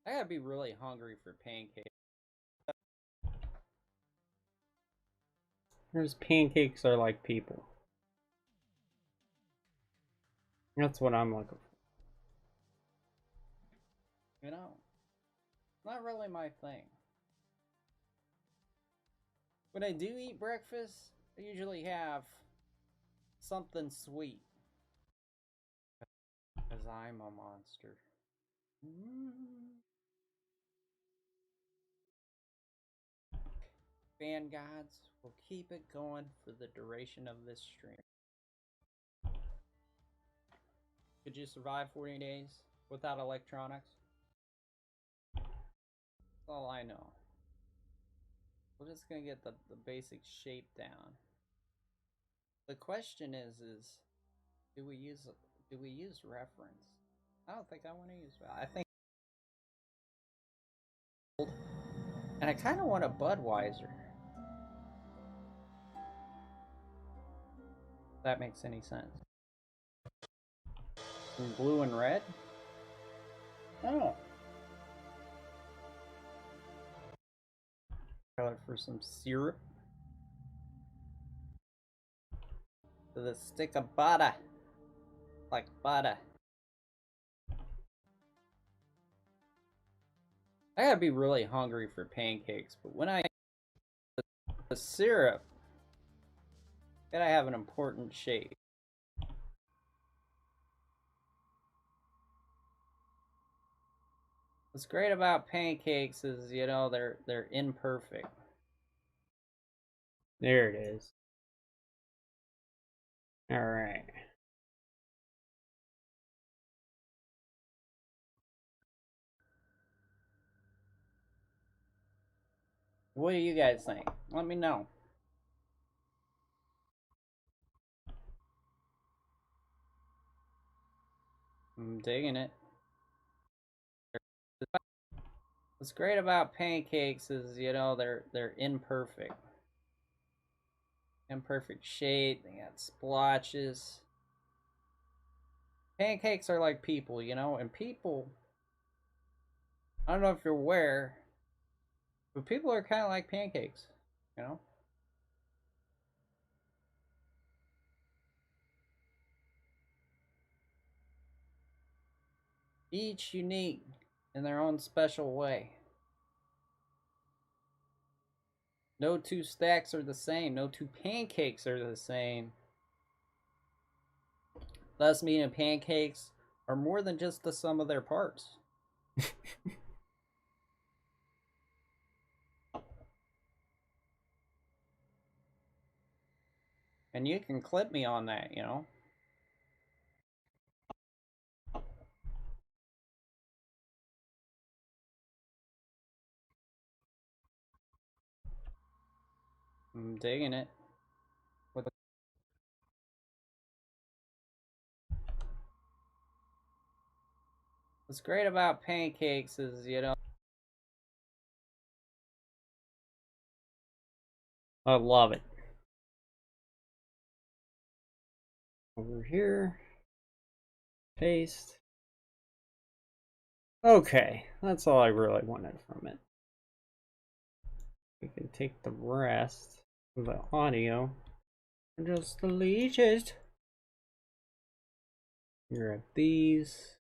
Speaker 1: I gotta be really hungry for pancakes. There's pancakes are like people. That's what I'm looking for. You know, not really my thing. When I do eat breakfast, I usually have something sweet. Because I'm a monster. Fan gods will keep it going for the duration of this stream. Could you survive 40 days without electronics? That's all I know. We're just gonna get the basic shape down. The question is do we use reference? I don't think I want to use. I think, and I kind of want a Budweiser. If that makes any sense. In blue and red. Oh. Color for some syrup. To the stick of butter. Like butter. I gotta be really hungry for pancakes, but when I the syrup, gotta have an important shape. What's great about pancakes is, you know, they're imperfect. There it is. All right. What do you guys think? Let me know. I'm digging it. What's great about pancakes is, you know, they're imperfect. Imperfect shade. They got splotches. Pancakes are like people, you know, and people, I don't know if you're aware, but people are kind of like pancakes, you know? Each unique in their own special way. No two stacks are the same. No two pancakes are the same. Thus, meaning pancakes are more than just the sum of their parts. And you can clip me on that, you know? I'm digging it. What's great about pancakes is, you know, I love it. Over here, paste. Okay, that's all I really wanted from it. We can take the rest of the audio and just delete it. Grab these.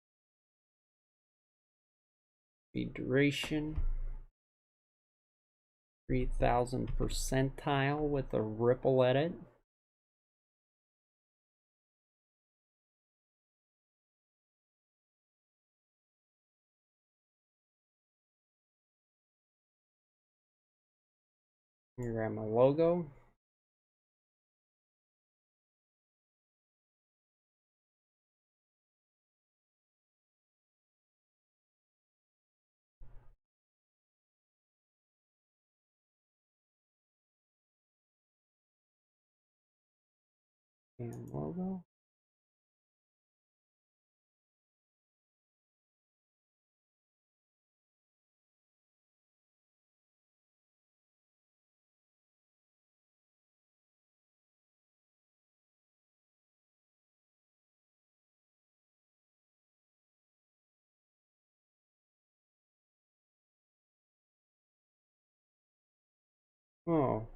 Speaker 1: Speed duration. 3000 percentile with a ripple edit. Grab my logo. And logo. Oh.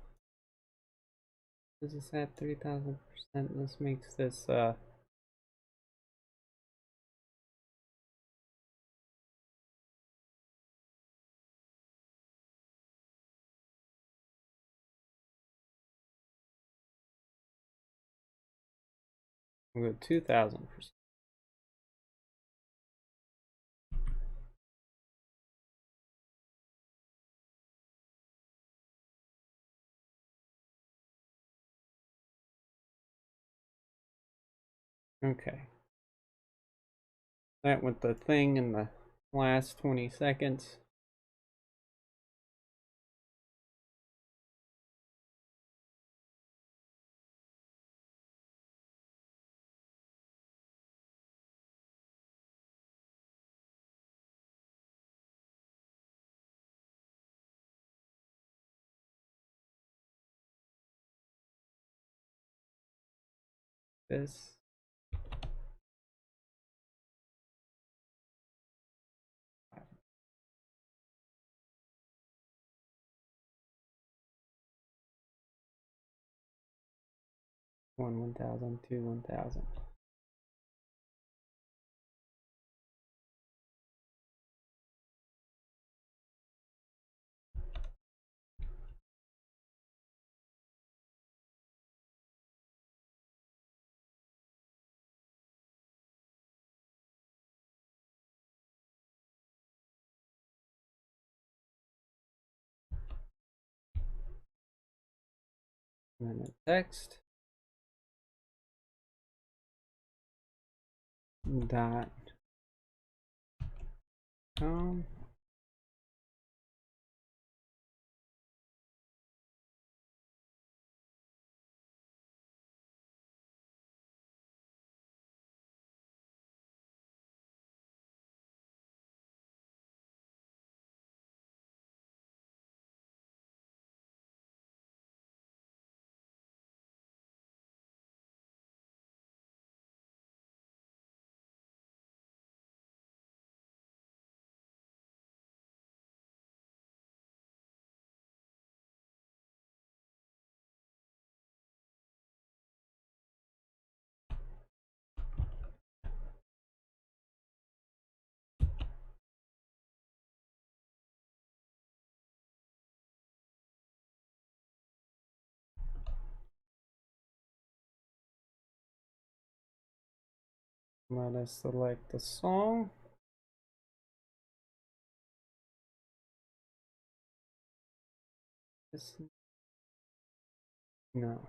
Speaker 1: This is at 3000%. This makes this we'll go 2000%. Okay. That with the thing in the last 20 seconds. This. One 1000, two 1000. And then the text. Dot com. Let us select the song. No.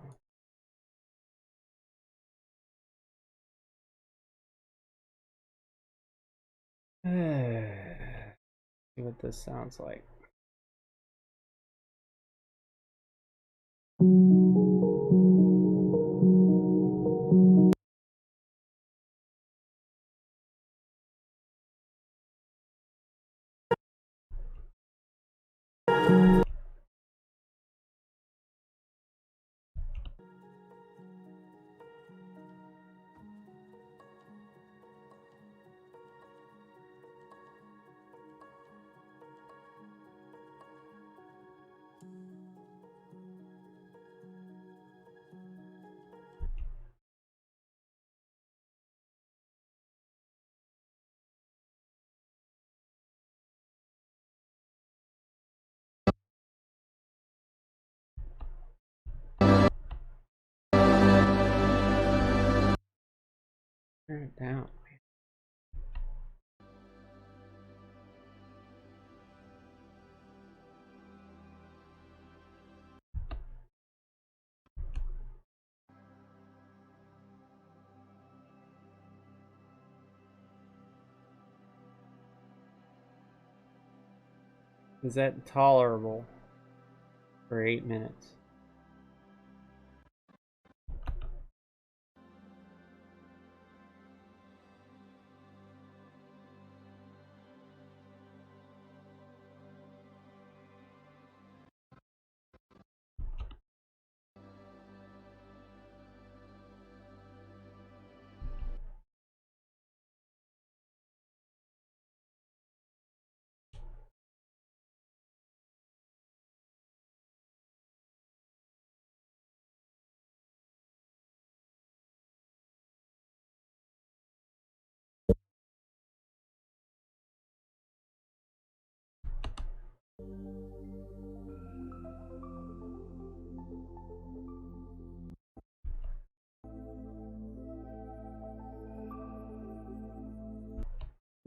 Speaker 1: See what this sounds like. Turn it down. Is that tolerable for 8 minutes?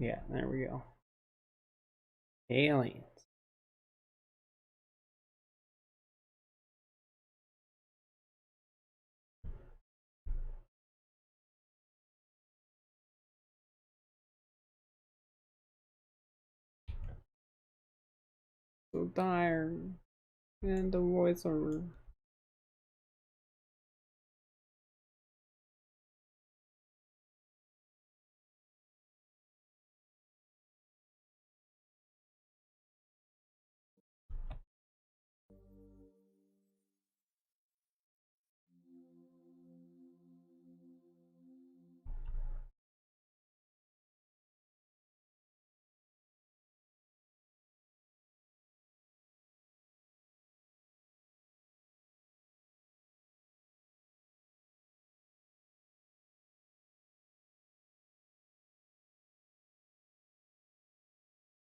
Speaker 1: Yeah, there we go. Aliens. So tired. And the voiceover.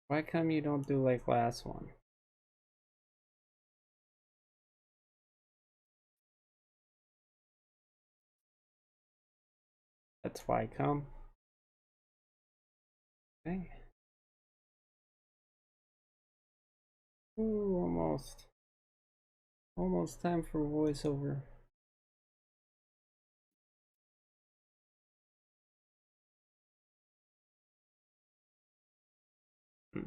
Speaker 1: Why come you don't do like last one? That's why I come. Okay. Ooh, almost. Almost time for voiceover. Hmm.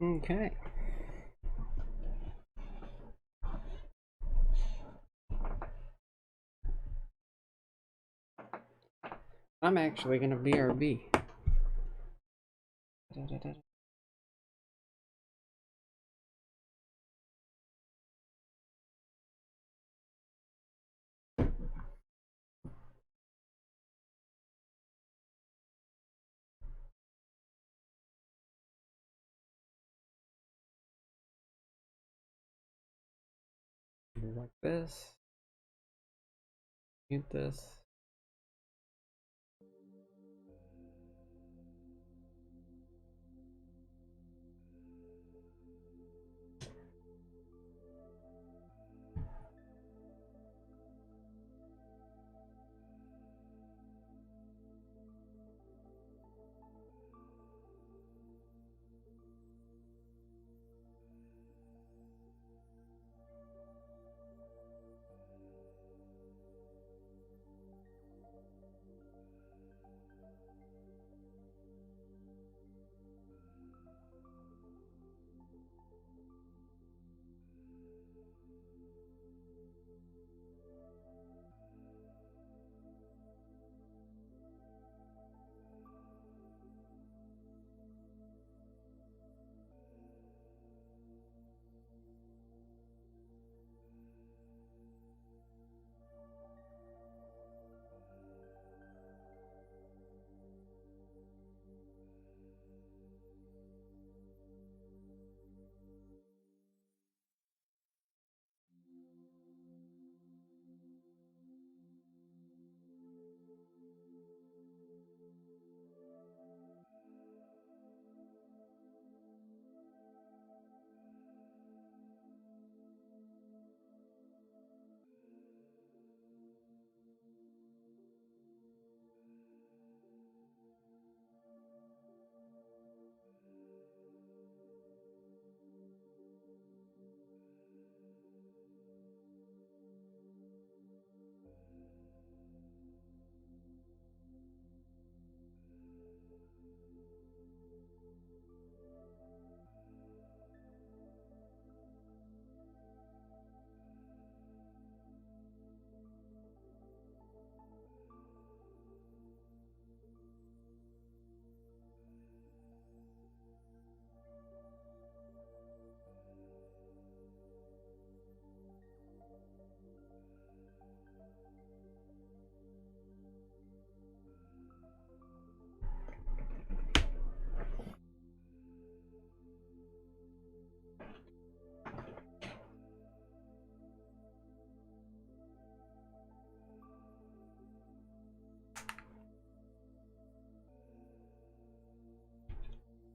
Speaker 1: Okay. I'm actually gonna BRB. like this. Mute this.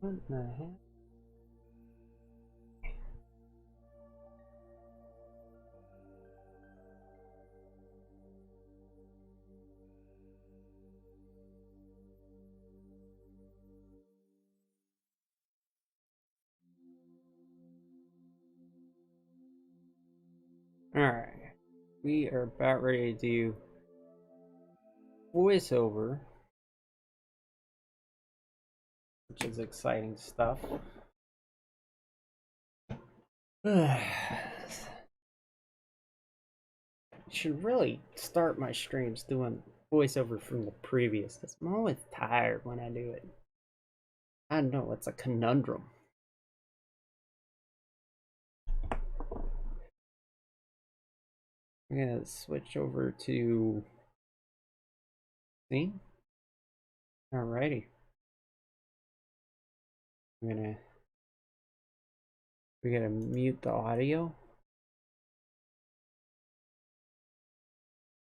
Speaker 1: What the heck? Alright, we are about ready to do voiceover, which is exciting stuff. Should really start my streams doing voiceover from the previous, because I'm always tired when I do it. I know, it's a conundrum. I'm gonna switch over to scene. Alrighty. We gotta mute the audio.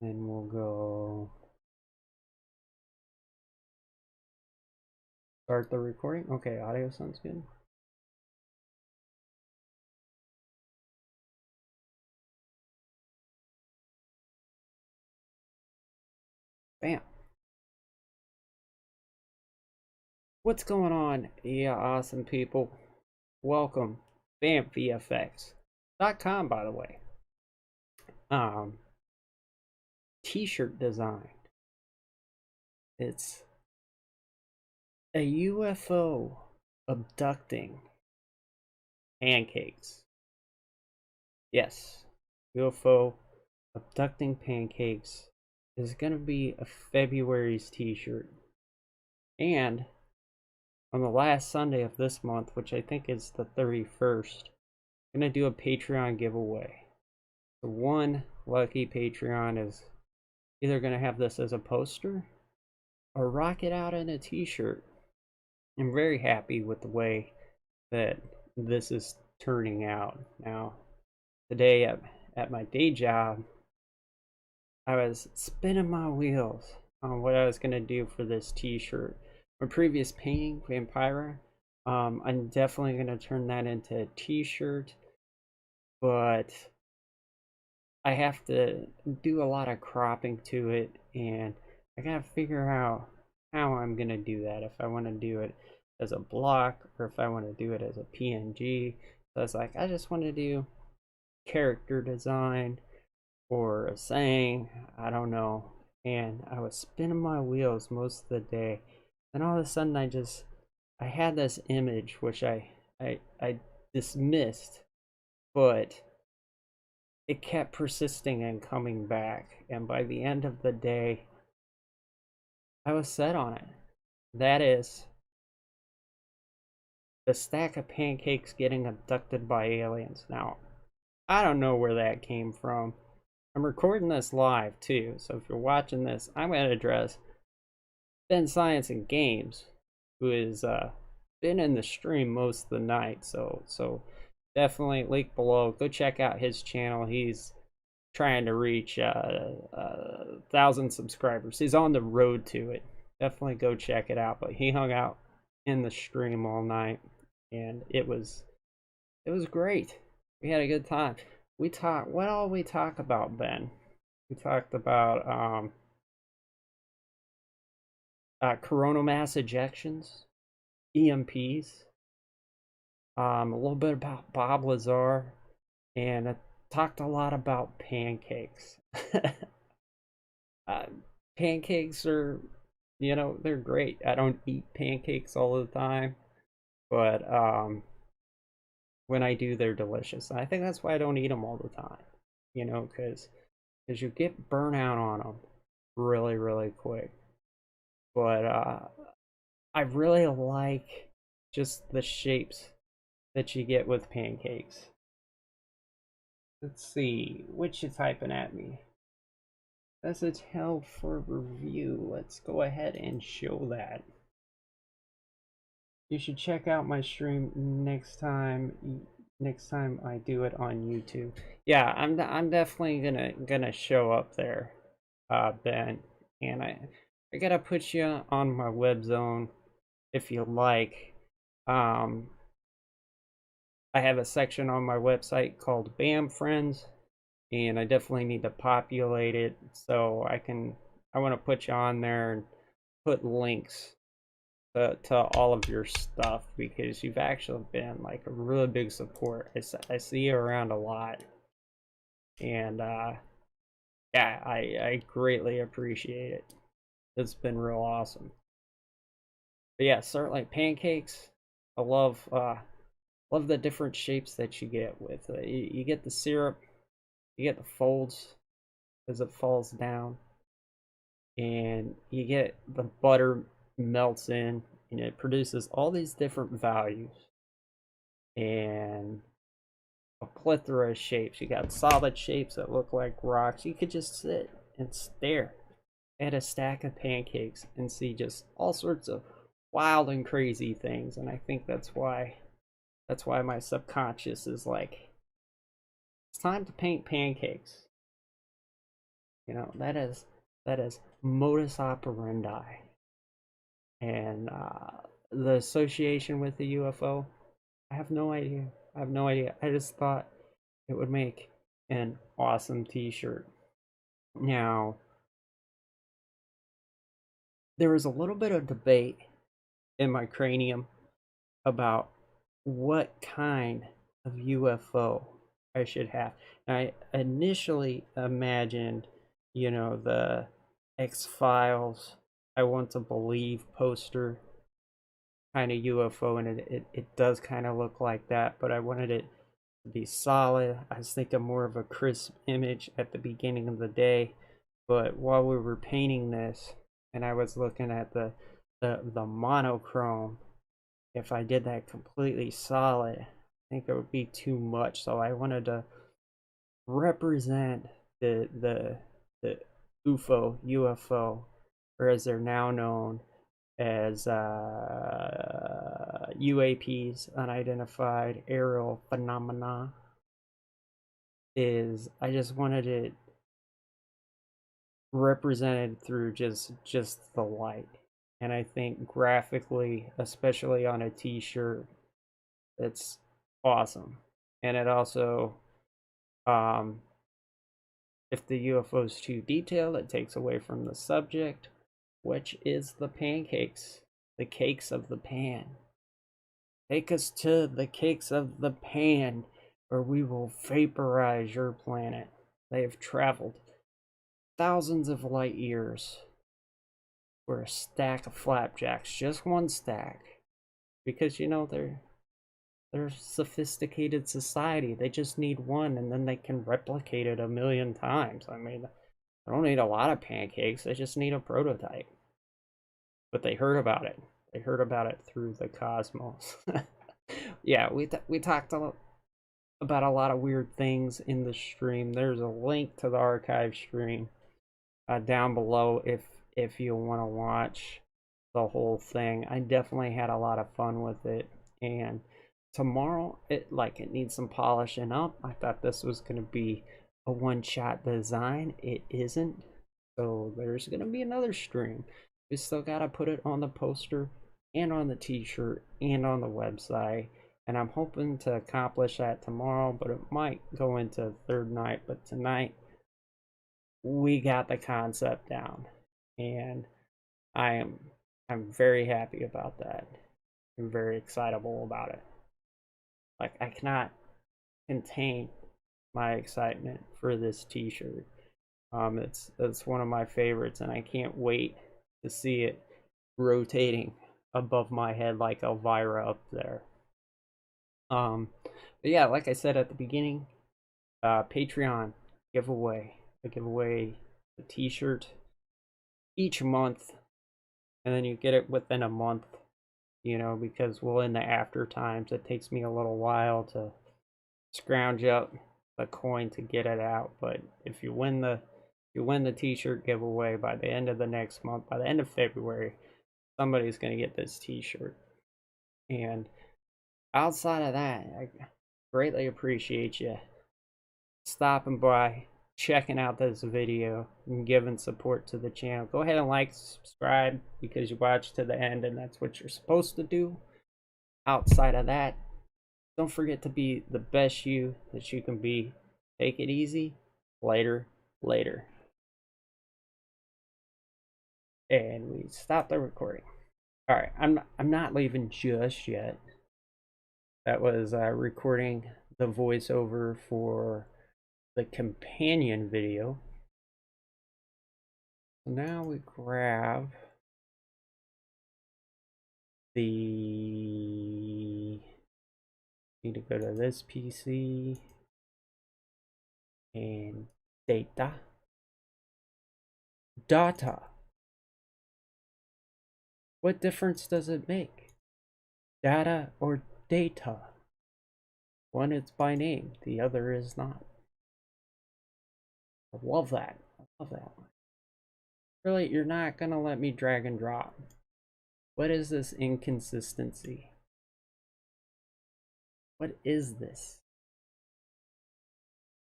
Speaker 1: And we'll go start the recording. Okay, audio sounds good. Bam. What's going on? Yeah, awesome people. Welcome. BamVFX.com, by the way. T-shirt design. It's a UFO abducting pancakes. Yes, UFO abducting pancakes is gonna be a February's t-shirt. And on the last Sunday of this month, which I think is the 31st, I'm gonna do a Patreon giveaway. The one lucky Patreon is either gonna have this as a poster or rock it out in a t-shirt. I'm very happy with the way that this is turning out. Now, today at my day job, I was spinning my wheels on what I was gonna do for this t-shirt. My previous painting, Vampira, I'm definitely gonna turn that into a t-shirt, but I have to do a lot of cropping to it, and I gotta figure out how I'm gonna do that. If I want to do it as a block or if I want to do it as a PNG. So it's like I just want to do character design or a saying, I don't know. And I was spinning my wheels most of the day. And all of a sudden I had this image which I dismissed, but it kept persisting and coming back. And by the end of the day, I was set on it. That is the stack of pancakes getting abducted by aliens. Now, I don't know where that came from. I'm recording this live too, so if you're watching this, I'm going to address Ben Science and Games, who has been in the stream most of the night. So definitely link below. Go check out his channel. He's trying to reach 1,000 subscribers. He's on the road to it. Definitely go check it out. But he hung out in the stream all night, and it was great. We had a good time. We talked. What all we talk about, Ben? We talked about coronal mass ejections, EMPs, a little bit about Bob Lazar, and I talked a lot about pancakes. uh, Pancakes are, they're great. I don't eat pancakes all the time, but when I do, they're delicious. And I think that's why I don't eat them all the time, because you get burnout on them really, really quick. But I really like just the shapes that you get with pancakes. Let's see, what you typing at me? Message held for review. Let's go ahead and show that. You should check out my stream next time. Next time I do it on YouTube. Yeah, I'm definitely gonna show up there, Ben. And I gotta put you on my web zone if you like. I have a section on my website called BAM Friends, and I definitely need to populate it so I want to put you on there and put links to all of your stuff, because you've actually been like a really big support. I see you around a lot, and yeah, I greatly appreciate it. It's been real awesome. But yeah, certainly pancakes. I love the different shapes that you get with you get the syrup, you get the folds as it falls down, and you get the butter melts in, and it produces all these different values and a plethora of shapes. You got solid shapes that look like rocks. You could just sit and stare at a stack of pancakes and see just all sorts of wild and crazy things. And I think that's why my subconscious is like, it's time to paint pancakes. That is modus operandi. And the association with the UFO, I have no idea. I just thought it would make an awesome t-shirt. Now, there was a little bit of debate in my cranium about what kind of UFO I should have. I initially imagined, the X-Files, I Want to Believe poster kind of UFO, and it does kind of look like that, but I wanted it to be solid. I was thinking more of a crisp image at the beginning of the day, but while we were painting this, and I was looking at the monochrome, if I did that completely solid, I think it would be too much. So I wanted to represent the UFO, or as they're now known as UAPs, unidentified aerial phenomena. is I just wanted it represented through just the light. And I think graphically, especially on a t-shirt, it's awesome. And it also, um, if the UFO is too detailed, it takes away from the subject, which is the pancakes, the cakes of the pan. Take us to the cakes of the pan, or we will vaporize your planet. They have traveled thousands of light years for a stack of flapjacks, just one stack. Because you know they're a sophisticated society. They just need one and then they can replicate it a million times. I mean, I don't need a lot of pancakes, they just need a prototype. But they heard about it. They heard about it through the cosmos. Yeah, we talked about a lot of weird things in the stream. There's a link to the archive stream down below if you want to watch the whole thing. I definitely had a lot of fun with it, and tomorrow it needs some polishing up. I thought this was going to be a one-shot design. It isn't, so there's going to be another stream. We still got to put it on the poster and on the t-shirt and on the website, and I'm hoping to accomplish that tomorrow, but it might go into third night. But tonight we got the concept down, and I'm very happy about that. I'm very excitable about it. Like, I cannot contain my excitement for this t-shirt. It's one of my favorites, and I can't wait to see it rotating above my head like Elvira up there. But yeah, like I said at the beginning, Patreon giveaway. I give away a t-shirt each month, and then you get it within a month, you know, because well, in the after times it takes me a little while to scrounge up the coin to get it out. But if you win the t-shirt giveaway by the end of the next month, by the end of February, somebody's going to get this t-shirt. And outside of that, I greatly appreciate you stopping by, checking out this video, and giving support to the channel. Go ahead and like, subscribe, because you watched to the end, and that's what you're supposed to do. Outside of that, don't forget to be the best you that you can be. Take it easy. Later. And we stop the recording. All right, I'm not leaving just yet. That was recording the voiceover for the companion video. So now we grab the, need to go to this PC and data. What difference does it make? Data or data? One is by name, the other is not. I love that. I love that one. Really, you're not gonna let me drag and drop. What is this inconsistency? What is this?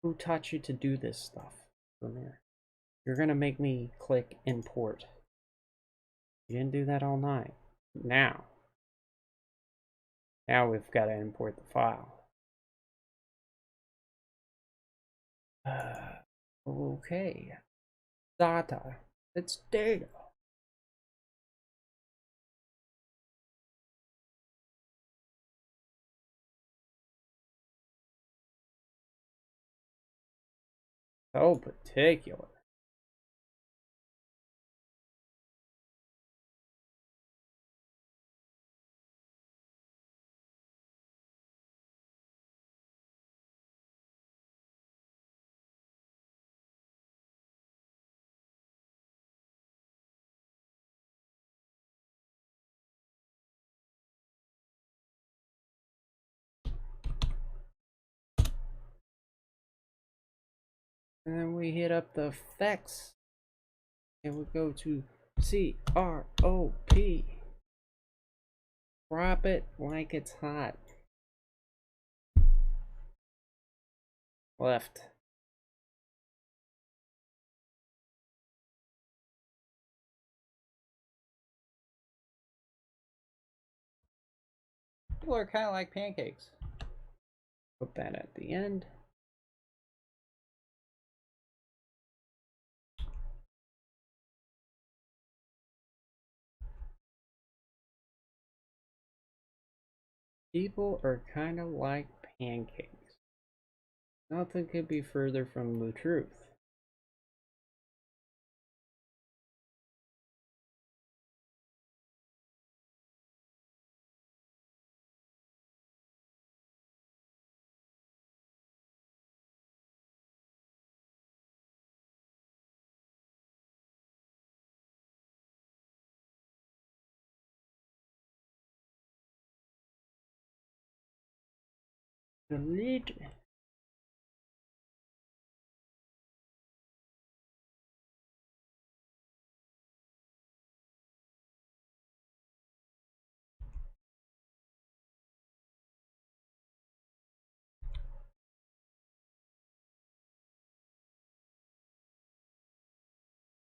Speaker 1: Who taught you to do this stuff, Premiere? You're gonna make me click import. You didn't do that all night. Now we've got to import the file. Okay. Data. It's data. So particular. And then we hit up the effects, and we go to CROP. Drop it like it's hot. Left. People are kind of like pancakes. Put that at the end. People are kind of like pancakes. Nothing could be further from the truth. Delete.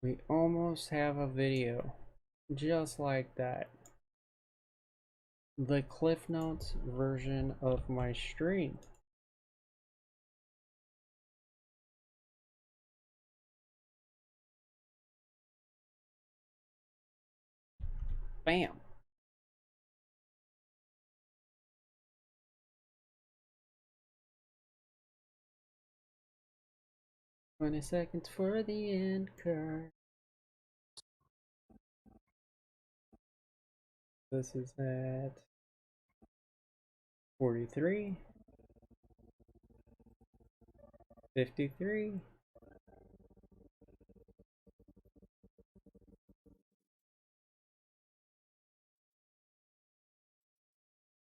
Speaker 1: We almost have a video just like that. The Cliff Notes version of my stream. Bam. 20 seconds for the end card. This is at 43, 53.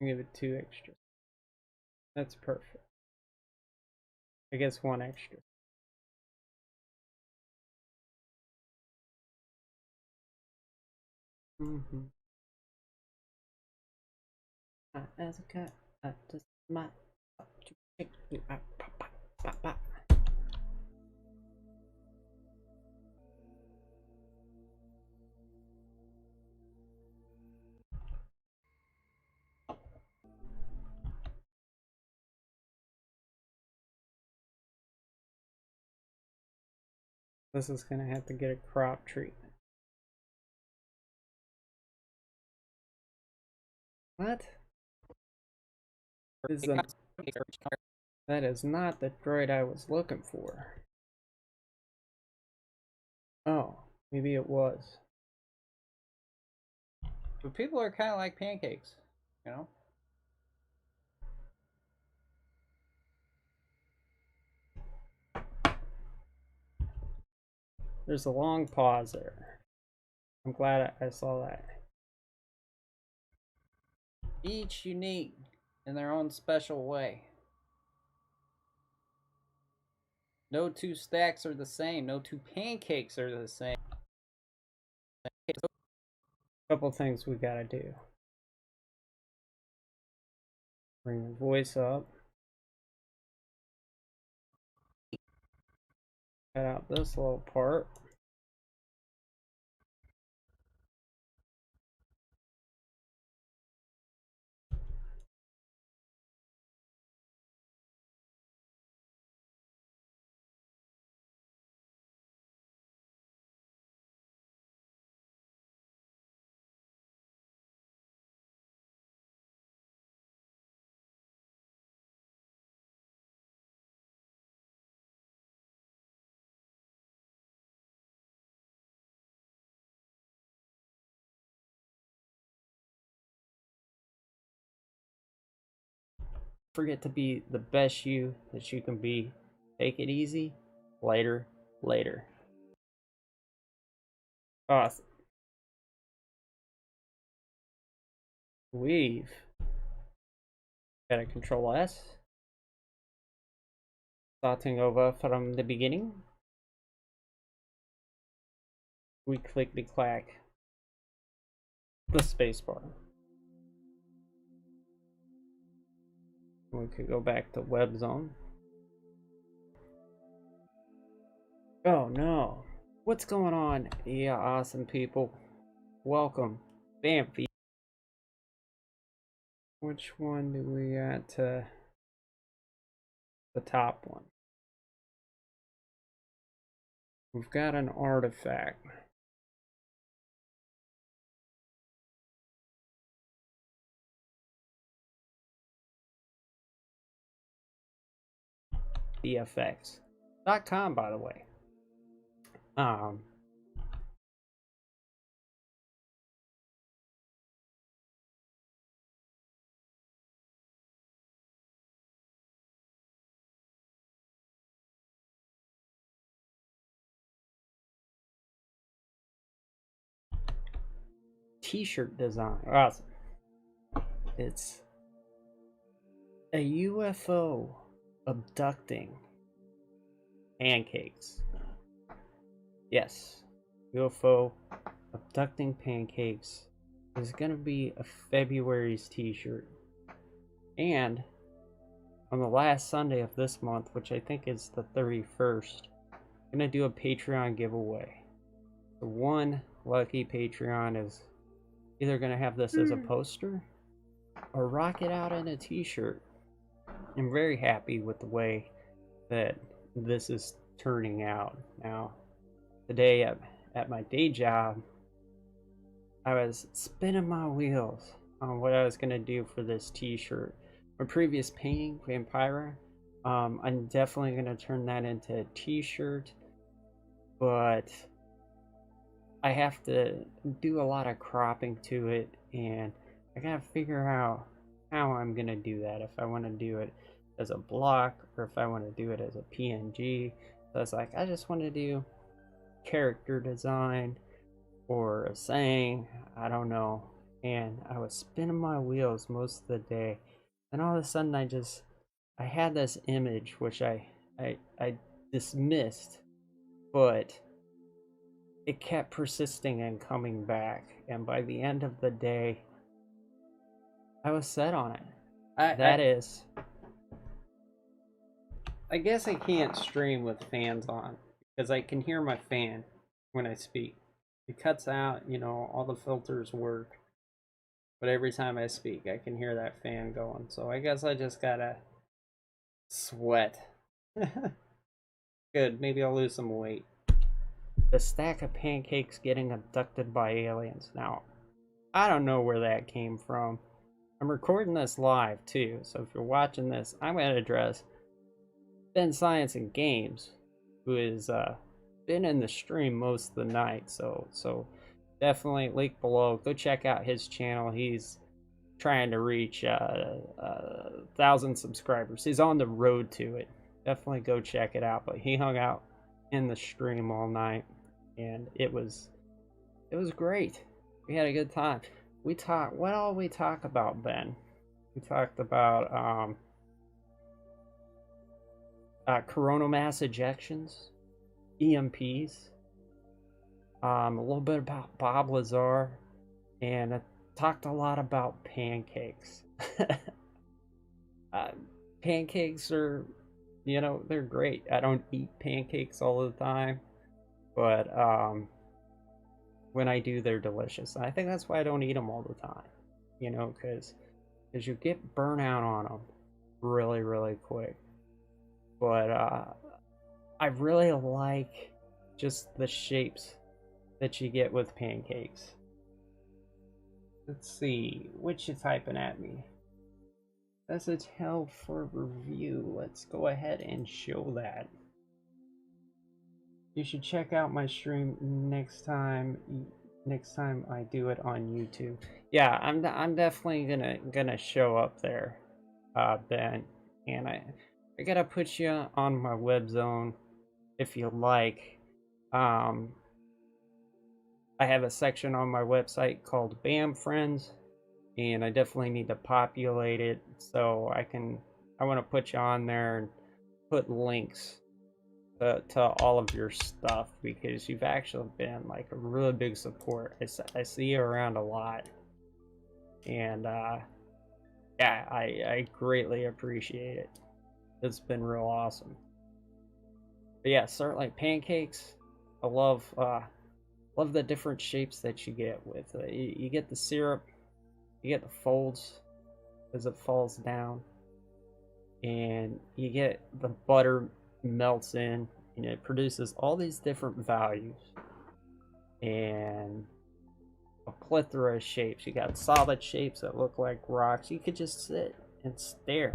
Speaker 1: Give it 2 extra. That's perfect. I guess 1 extra. As a cat, I just might to pick you up. This is gonna have to get a crop treatment. What? That is not the droid I was looking for. Oh, maybe it was. But people are kind of like pancakes, you know? There's a long pause there. I'm glad I saw that. Each unique in their own special way. No 2 stacks are the same. No 2 pancakes are the same. Couple things we gotta do. Bring the voice up. Cut out this little part. Forget to be the best you that you can be. Take it easy. Later. Awesome. We've got a Control S. Starting over from the beginning. We clickety clack the spacebar. We could go back to web zone. Oh no. What's going on? Yeah, awesome people. Welcome. Bam. which one do we got to the top one? We've got an artifact. VFX.com, by the way. T-shirt design. Awesome. It's a UFO abducting pancakes. Yes, UFO abducting pancakes is gonna be a February's t-shirt. And on the last Sunday of this month, which I think is the 31st, I'm gonna do a Patreon giveaway. The one lucky Patreon is either gonna have this as a poster or rock it out in a t-shirt. I'm very happy with the way that this is turning out. Now, today at my day job, I was spinning my wheels on what I was gonna do for this t-shirt. My previous painting, Vampira, I'm definitely gonna turn that into a t-shirt, but I have to do a lot of cropping to it, and I gotta figure out how I'm gonna do that. If I want to do it as a block or if I want to do it as a PNG. So it's like, I just want to do character design or a saying, I don't know. And I was spinning my wheels most of the day, and all of a sudden I had this image which I dismissed, but it kept persisting and coming back, and by the end of the day I was set on it. I guess I can't stream with fans on because I can hear my fan when I speak. It cuts out, all the filters work, but every time I speak I can hear that fan going, so I guess I just gotta sweat. Good, maybe I'll lose some weight. The stack of pancakes getting abducted by aliens. Now, I don't know where that came from. I'm recording this live too, so if you're watching this, I'm going to address Ben Science and Games, who has been in the stream most of the night. So definitely link below. Go check out his channel. He's trying to reach 1,000 subscribers. He's on the road to it. Definitely go check it out. But he hung out in the stream all night, and it was great. We had a good time. What all we talk about, Ben? We talked about coronal mass ejections, EMPs, a little bit about Bob Lazar, and I talked a lot about pancakes. Pancakes are, they're great. I don't eat pancakes all the time, but when I do, they're delicious. And I think that's why I don't eat them all the time, because you get burnout on them really, really quick. But I really like just the shapes that you get with pancakes. Let's see, what you typing at me? Message held for review. Let's go ahead and show that. You should check out my stream next time I do it on YouTube. Yeah, I'm definitely gonna show up there, Ben, and I gotta put you on my web zone if you like. I have a section on my website called BAM Friends, and I definitely need to populate it, so I want to put you on there and put links to all of your stuff, because you've actually been like a really big support. I see you around a lot, and yeah, I greatly appreciate it. It's been real awesome. But yeah, certainly pancakes. I love the different shapes that you get with you get the syrup, you get the folds, as it falls down, and you get the butter melts in, and it produces all these different values and a plethora of shapes. You got solid shapes that look like rocks. You could just sit and stare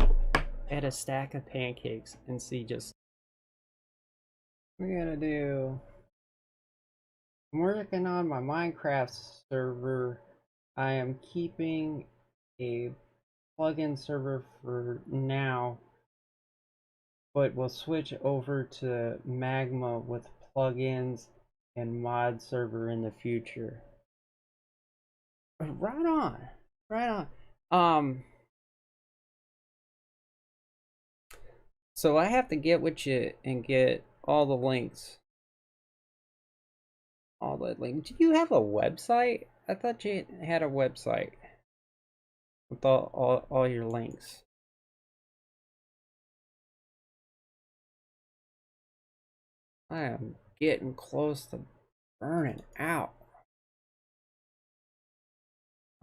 Speaker 1: at a stack of pancakes and see just. We're gonna do. I'm working on my Minecraft server. I am keeping a plugin server for now, but we'll switch over to Magma with plugins and mod server in the future. Right on, right on. So I have to get with you and get all the links. All the links. Do you have a website? I thought you had a website with all your links. I am getting close to burning out.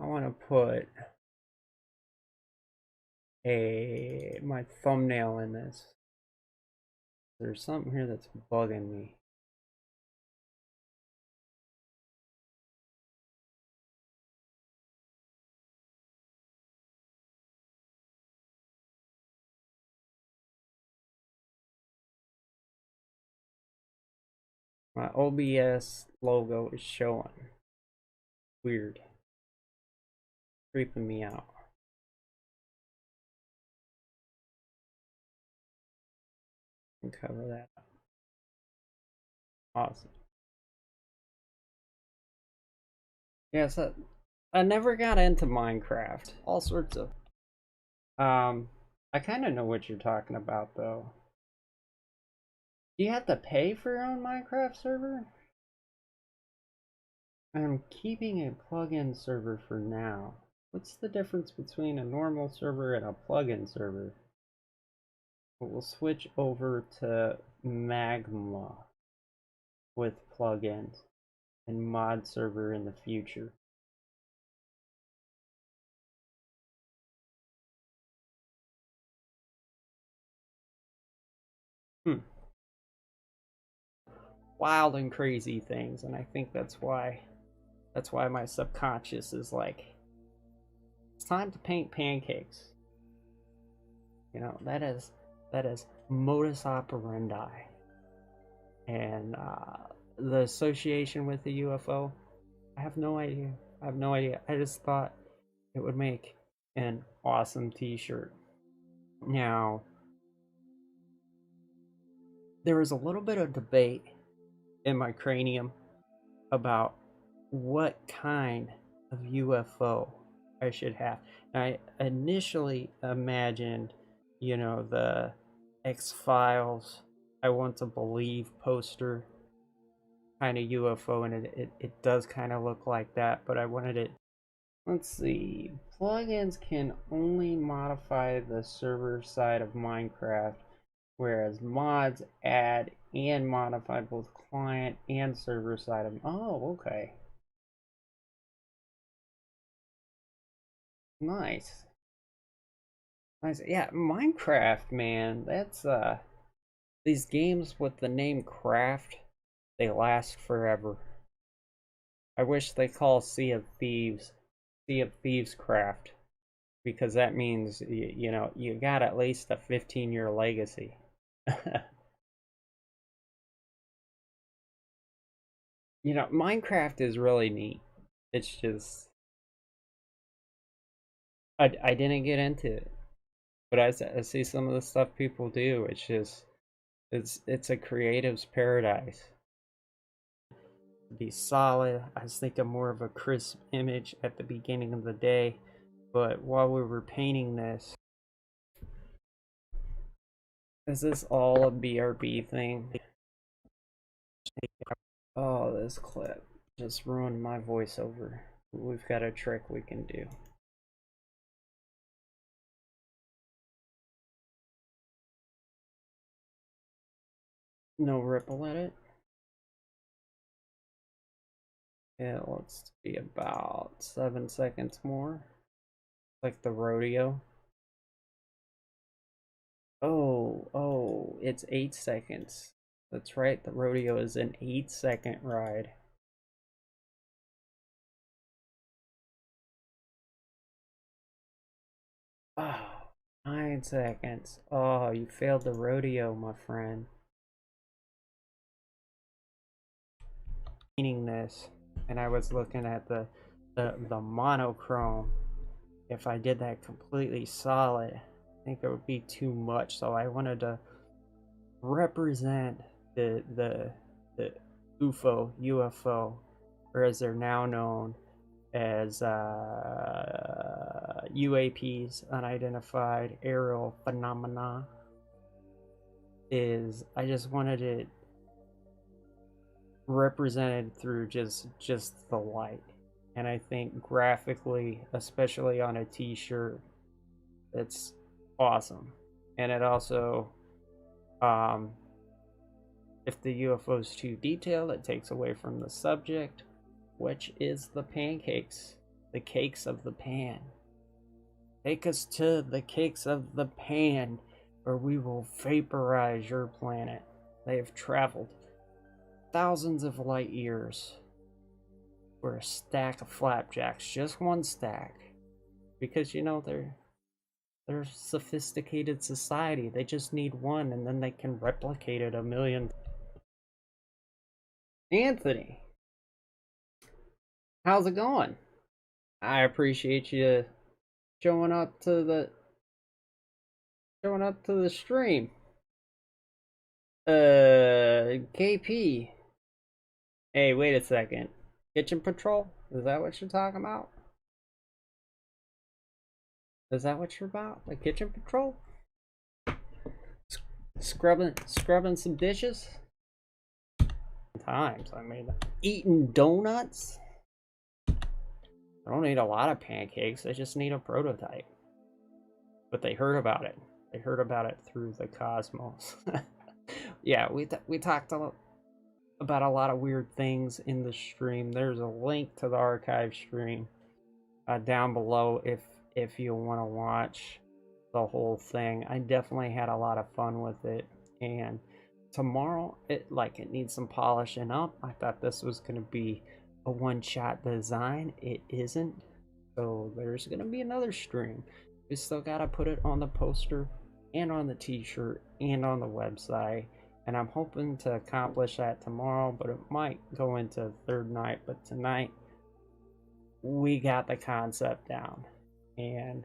Speaker 1: I want to put my thumbnail in this. There's something here that's bugging me. My OBS logo is showing. Weird. Creeping me out. And cover that up. Awesome. Yeah, so I never got into Minecraft. All sorts of. I kind of know what you're talking about, though. Do you have to pay for your own Minecraft server? I'm keeping a plugin server for now. What's the difference between a normal server and a plugin server? We'll switch over to Magma with plugins and mod server in the future. Wild and crazy things, and I think that's why my subconscious is like, it's time to paint pancakes. You know, that is modus operandi. And the association with the UFO, I have no idea. I just thought it would make an awesome t-shirt. Now, there was a little bit of debate in my cranium about what kind of UFO I should have. I initially imagined, the X-Files, I Want to Believe poster kind of UFO, and it does kind of look like that, but I wanted it. Let's see. Plugins can only modify the server side of Minecraft, whereas mods add and modify both client and server side of. Oh, okay. Nice. Nice. Yeah, Minecraft, man. That's these games with the name craft, they last forever. I wish they call Sea of Thieves craft, because that means you got at least a 15-year legacy. Minecraft is really neat. It's just I didn't get into it, but I see some of the stuff people do. It's just it's a creative's paradise. Be solid. I was thinking more of a crisp image at the beginning of the day, but while we were painting this, is this all a BRB thing? Oh, this clip just ruined my voiceover. We've got a trick we can do. No ripple in it. Yeah, let's be about 7 seconds more. Like the rodeo. Oh, it's 8 seconds. That's right, the rodeo is an 8 second ride. Oh, 9 seconds. Oh, you failed the rodeo, my friend. Meaning this, and I was looking at the monochrome. If I did that completely solid, I think it would be too much. So I wanted to represent the UFO, or as they're now known as UAPs, unidentified aerial phenomena. Is I just wanted it represented through just the light, and I think graphically, especially on a t-shirt, it's awesome. And it also, um if the UFO is too detailed, it takes away from the subject, which is the pancakes, the cakes of the pan. Take us to the cakes of the pan, where we will vaporize your planet. They have traveled thousands of light years for a stack of flapjacks, just one stack, because you know they're sophisticated society. They just need one, and then they can replicate it a million. Anthony, how's it going? I appreciate you showing up to the stream. KP. Hey, wait a second. Kitchen Patrol? Is that what you're talking about? Is that what you're about? The Kitchen Patrol? Scrubbing some dishes? Times, I mean, eating donuts? I don't need a lot of pancakes, I just need a prototype. But they heard about it. They heard about it through the cosmos. Yeah, we talked about a lot of weird things in the stream. There's a link to the archive stream down below if you want to watch the whole thing. I definitely had a lot of fun with it, and tomorrow it needs some polishing up. I thought this was going to be a one-shot design. It isn't, so there's going to be another stream. We still got to put it on the poster and on the t-shirt and on the website, and I'm hoping to accomplish that tomorrow, but it might go into third night. But tonight we got the concept down, and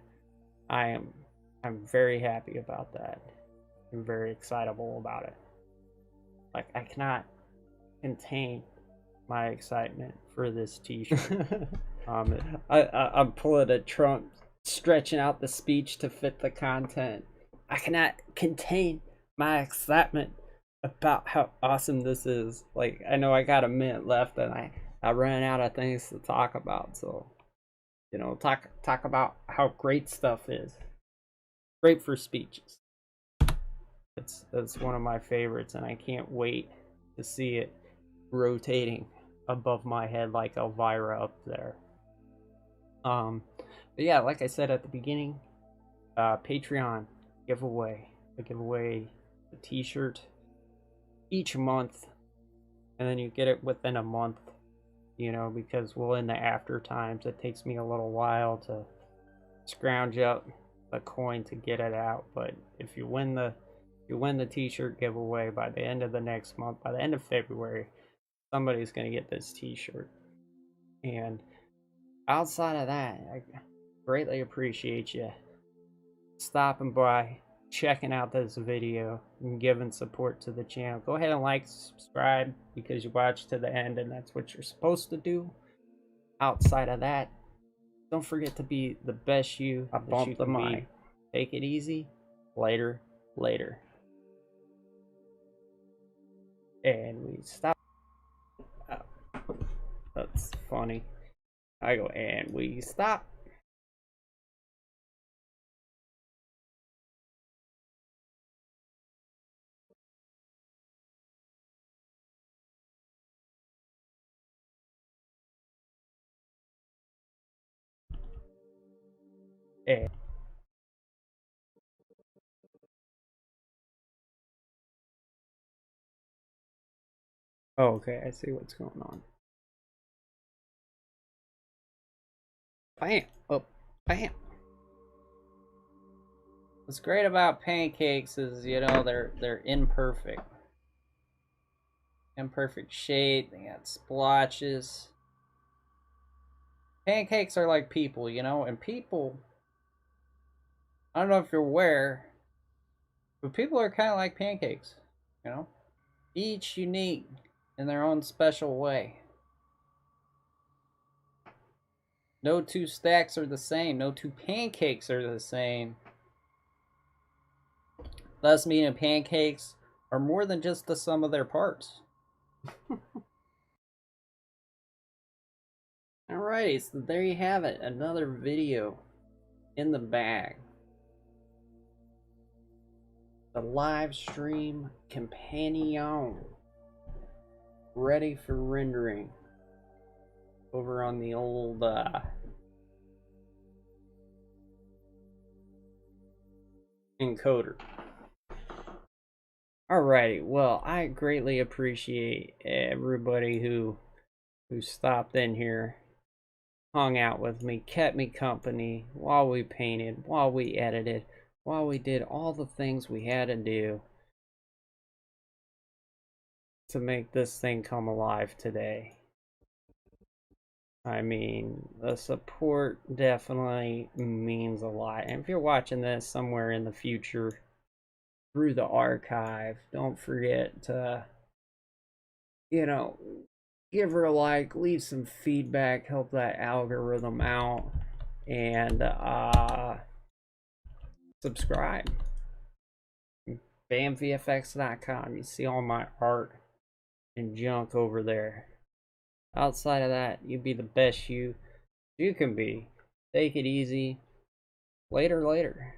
Speaker 1: I'm very happy about that. I'm very excitable about it. Like, I cannot contain my excitement for this t-shirt. I'm pulling a Trump, stretching out the speech to fit the content. I cannot contain my excitement about how awesome this is. Like, I know I got a minute left, and I ran out of things to talk about, so talk about how great stuff is. Great for speeches. It's one of my favorites, and I can't wait to see it rotating above my head like Elvira up there. But yeah, like I said at the beginning, Patreon giveaway. I give away a t-shirt each month, and then you get it within a month, because in the after times, it takes me a little while to scrounge up the coin to get it out. But if you win the t-shirt giveaway by the end of the next month, by the end of February, somebody's going to get this t-shirt. And outside of that, I greatly appreciate you stopping by, checking out this video, and giving support to the channel. Go ahead and like, subscribe, because you watched to the end, and that's what you're supposed to do. Outside of that, don't forget to be the best you. I bumped the mic. Take it easy. Later. And we stop. Oh, that's funny. I go, and we stop. Yeah. Oh, okay, I see what's going on. Bam! Oh, bam! What's great about pancakes is, you know, they're imperfect. Imperfect shape, they got splotches. Pancakes are like people, you know, and people, I don't know if you're aware, but people are kind of like pancakes, you know? Each unique in their own special way. No two stacks are the same, no two pancakes are the same. Thus meaning pancakes are more than just the sum of their parts. Alrighty, so there you have it, another video in the bag. The live stream companion ready for rendering over on the old encoder. Alrighty, well, I greatly appreciate everybody who stopped in here, hung out with me, kept me company while we painted, while we edited, while we did all the things we had to do to make this thing come alive today. I mean, the support definitely means a lot. And if you're watching this somewhere in the future through the archive, don't forget to, you know, give her a like, leave some feedback, help that algorithm out, and subscribe. BamVFX.com. You see all my art and junk over there. Outside of that, you be the best you can be. Take it easy. Later.